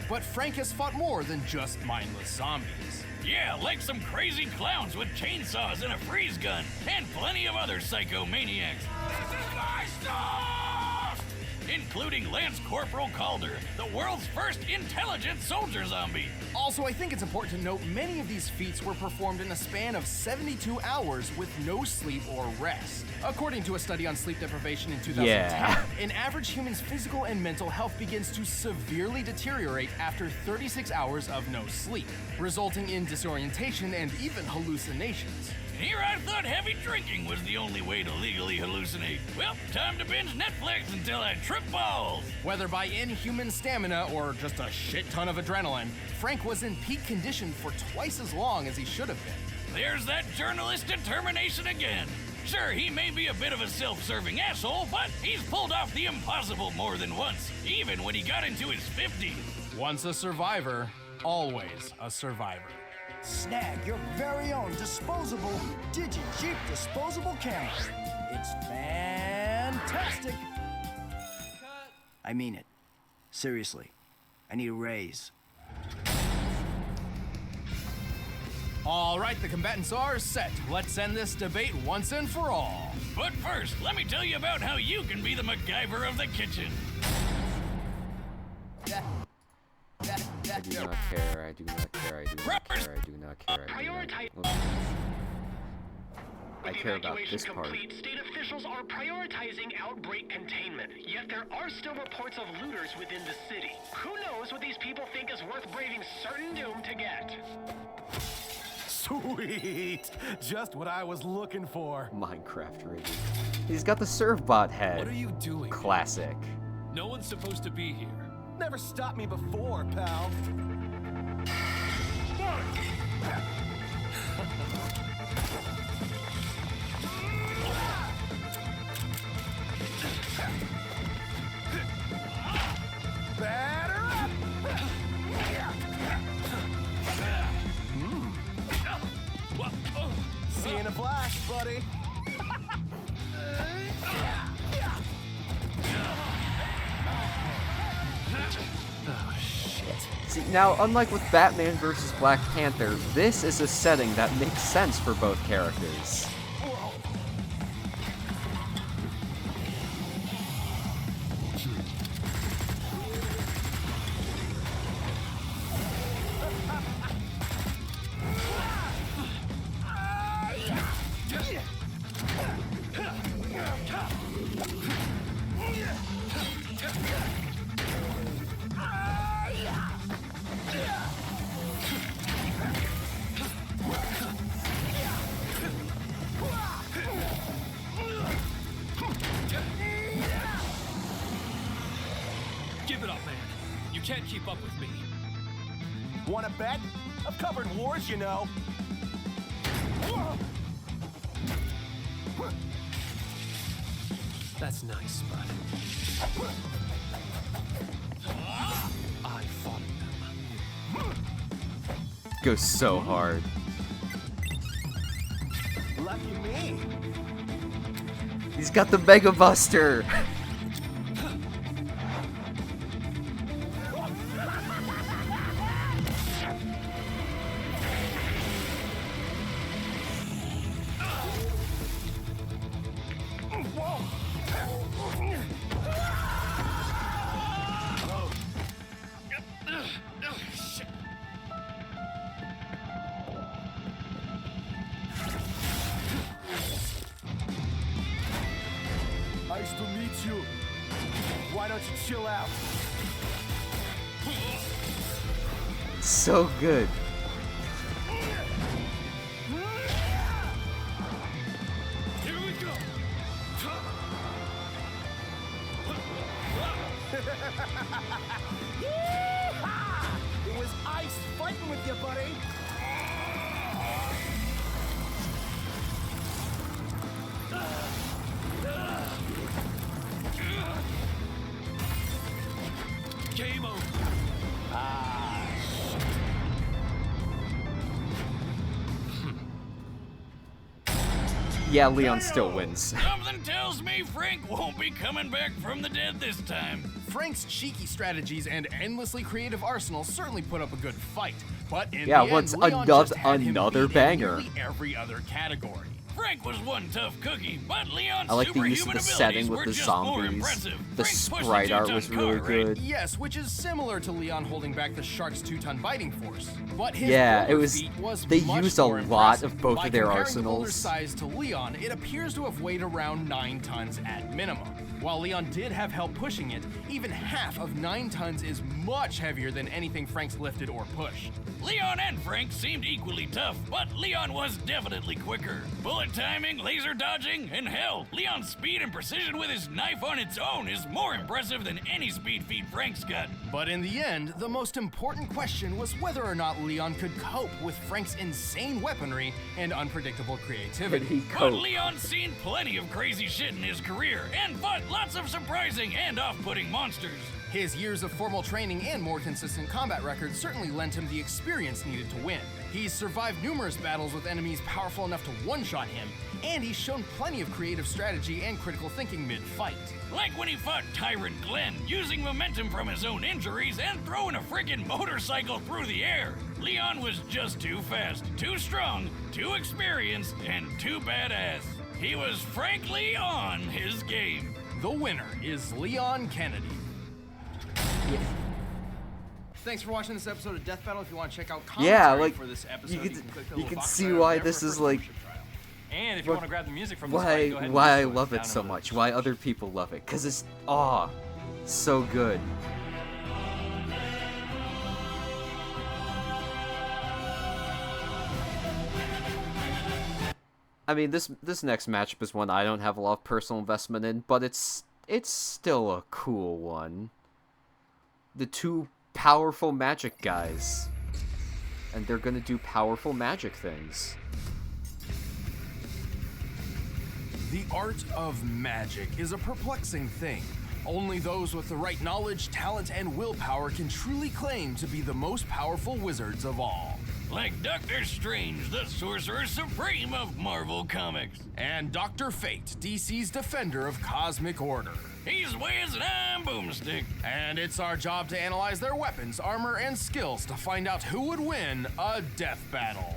But Frank has fought more than just mindless zombies. Yeah, like some crazy clowns with chainsaws and a freeze gun, and plenty of other psychomaniacs. This is my stuff! Including Lance Corporal Calder, the world's first intelligent soldier zombie. Also, I think it's important to note many of these feats were performed in a span of 72 hours with no sleep or rest. According to a study on sleep deprivation in 2010, an average human's physical and mental health begins to severely deteriorate after 36 hours of no sleep, resulting in disorientation and even hallucinations. Here I thought heavy drinking was the only way to legally hallucinate. Well, time to binge Netflix until I trip balls. Whether by inhuman stamina or just a shit ton of adrenaline, Frank was in peak condition for twice as long as he should have been. There's that journalist determination again. Sure, he may be a bit of a self-serving asshole, but he's pulled off the impossible more than once, even when he got into his 50s. Once a survivor, always a survivor. Snag your very own disposable Digi-Jeep disposable camera. It's fantastic. I mean it. Seriously. I need a raise. All right, the combatants are set. Let's end this debate once and for all. But first, let me tell you about how you can be the MacGyver of the kitchen. I do not care, I do not care, I do not care, I do not care, I do not care. I care about this part. State officials are prioritizing outbreak containment, yet there are still reports of looters within the city. Who knows what these people think is worth braving certain doom to get? Sweet! Just what I was looking for. Minecraft rating. He's got the Servbot head. What are you doing? Classic. No one's supposed to be here. Never stopped me before, pal. Batter up! See you in a flash, buddy. Oh, shit. See, now, unlike with Batman vs. Black Panther, this is a setting that makes sense for both characters. Give it up, man. You can't keep up with me. Wanna bet? I've covered wars, you know. That's nice, but I fought them. Goes so hard. Lucky me. He's got the Mega Buster. Nice to meet you. Why don't you chill out? So good. Here we go. It was ice fighting with you, buddy. Game over. Yeah, Leon still wins. Something tells me Frank won't be coming back from the dead this time. Frank's cheeky strategies and endlessly creative arsenal certainly put up a good fight, but in Yeah, the what's end, Leon another just had him another beat in banger? nearly every other category. Frank was one tough cookie, but Leon's I like the use of superhuman the setting abilities with were the just more zombies. impressive. The Frank pushed sprite art two-ton was really car, right? good. Yes, which is similar to Leon holding back the shark's 2-ton biting force. But his Yeah, it boulder was. feat was They much used a more lot impressive. of both By of their comparing the boulder's arsenals. size to Leon, it appears to have weighed around 9 tons at minimum. While Leon did have help pushing it, even half of 9 tons is much heavier than anything Frank's lifted or pushed. Leon and Frank seemed equally tough, but Leon was definitely quicker. Bullet timing, laser dodging, and hell, Leon's speed and precision with his knife on its own is more impressive than any speed feat Frank's got. But in the end, the most important question was whether or not Leon could cope with Frank's insane weaponry and unpredictable creativity. But Leon's seen plenty of crazy shit in his career and fought lots of surprising and off-putting monsters. His years of formal training and more consistent combat records certainly lent him the experience needed to win. He's survived numerous battles with enemies powerful enough to one-shot him, and he's shown plenty of creative strategy and critical thinking mid-fight. Like when he fought Tyrant Glenn, using momentum from his own injuries and throwing a friggin' motorcycle through the air. Leon was just too fast, too strong, too experienced, and too badass. He was frankly on his game. The winner is Leon Kennedy. Thanks for watching this episode of Death Battle. If you want to check out commentary for this episode, you can click the you little can box see right over why there this for a is free like. membership trial. And if you want to grab the music from this Why fight, go ahead and why I do so. love it Down so in the much. Why other people love it? Cause it's so good. I mean, this next matchup is one I don't have a lot of personal investment in, but it's still a cool one. The two powerful magic guys, and they're gonna do powerful magic things. The art of magic is a perplexing thing. Only those with the right knowledge, talent, and willpower can truly claim to be the most powerful wizards of all. Like Doctor Strange, the Sorcerer Supreme of Marvel Comics. And Dr. Fate, DC's defender of cosmic order. He's Wiz and I'm Boomstick. And it's our job to analyze their weapons, armor, and skills to find out who would win a death battle.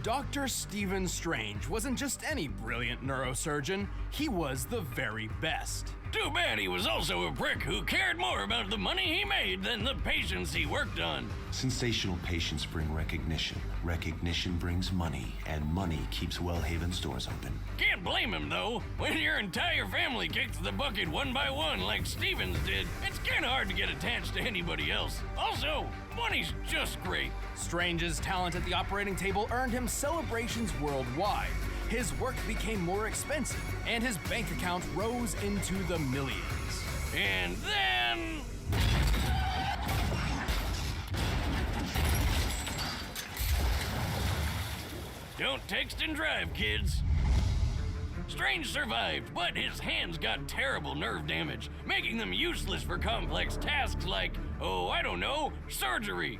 Dr. Stephen Strange wasn't just any brilliant neurosurgeon, he was the very best. Too bad he was also a prick who cared more about the money he made than the patients he worked on. Sensational patients bring recognition. Recognition brings money, and money keeps Wellhaven stores open. Can't blame him though. When your entire family kicks the bucket one by one like Stevens did, it's kinda hard to get attached to anybody else. Also, money's just great. Strange's talent at the operating table earned him celebrations worldwide. His work became more expensive, and his bank account rose into the millions. And then... Don't text and drive, kids. Strange survived, but his hands got terrible nerve damage, making them useless for complex tasks like, oh, I don't know, surgery.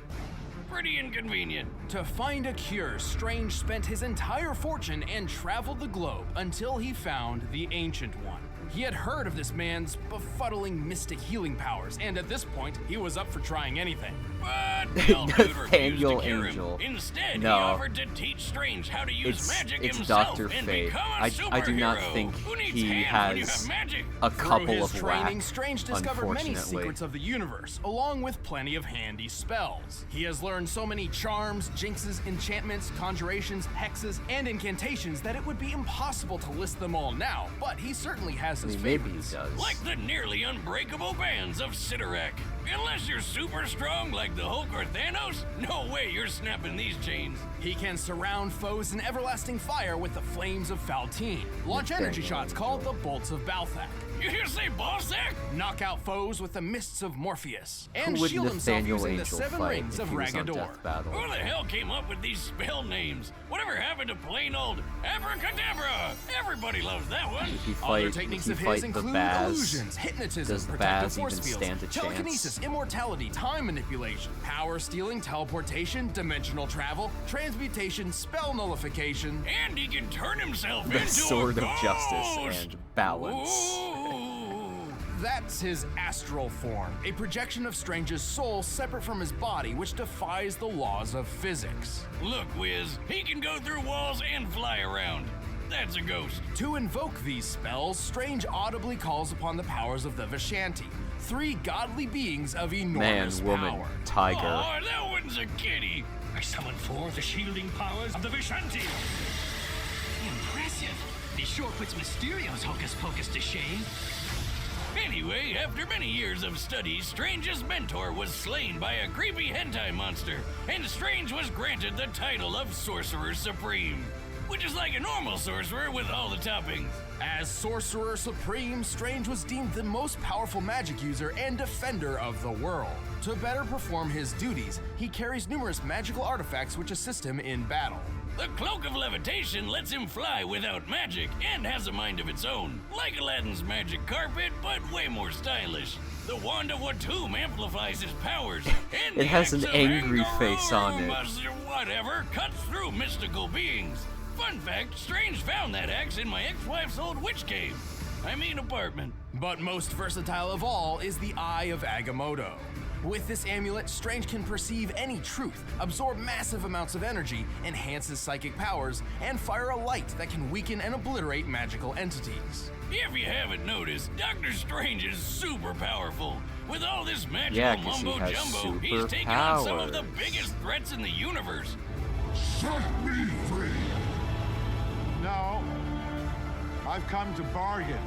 Pretty inconvenient. To find a cure, Strange spent his entire fortune and traveled the globe until he found the Ancient One. He had heard of this man's befuddling mystic healing powers, and at this point, he was up for trying anything. But Bill Dude refused to cure Angel. him. Instead, No. he offered to teach Strange how to use magic It's himself Dr. and Fate. become a superhero. I do not think Who needs he hands when you has have magic? a Through couple his of training, whack, Strange discovered many unfortunately. secrets of the universe, along with plenty of handy spells. He has learned so many charms, jinxes, enchantments, conjurations, hexes, and incantations that it would be impossible to list them all now, but he certainly has his maybe he favorites. does. Like the nearly unbreakable bands of Sidorak. Unless you're super strong like the Hulk or Thanos, no way you're snapping these chains. He can surround foes in everlasting fire with the flames of Faltine, launch energy shots called the bolts of Balthak. You hear say ballsack? Knock out foes with the mists of Morpheus, and Who would shield himself Nathaniel using the Angel 7 fight rings if of he was on Ragador. Death Battle? Who the hell came up with these spell names? Whatever happened to plain old abracadabra? Everybody loves that one. If he Other fight, techniques if of he his fight the include Baz, illusions, hypnotism, does the protective Baz even force fields, stand a chance? telekinesis, immortality, time manipulation, power stealing, teleportation, dimensional travel, transmutation, spell nullification, and he can turn himself The into Sword a of Justice and Balance. That's his astral form, a projection of Strange's soul separate from his body, which defies the laws of physics. Look, Wiz, he can go through walls and fly around. That's a ghost. To invoke these spells, Strange audibly calls upon the powers of the Vishanti, 3 godly beings of enormous Man, woman, power. tiger. Oh, that one's a kitty. I summon forth the shielding powers of the Vishanti. Impressive. This sure puts Mysterio's hocus pocus to shame. Anyway, after many years of study, Strange's mentor was slain by a creepy hentai monster, and Strange was granted the title of Sorcerer Supreme, which is like a normal sorcerer with all the toppings. As Sorcerer Supreme, Strange was deemed the most powerful magic user and defender of the world. To better perform his duties, he carries numerous magical artifacts which assist him in battle. The Cloak of Levitation lets him fly without magic and has a mind of its own, like Aladdin's magic carpet, but way more stylish. The Wand of Watum amplifies his powers, and It has an the axe of angry face on it. Whatever cuts through mystical beings. Fun fact, Strange found that axe in my ex-wife's old witch cave. I mean apartment. But most versatile of all is the Eye of Agamotto. With this amulet, Strange can perceive any truth, absorb massive amounts of energy, enhance his psychic powers, and fire a light that can weaken and obliterate magical entities. If you haven't noticed, Doctor Strange is super powerful. With all this magical Yeah, 'cause he mumbo has jumbo, he's taking on some of the superpowers. biggest threats in the universe. Set me free! No. I've come to bargain.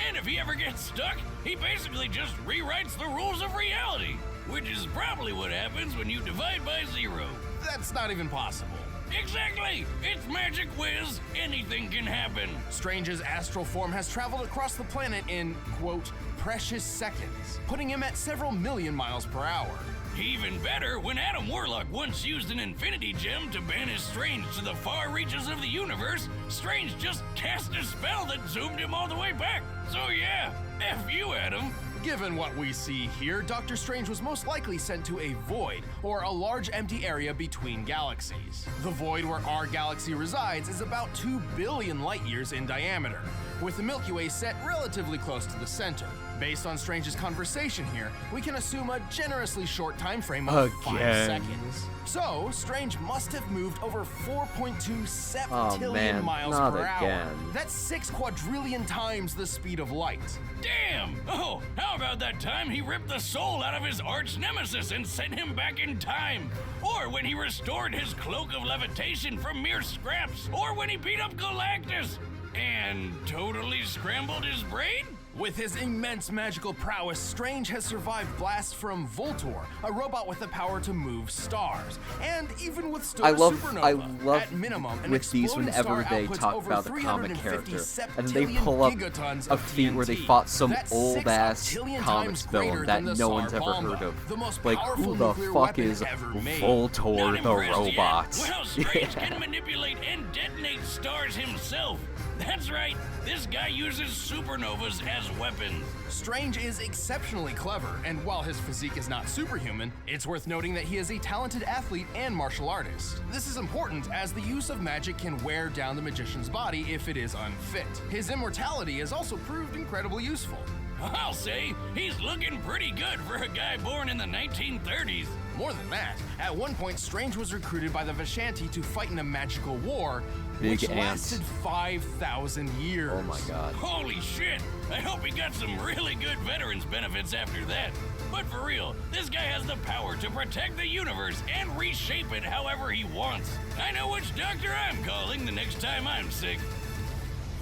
And if he ever gets stuck, he basically just rewrites the rules of reality, which is probably what happens when you divide by 0. That's not even possible. Exactly! It's Magic Whiz. Anything can happen. Strange's astral form has traveled across the planet in, quote, precious seconds, putting him at several million miles per hour. Even better, when Adam Warlock once used an Infinity Gem to banish Strange to the far reaches of the universe, Strange just cast a spell that zoomed him all the way back. So yeah, F you, Adam. Given what we see here, Doctor Strange was most likely sent to a void, or a large empty area between galaxies. The void where our galaxy resides is about 2 billion light years in diameter, with the Milky Way set relatively close to the center. Based on Strange's conversation here, we can assume a generously short time frame of 5 seconds. So, Strange must have moved over 4.2 septillion miles not per again. hour. That's 6 quadrillion times the speed of light. Damn! Oh, how about that time he ripped the soul out of his arch nemesis and sent him back in time? Or when he restored his cloak of levitation from mere scraps? Or when he beat up Galactus and totally scrambled his brain? With his immense magical prowess, Strange has survived blasts from Voltor, a robot with the power to move stars, and even withstood a supernova. I love at minimum, an with these exploding whenever star they outputs talk over about the comic 350 character, and they septillion pull up gigatons a of feat where they TNT. fought some That's old 6 ass octillion comics times greater villain that than the no one's Tsar ever Bomba, heard of. the most Like, powerful who the nuclear fuck weapon is ever made. Voltor the Impressed yet? robot? Well, Strange can manipulate and detonate stars himself. That's right, this guy uses supernovas as weapons. Strange is exceptionally clever, and while his physique is not superhuman, it's worth noting that he is a talented athlete and martial artist. This is important as the use of magic can wear down the magician's body if it is unfit. His immortality has also proved incredibly useful. I'll say, he's looking pretty good for a guy born in the 1930s. More than that, at one point Strange was recruited by the Vishanti to fight in a magical war, Big which ants. lasted 5,000 years. Oh my god. Holy shit! I hope he got some really good veterans benefits after that. But for real, this guy has the power to protect the universe and reshape it however he wants. I know which doctor I'm calling the next time I'm sick.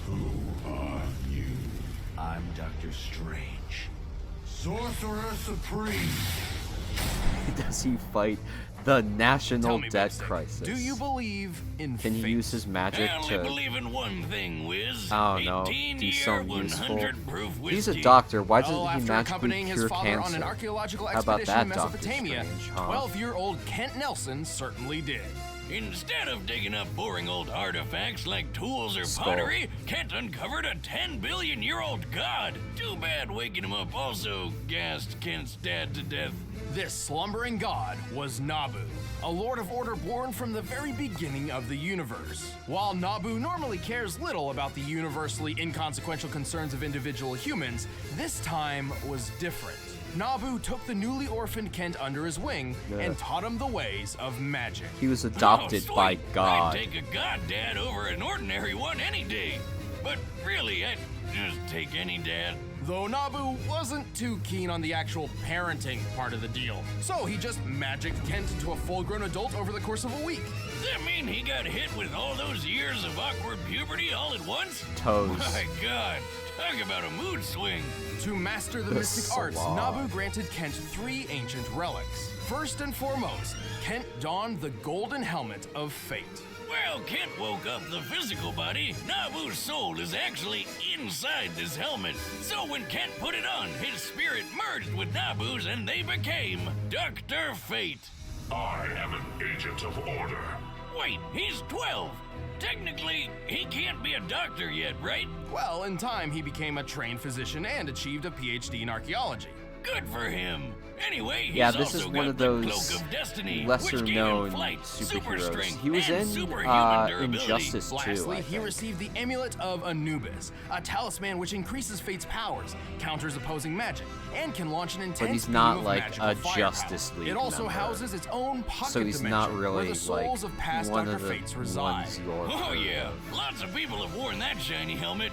Who are you? I'm Dr. Strange. Sorcerer Supreme. Does he fight the Tell national me, debt Basic, crisis? do you believe in Can he fate? use his magic I only to, believe in one thing, Wiz. I don't know, 18 do year, something useful? 100 proof He's a whiskey. doctor. Why Well, doesn't he after magically accompanying his cure father on cancer? an archaeological How about expedition in that, Dr. Mesopotamia, Strange, huh? 12-year-old Kent Nelson certainly did. Instead of digging up boring old artifacts like tools or Skull. pottery, Kent uncovered a 10 billion year old god. Too bad waking him up also gassed Kent's dad to death. This slumbering god was Nabu, a Lord of Order born from the very beginning of the universe. While Nabu normally cares little about the universally inconsequential concerns of individual humans, this time was different. Nabu took the newly orphaned Kent under his wing and taught him the ways of magic. He was adopted Oh, by sweet. God. I'd take a god dad over an ordinary one any day. But really, I'd just take any dad. Though Nabu wasn't too keen on the actual parenting part of the deal, so he just magicked Kent into a full-grown adult over the course of a week. Does that mean he got hit with all those years of awkward puberty all at once? Toes. My god, talk about a mood swing. To master the The mystic arts, slob. Nabu granted Kent 3 ancient relics. First and foremost, Kent donned the golden helmet of fate. Well, Kent woke up the physical body. Nabu's soul is actually inside this helmet. So when Kent put it on, his spirit merged with Nabu's and they became Dr. Fate. I am an agent of order. Wait, he's 12. Technically, he can't be a doctor yet, right? Well, in time, he became a trained physician and achieved a PhD in archaeology. Good for him. Anyway, he's Yeah, this also is one got of the those Cloak of Destiny, lesser which gave known him flight, super superheroes. strength, He was and in superhuman durability. Injustice 2, Lastly, I he think. received the Amulet of Anubis, a talisman which increases Fate's powers, counters opposing magic, and can launch an intense he's beam not of like magical a firepower. Justice League It also member. houses its own pocket So he's dimension not really where the souls like of past one Dr. of the Fates reside. ones you're Oh yeah, lots of people have worn that shiny helmet,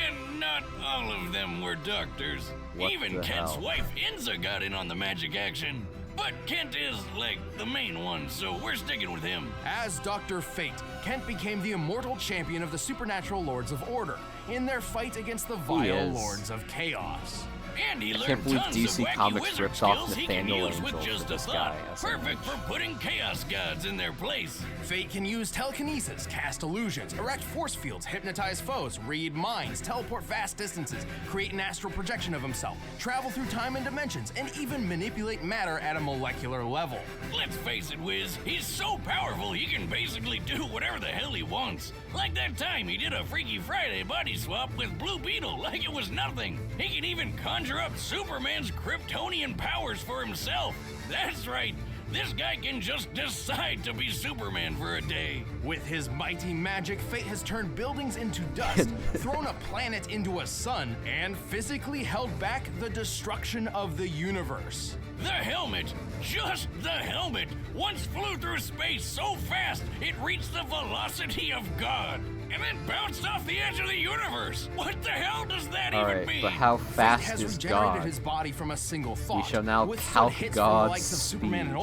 and not all of them were doctors. What Even the Kent's hell? wife Inza got in on the magic action. But Kent is, like, the main one, so we're sticking with him. As Dr. Fate, Kent became the immortal champion of the supernatural Lords of Order in their fight against the vile is. Lords of Chaos. And he I learned can't believe tons DC of wacky Comics wizard ripped off skills he can Nathaniel use with Angel just for a this thought. guy as an Perfect for putting chaos gods in their place. Fate can use telekinesis, cast illusions, erect force fields, hypnotize foes, read minds, teleport vast distances, create an astral projection of himself, travel through time and dimensions, and even manipulate matter at a molecular level. Let's face it, Wiz, he's so powerful he can basically do whatever the hell he wants. Like that time he did a Freaky Friday body swap with Blue Beetle like it was nothing. He can even conjure up Superman's Kryptonian powers for himself. That's right, this guy can just decide to be Superman for a day. With his mighty magic, Fate has turned buildings into dust, thrown a planet into a sun, and physically held back the destruction of the universe. The helmet, just the helmet, once flew through space so fast it reached the velocity of God, and then bounced off the edge of the universe. What the hell does that even Alright, mean? but how Fate fast has is regenerated God? his body from a single thought. shall now withstood count hits God's from the likes of Superman speed. and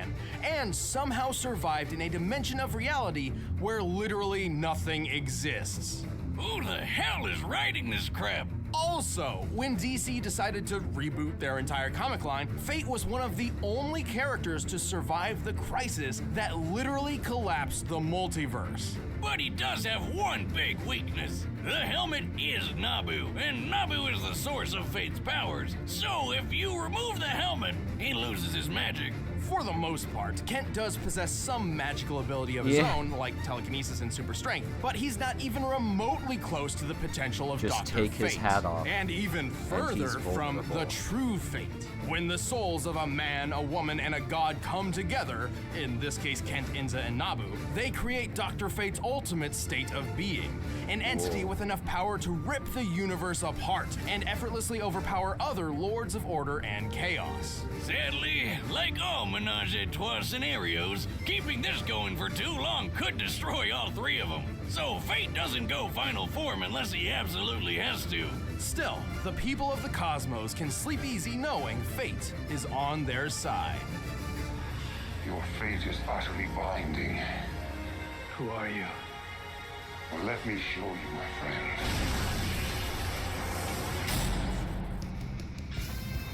Ultraman, and somehow survived in a dimension of reality where literally nothing exists. Who the hell is writing this crap? Also, when DC decided to reboot their entire comic line, Fate was one of the only characters to survive the crisis that literally collapsed the multiverse. But he does have one big weakness. The helmet is Nabu, and Nabu is the source of Fate's powers. So if you remove the helmet, he loses his magic. For the most part, Kent does possess some magical ability of his own, like telekinesis and super strength, but he's not even remotely close to the potential of Just Dr. take Fate. his hat off, and even further from the true Fate. When the souls of a man, a woman, and a god come together, in this case Kent, Inza, and Nabu, they create Dr. Fate's ultimate state of being, an entity with enough power to rip the universe apart and effortlessly overpower other Lords of Order and Chaos. Sadly, like all menage a trois scenarios, keeping this going for too long could destroy all three of them. So Fate doesn't go final form unless he absolutely has to. Still, the people of the cosmos can sleep easy knowing Fate is on their side. Your fate is utterly binding. Who are you? Well, let me show you, my friend.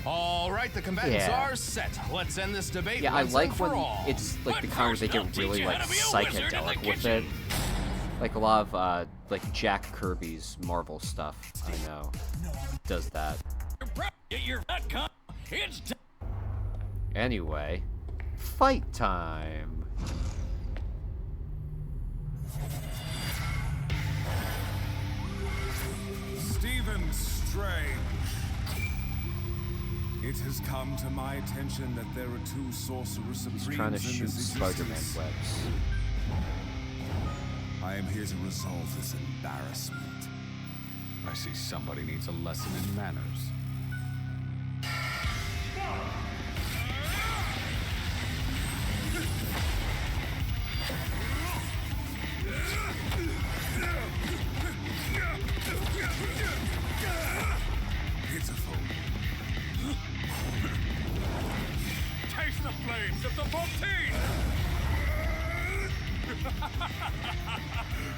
All right, the combatants are set. Let's end this debate Yeah, I once like and for when all. it's like the comics they get really like psychedelic with it. Like a lot of like Jack Kirby's Marvel stuff, I know, does that. Anyway, fight time. Stephen Strange. It has come to my attention that there are two Sorcerer Supremes. He's trying to shoot Spider-Man webs. I am here to resolve this embarrassment. I see somebody needs a lesson in manners. Pitiful. Taste the flames of the Fontaine!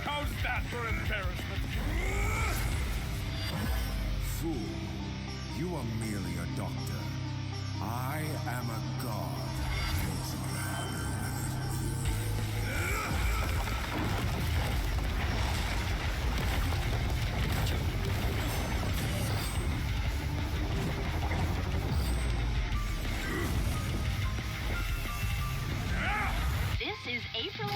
How's that for embarrassment? Fool, you are merely a doctor. I am a god. This is April.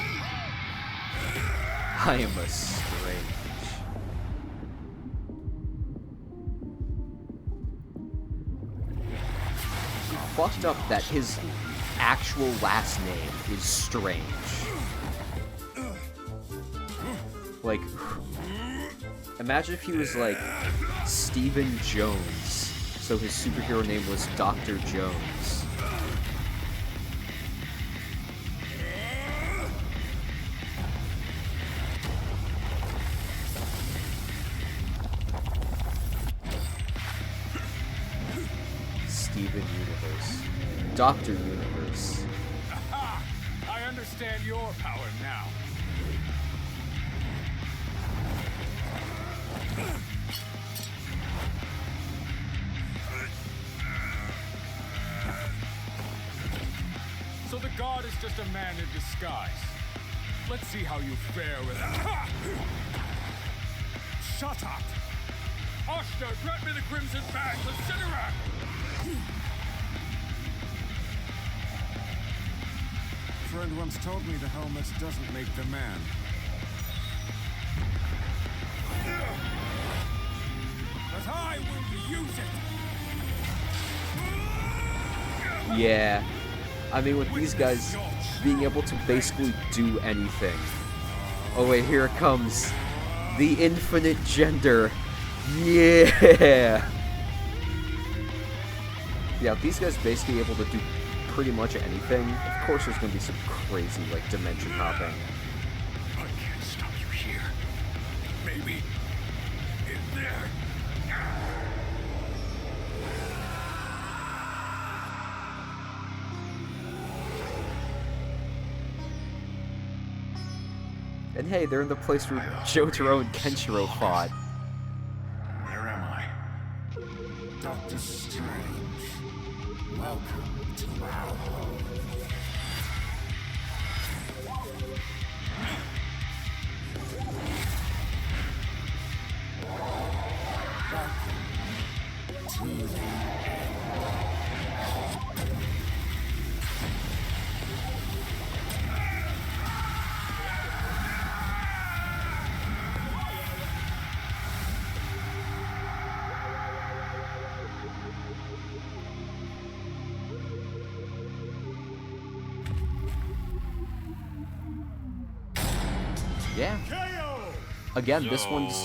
I am a Strange. Fucked up that his actual last name is Strange. Like, imagine if he was like Stephen Jones, so his superhero name was Dr. Jones. Steven Universe. Dr. Universe. Aha! I understand your power now. So the god is just a man in disguise. Let's see how you fare with that. Shut up! Oshter, grant me the Crimson Badge of Cinerak! Friend once told me the helmet doesn't make the man. But I will use it! Yeah. I mean, with these guys being able to basically do anything. Oh wait, here it comes. The infinite gender. Yeah! Yeah, these guys basically able to do pretty much anything. Of course there's gonna be some crazy, like, dimension hopping. I can't stop you here. Maybe in there. And hey, they're in the place where Jotaro and Kenshiro fought. Where am I? Dr. Strange, welcome to our home. Welcome to the Yeah. Again, this one's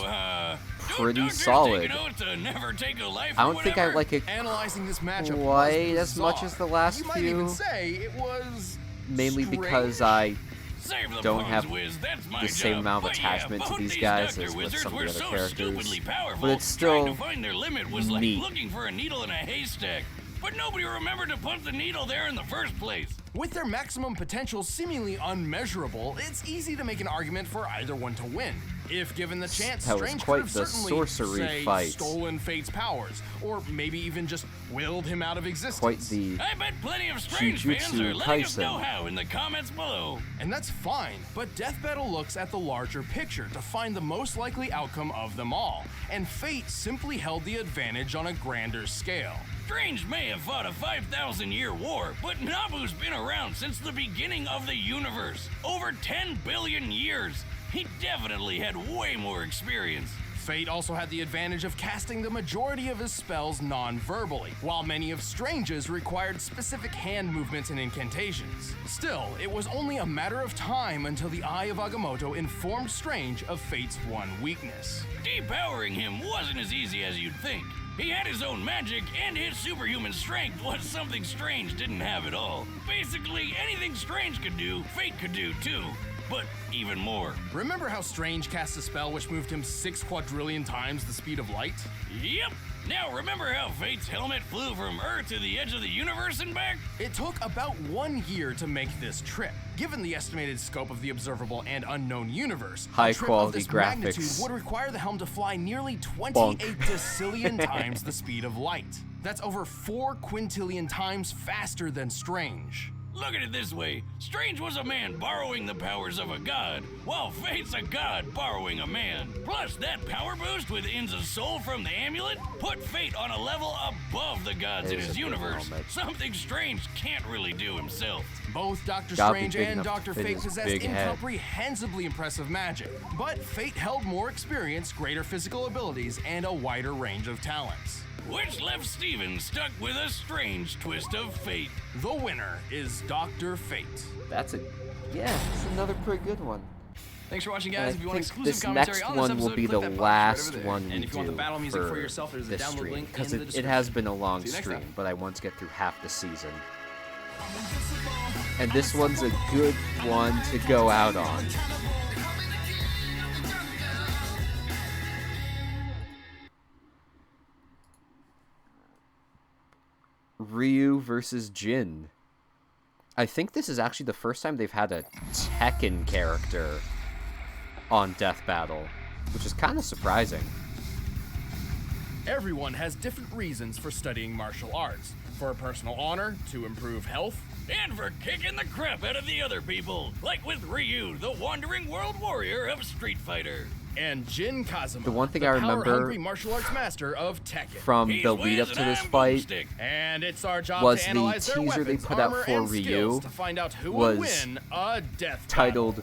pretty Doctors solid. take an oath to never take a life I or don't think I whatever? like it Analyzing this matchup quite was as much bizarre. as the last You might few. even say it was Mainly strange. because I Save the don't puns, have Wiz, that's my the same job. amount of But yeah, attachment to both these these guys doctor as with wizards some of were the other so characters. stupidly powerful, But it's trying still to find their limit was like neat. looking for a needle in a haystack. But nobody remembered to put the needle there in the first place. With their maximum potential seemingly unmeasurable, it's easy to make an argument for either one to win. If given the chance, That was Strange quite could have the certainly, sorcery say, fight. stolen Fate's powers, or maybe even just willed him out of existence. Quite the I bet plenty of Strange fans Jujutsu are letting us Kaisen. know how in the comments below. And that's fine, but Death Battle looks at the larger picture to find the most likely outcome of them all, and Fate simply held the advantage on a grander scale. Strange may have fought a 5,000-year war, but Nabu's been around since the beginning of the universe. Over 10 billion years. He definitely had way more experience. Fate also had the advantage of casting the majority of his spells non-verbally, while many of Strange's required specific hand movements and incantations. Still, it was only a matter of time until the Eye of Agamotto informed Strange of Fate's one weakness. Depowering him wasn't as easy as you'd think. He had his own magic, and his superhuman strength was something Strange didn't have at all. Basically, anything Strange could do, Fate could do too. But even more. Remember how Strange cast a spell which moved him 6 quadrillion times the speed of light? Yep. Now remember how Fate's helmet flew from Earth to the edge of the universe and back? It took about 1 year to make this trip. Given the estimated scope of the observable and unknown universe, High a trip quality of this graphics. magnitude would require the helm to fly nearly 28 Bonk. decillion times the speed of light. That's over 4 quintillion times faster than Strange. Look at it this way. Strange was a man borrowing the powers of a god, while Fate's a god borrowing a man. Plus, that power boost with Inza's soul from the amulet put Fate on a level above the gods in There's his a big universe. helmet. Something Strange can't really do himself. Both Doctor Gotta be Strange big and enough to Doctor fit Fate his possessed big head. incomprehensibly impressive magic, but Fate held more experience, greater physical abilities, and a wider range of talents. Which left Steven stuck with a strange twist of fate. The winner is Dr. Fate. That's another pretty good one. Thanks for watching, And guys. I If you want think exclusive this commentary next on this one episode, will be click the that box last right over there. one we And if you want the do battle music for for yourself, there's a this download stream, link in because the it description. has been a long See you next stream, time. but I want to get through half the season. And this one's a good one to go out on. Ryu versus Jin. I think this is actually the first time they've had a Tekken character on Death Battle, which is kind of surprising. Everyone has different reasons for studying martial arts. For personal honor, to improve health, And for kicking the crap out of the other people, like with Ryu, the wandering world warrior of Street Fighter. and Jin Kazuma, The one thing the I remember power-hungry martial arts master of Tekken. from the lead up to this fight And it's our job was to the analyze their teaser they weapons, put out armor, for and Ryu skills to find out who will was win a death titled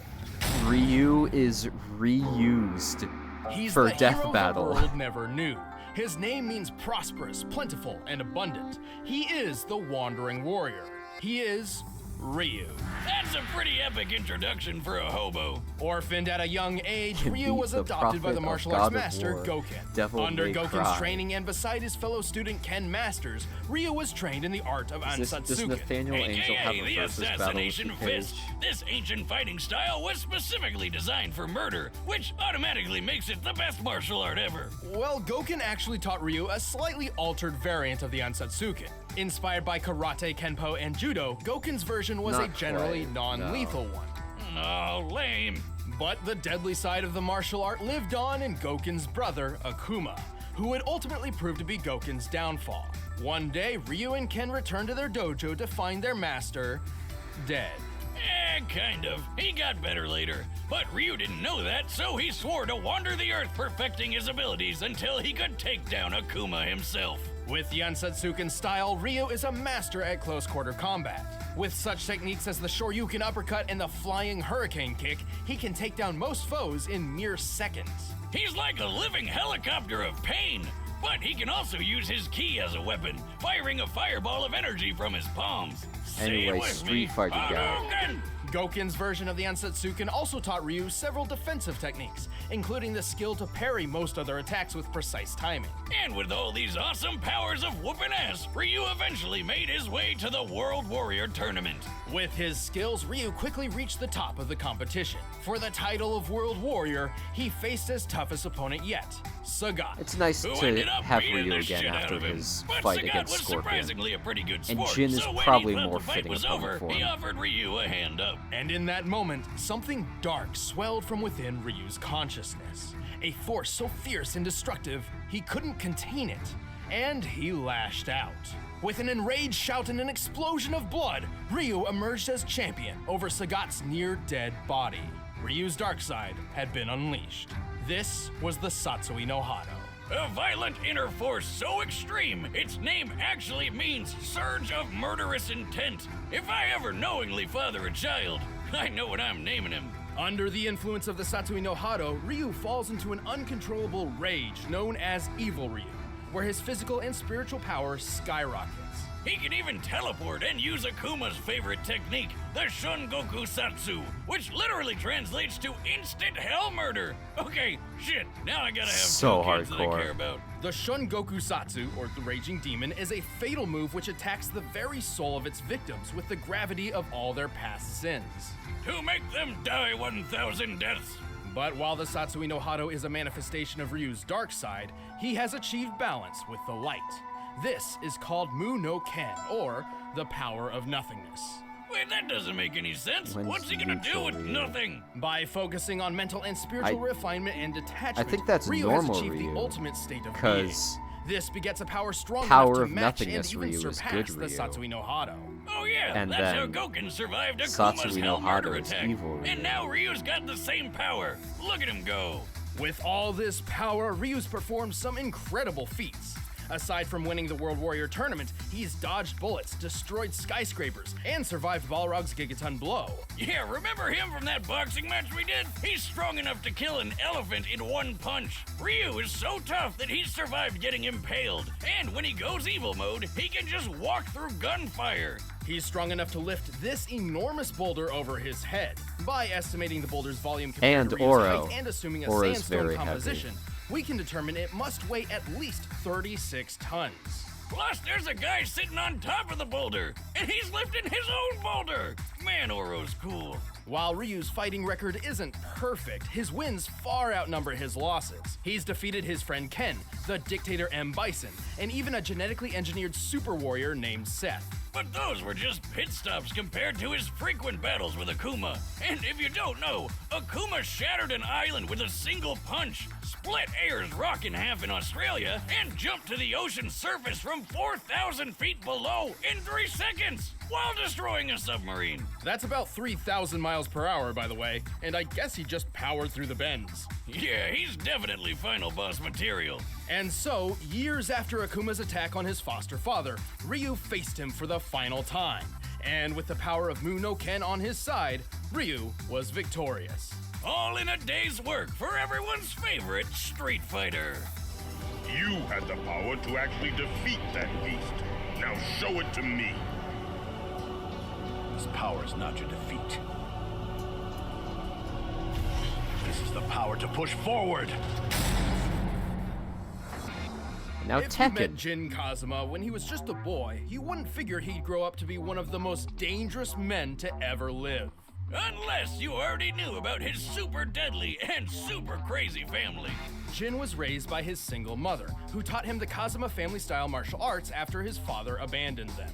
Ryu is Reused He's for the Death hero Battle. the world never knew. His name means prosperous, plentiful, and abundant. He is the Wandering Warrior. He is Ryu. That's a pretty epic introduction for a hobo. Orphaned at a young age, Can Ryu beat was the adopted by the prophet of martial God arts of master War. Goken. Devil Under May Goken's Cry. training and beside his fellow student Ken Masters, Ryu was trained in the art of Does Ansatsuken. Nathaniel Angel have AKA a the versus battle assassination with Page? fist. This ancient fighting style was specifically designed for murder, which automatically makes it the best martial art ever. Well, Goken actually taught Ryu a slightly altered variant of the Ansatsuken. Inspired by karate, kenpo, and judo, Goken's version was Not a generally quite, non-lethal one. Oh, lame. But the deadly side of the martial art lived on in Goken's brother, Akuma, who would ultimately prove to be Goken's downfall. One day, Ryu and Ken returned to their dojo to find their master dead. Kind of. He got better later. But Ryu didn't know that, so he swore to wander the earth perfecting his abilities until he could take down Akuma himself. With the Ansatsuken style, Ryu is a master at close quarter combat. With such techniques as the Shoryuken uppercut and the flying hurricane kick, he can take down most foes in mere seconds. He's like a living helicopter of pain, but he can also use his ki as a weapon, firing a fireball of energy from his palms. Say it Anyway, with Street me. Fighter guy. Hadouken! Goken's version of the Ansatsuken also taught Ryu several defensive techniques, including the skill to parry most other attacks with precise timing. And with all these awesome powers of whooping ass, Ryu eventually made his way to the World Warrior Tournament. With his skills, Ryu quickly reached the top of the competition. For the title of World Warrior, he faced his toughest opponent yet, Sagat. It's nice to have Ryu again after his fight against Scorpion. And Jin is probably more fitting opponent for He him. offered Ryu a hand up. And in that moment, something dark swelled from within Ryu's consciousness. A force so fierce and destructive, he couldn't contain it. And he lashed out. With an enraged shout and an explosion of blood, Ryu emerged as champion over Sagat's near-dead body. Ryu's dark side had been unleashed. This was the Satsui no Hado. A violent inner force so extreme, its name actually means surge of murderous intent. If I ever knowingly father a child, I know what I'm naming him. Under the influence of the Satsui no Hado, Ryu falls into an uncontrollable rage known as Evil Ryu, where his physical and spiritual power skyrockets. He can even teleport and use Akuma's favorite technique, the Shun Goku Satsu, which literally translates to instant hell murder. Okay, shit, now I gotta have so two kids that I hardcore. care about. The Shun Goku Satsu, or the Raging Demon, is a fatal move which attacks the very soul of its victims with the gravity of all their past sins. To make them die 1,000 deaths. But while the Satsui no Hado is a manifestation of Ryu's dark side, he has achieved balance with the light. This is called Mu no Ken, or the power of nothingness. Wait, that doesn't make any sense. What's he gonna do with nothing? By focusing on mental and spiritual refinement and detachment, I think that's Ryu normal has achieved Ryu, the ultimate state of being. 'cause This begets a power strong Power enough to of match and nothingness even Ryu is surpass good the Ryu. Satsui no Hado. Oh yeah, And that's how then Goken survived Akuma's Satsui no hell murder Hado is attack. evil Ryu. And now Ryu's got the same power. Look at him go. With all this power, Ryu's performed some incredible feats. Aside from winning the World Warrior Tournament, he's dodged bullets, destroyed skyscrapers, and survived Balrog's Gigaton blow. Yeah, remember him from that boxing match we did? He's strong enough to kill an elephant in one punch. Ryu is so tough that he's survived getting impaled. And when he goes evil mode, he can just walk through gunfire. He's strong enough to lift this enormous boulder over his head. By estimating the boulder's volume compared And to Ryu's Oro. height and assuming a Oro's sandstone very composition, we can determine it must weigh at least 36 tons. Plus, there's a guy sitting on top of the boulder, and he's lifting his own boulder. Man, Oro's cool. While Ryu's fighting record isn't perfect, his wins far outnumber his losses. He's defeated his friend Ken, the dictator M. Bison, and even a genetically engineered super warrior named Seth. But those were just pit stops compared to his frequent battles with Akuma. And if you don't know, Akuma shattered an island with a single punch, split Ayers Rock in half in Australia, and jumped to the ocean surface from 4,000 feet below in 3 seconds while destroying a submarine. That's about 3,000 miles per hour, by the way, and I guess he just powered through the bends. Yeah, he's definitely final boss material. And so, years after Akuma's attack on his foster father, Ryu faced him for the final time. And with the power of Mu no Ken on his side, Ryu was victorious. All in a day's work for everyone's favorite Street Fighter. You had the power to actually defeat that beast. Now show it to me. This power is not your defeat. This is the power to push forward. Now If you met Tekken. Jin Kazuma when he was just a boy, you wouldn't figure he'd grow up to be one of the most dangerous men to ever live. Unless you already knew about his super deadly and super crazy family. Jin was raised by his single mother, who taught him the Kazuma family-style martial arts after his father abandoned them.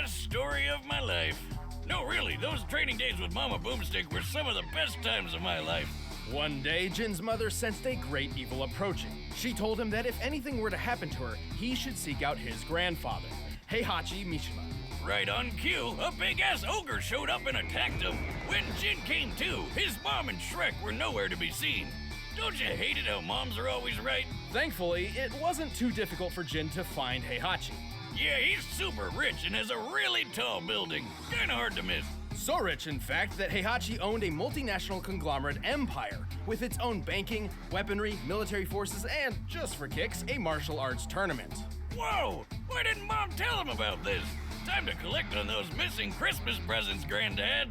Story of my life. No, really, those training days with Mama Boomstick were some of the best times of my life. One day, Jin's mother sensed a great evil approaching. She told him that if anything were to happen to her, he should seek out his grandfather, Heihachi Mishima. Right on cue, a big-ass ogre showed up and attacked him. When Jin came to, his mom and Shrek were nowhere to be seen. Don't you hate it how moms are always right? Thankfully, it wasn't too difficult for Jin to find Heihachi. Yeah, he's super rich and has a really tall building. Kinda hard to miss. So rich, in fact, that Heihachi owned a multinational conglomerate empire with its own banking, weaponry, military forces, and, just for kicks, a martial arts tournament. Whoa! Why didn't Mom tell him about this? Time to collect on those missing Christmas presents, Granddad.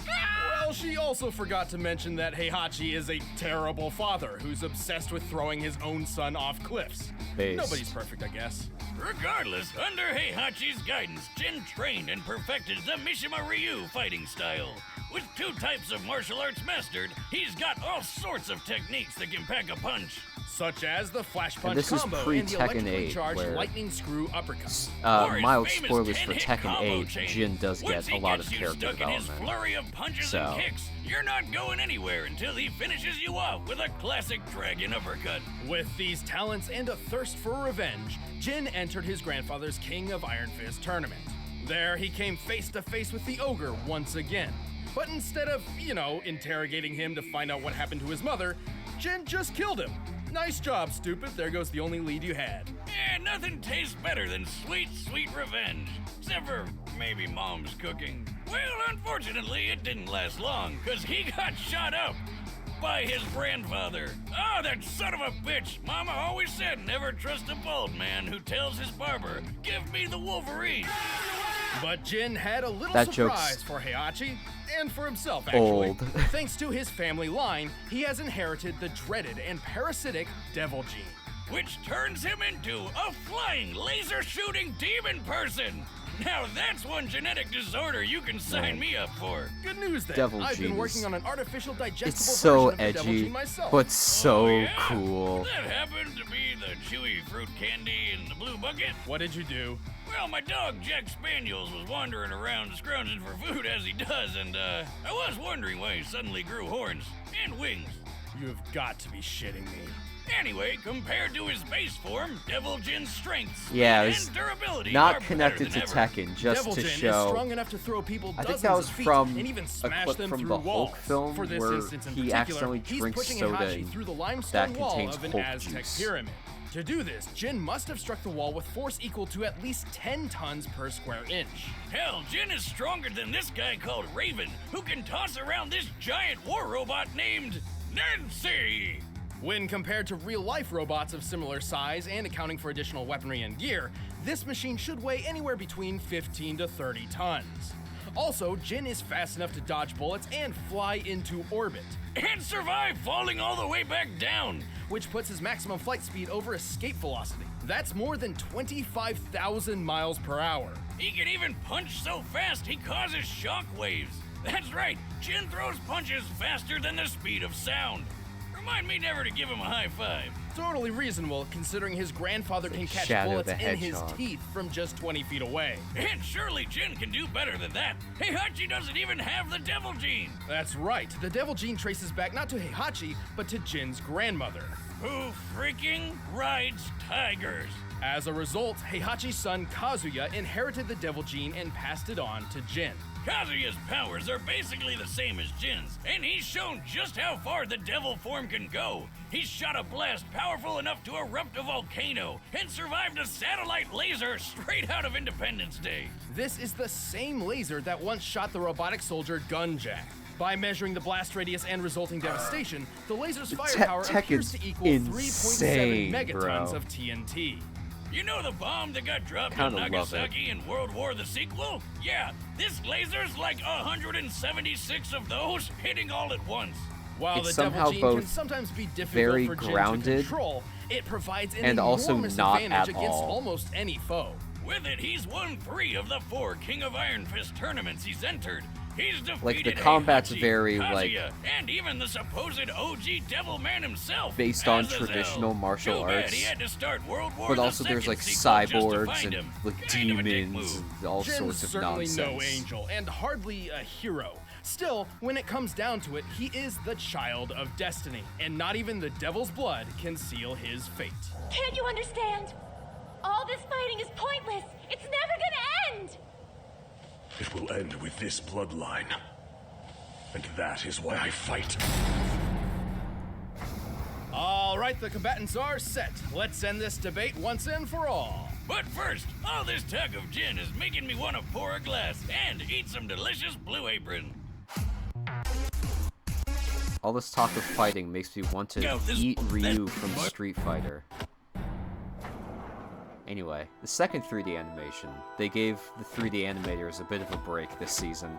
Well, she also forgot to mention that Heihachi is a terrible father who's obsessed with throwing his own son off cliffs. Based. Nobody's perfect, I guess. Regardless, under Heihachi's guidance, Jin trained and perfected the Mishima Ryu fighting style. With 2 types of martial arts mastered, he's got all sorts of techniques that can pack a punch. Such as the flash And punch this is combo and the pre-Tekken electrically 8, charged where lightning screw uppercut. mild spoilers for Tekken 8, Jin does Once get a he lot gets of you character stuck in his development. flurry of punches So, and kicks, you're not going anywhere until he finishes you off with a classic dragon uppercut. With these talents and a thirst for revenge, Jin entered his grandfather's King of Iron Fist tournament. There, he came face to face with the ogre once again. But instead of, interrogating him to find out what happened to his mother, Jin just killed him. Nice job, stupid. There goes the only lead you had. Nothing tastes better than sweet, sweet revenge. Except for maybe Mom's cooking. Well, unfortunately, it didn't last long, because he got shot up by his grandfather. Oh, that son of a bitch. Mama always said never trust a bald man who tells his barber, give me the Wolverine. But Jin had a little That surprise joke's for Heihachi, and for himself, actually. old. Thanks to his family line, he has inherited the dreaded and parasitic Devil Gene. Which turns him into a flying, laser-shooting demon person. Now that's one genetic disorder you can sign me up for. Good news then. Devil I've been Gene working is- on an artificial digestible It's so version of the Devil edgy, Gene myself. but so Yeah? cool. That happened to be the chewy fruit candy in the blue bucket. What did you do? Well, my dog Jack Spaniels was wandering around scrounging for food as he does, and I was wondering why he suddenly grew horns and wings. You've got to be shitting me. Anyway, compared to his base form, Devil Jin's strengths Yeah, it and was durability not are connected better to than ever. Tekken, just Devil to Jin is show. strong enough to throw people I think dozens that was of feet from and even a smash clip them from through the walls. Hulk film For this where instance in he particular, accidentally he's drinks pushing soda Heihachi and through the that limestone wall contains of an Hulk Aztec juice. pyramid. To do this, Jin must have struck the wall with force equal to at least 10 tons per square inch. Hell, Jin is stronger than this guy called Raven, who can toss around this giant war robot named Nancy. When compared to real-life robots of similar size and accounting for additional weaponry and gear, this machine should weigh anywhere between 15 to 30 tons. Also, Jin is fast enough to dodge bullets and fly into orbit. And survive falling all the way back down. Which puts his maximum flight speed over escape velocity. That's more than 25,000 miles per hour. He can even punch so fast he causes shock waves. That's right, Jin throws punches faster than the speed of sound. Remind me never to give him a high five. Totally reasonable, considering his grandfather can catch Shadow bullets the in his Hedgehog. teeth from just 20 feet away. And surely Jin can do better than that. Heihachi doesn't even have the Devil Gene. That's right, the Devil Gene traces back not to Heihachi, but to Jin's grandmother. Who freaking rides tigers? As a result, Heihachi's son Kazuya inherited the Devil Gene and passed it on to Jin. Kazuya's powers are basically the same as Jin's, and he's shown just how far the devil form can go. He's shot a blast powerful enough to erupt a volcano and survived a satellite laser straight out of Independence Day. This is the same laser that once shot the robotic soldier Gunjack. By measuring the blast radius and resulting devastation, the laser's firepower appears to equal 3.7 insane, megatons bro. of TNT. You know the bomb that got dropped Kinda on love Nagasaki in World War the sequel? Yeah, this laser's like 176 of those hitting all at once. While It's the Devil somehow Gene both can sometimes be difficult very for Jin grounded to control, it provides an and also enormous not advantage at against all. almost any foe. With it, he's won 3 of the 4 King of Iron Fist tournaments he's entered. He's defeated Like, the combat's Heihachi, very, Kazuya, like, and even the supposed OG Devil Man himself. based on as traditional hell. martial Too bad arts. he had to start World War But the also there's Second like sequel just to cyborgs find and him. like Kind of a dick demons move. and all Jin's sorts of certainly nonsense. no angel and hardly a hero. Still, when it comes down to it, he is the child of destiny, and not even the devil's blood can seal his fate. Can't you understand? All this fighting is pointless. It's never gonna end. It will end with this bloodline. And that is why I fight. All right, the combatants are set. Let's end this debate once and for all. But first, all this talk of gin is making me want to pour a glass and eat some delicious Blue Apron. All this talk of fighting makes me want to Yo, this- eat Ryu that- from Street Fighter. Anyway, the second 3D animation. They gave the 3D animators a bit of a break this season.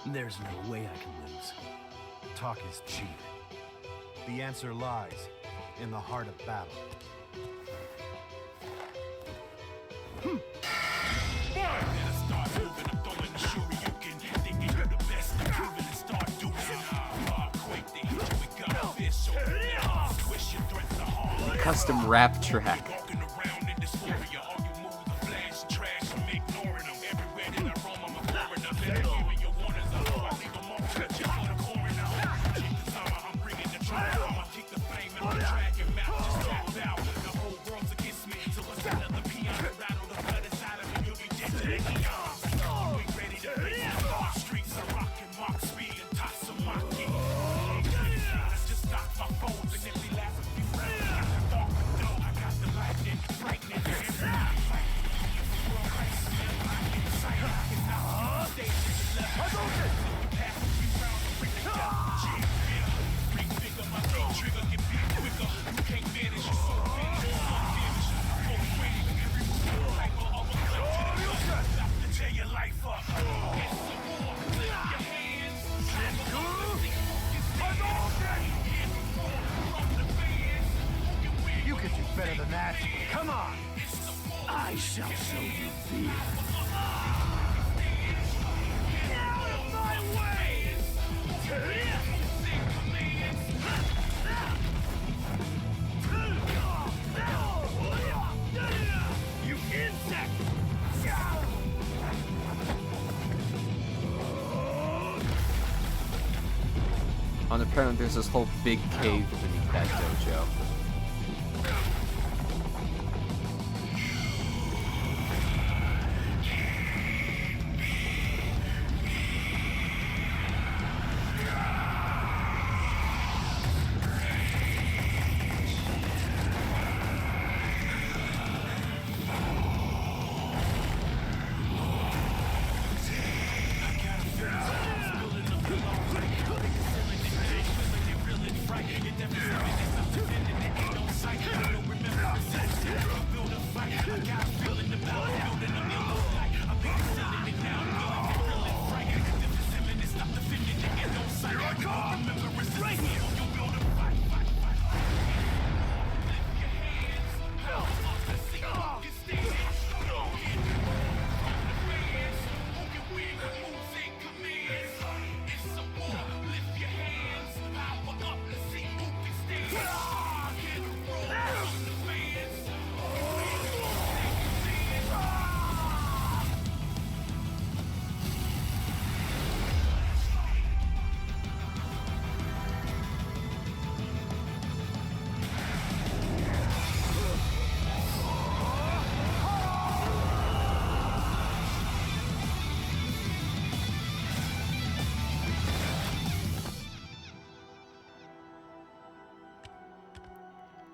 There's no way I can lose. Talk is cheap. The answer lies in the heart of battle. Custom rap track. You could do better than that. Come on! I shall show you fear. Get out of my way! You insect! And apparently there's this whole big cave beneath that dojo.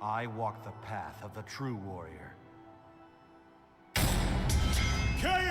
I walk the path of the true warrior.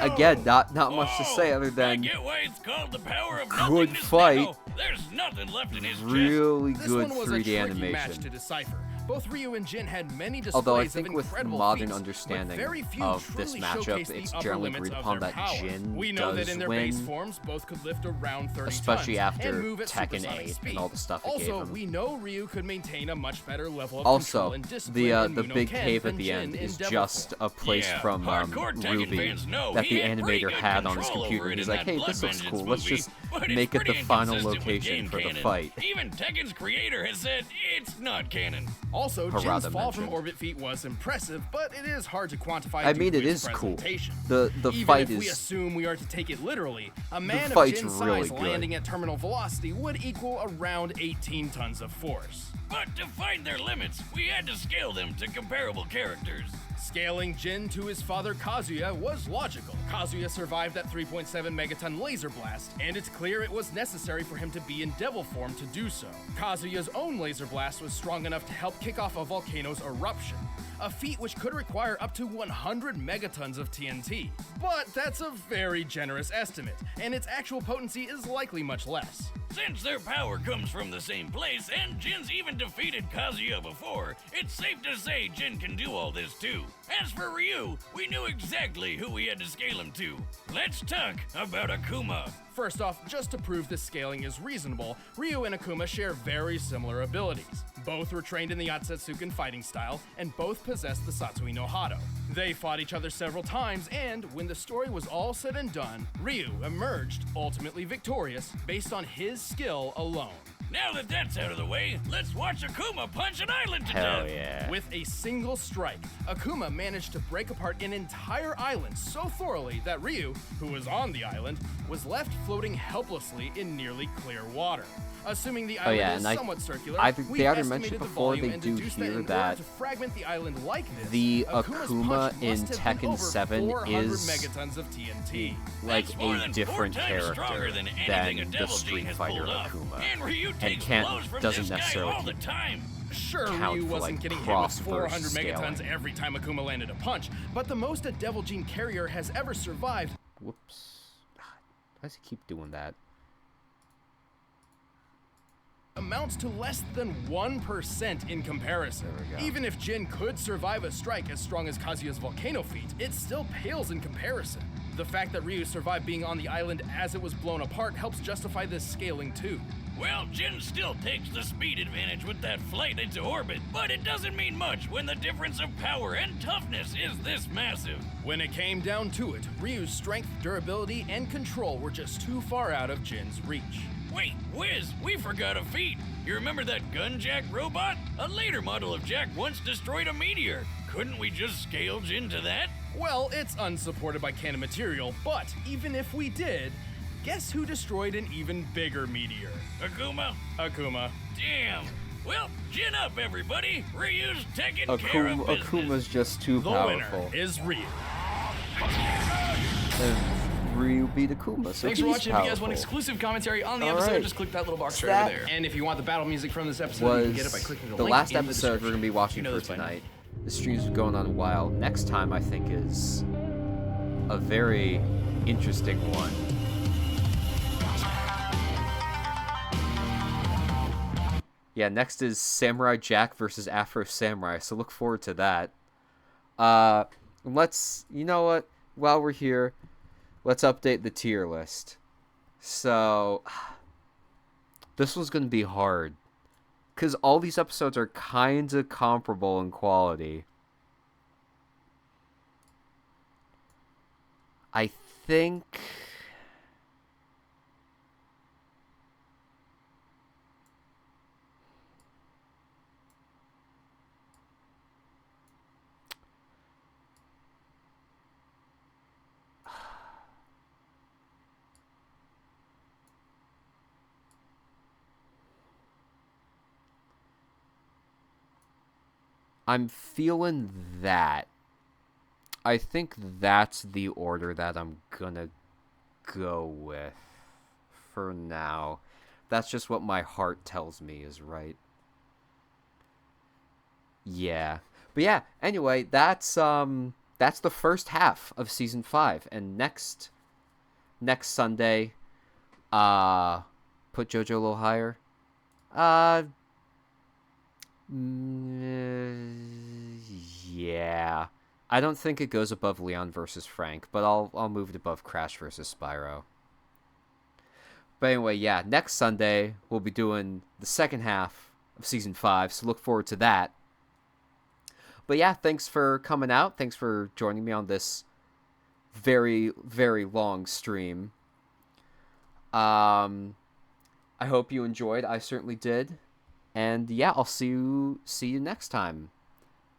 Again, not much to say other I than get why it's called the power of good nothingness fight. now. There's nothing left in his really chest. good This one was 3D a tricky animation. match to decipher. Both Ryu and Jin had many displays Although I of think with incredible modern feats, understanding but very few of this truly matchup, showcased the it's upper generally limits agreed of upon their that power. Jin We know does that in their win, base forms, both could lift around 30 especially tons after and move at Tekken supersonic 8 speed. and all the stuff it gave Also, him. we know Ryu could maintain a much better level of Also, control and discipline in the Muno big Ken cave than at the Jin end in is Devil just form. a place from hardcore Tekken Ruby fans know that he the had pretty animator good had on his control computer. over And it he's in like, that hey, this Blood looks Vengeance cool. Let's movie, just but it's make it the pretty final inconsistent with location game for the canon. fight. Even Tekken's creator has said it's not canon. Also, Jin's Harada fall from mentioned. orbit feat was impressive, but it is hard to quantify. I due mean, to it its is cool. presentation. The Even fight if we is assume we are to take it literally, a man of fight's Jin's really size good. landing at terminal velocity would equal around 18 tons of force. But to find their limits, we had to scale them to comparable characters. Scaling Jin to his father Kazuya was logical. Kazuya survived that 3.7 megaton laser blast, and it's clear it was necessary for him to be in devil form to do so. Kazuya's own laser blast was strong enough to help kick off a volcano's eruption. a feat which could require up to 100 megatons of TNT. But that's a very generous estimate, and its actual potency is likely much less. Since their power comes from the same place, and Jin's even defeated Kazuya before, it's safe to say Jin can do all this too. As for Ryu, we knew exactly who we had to scale him to. Let's talk about Akuma. First off, just to prove this scaling is reasonable, Ryu and Akuma share very similar abilities. Both were trained in the Yatsutsuken fighting style, and both possess the Satsui no Hado. They fought each other several times, and when the story was all said and done, Ryu emerged ultimately victorious based on his skill alone. Now that that's out of the way, let's watch Akuma punch an island to Hell death. yeah. With a single strike, Akuma managed to break apart an entire island so thoroughly that Ryu, who was on the island, was left floating helplessly in nearly clear water. Assuming the island is somewhat circular, they already mentioned before they do here that to fragment the island like this, the Akuma's Akuma punch in must have been Tekken over 7 400 is megatons of TNT. like That's more a than 4 different times character stronger than anything a than the Devil Street Gene has Fighter pulled off. Akuma, And Ryu and takes can't blows from doesn't this guy necessarily all the time. Sure, count Ryu for, wasn't like, getting hit with cross-verse 400 megatons scaling. every time Akuma landed a punch, but the most a Devil Gene carrier has ever survived. Whoops. Why does he keep doing that? Amounts to less than 1% in comparison. Even if Jin could survive a strike as strong as Kazuya's volcano feat, it still pales in comparison. The fact that Ryu survived being on the island as it was blown apart helps justify this scaling too. Well, Jin still takes the speed advantage with that flight into orbit, but it doesn't mean much when the difference of power and toughness is this massive. When it came down to it, Ryu's strength, durability, and control were just too far out of Jin's reach. Wait, Wiz, we forgot a feat. You remember that gun Jack robot? A later model of Jack once destroyed a meteor. Couldn't we just scale Jin to that? Well, it's unsupported by canon material, but even if we did, guess who destroyed an even bigger meteor? Akuma? Akuma. Damn. Well, Jin up, everybody. Ryu's taking care of business. Akuma's just too powerful. The winner is Ryu. Ryu beat Akuma, so Thanks for he's watching. powerful. If you guys want exclusive commentary on the All episode, right. just click that little box So right over that there. And if you want the battle music from this episode, you Was can get it by clicking the the link last in the episode we're description. gonna be watching You know for this by now. tonight. The stream's been going on a while. Next time I think is a very interesting one. Yeah, next is Samurai Jack versus Afro Samurai, so look forward to that. You know what? While we're here, let's update the tier list. So, this one's going to be hard. Because all these episodes are kind of comparable in quality. I think... I'm feeling that. I think that's the order that I'm gonna go with for now. That's just what my heart tells me is right. Yeah. But yeah, anyway, that's the first half of season 5, and next Sunday, put JoJo a little higher. Yeah. I don't think it goes above Leon versus Frank, but I'll move it above Crash versus Spyro. But anyway, yeah, next Sunday we'll be doing the second half of season 5, so look forward to that. But yeah, thanks for coming out. Thanks for joining me on this very, very long stream. I hope you enjoyed. I certainly did. And yeah, I'll see you next time.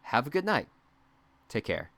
Have a good night. Take care.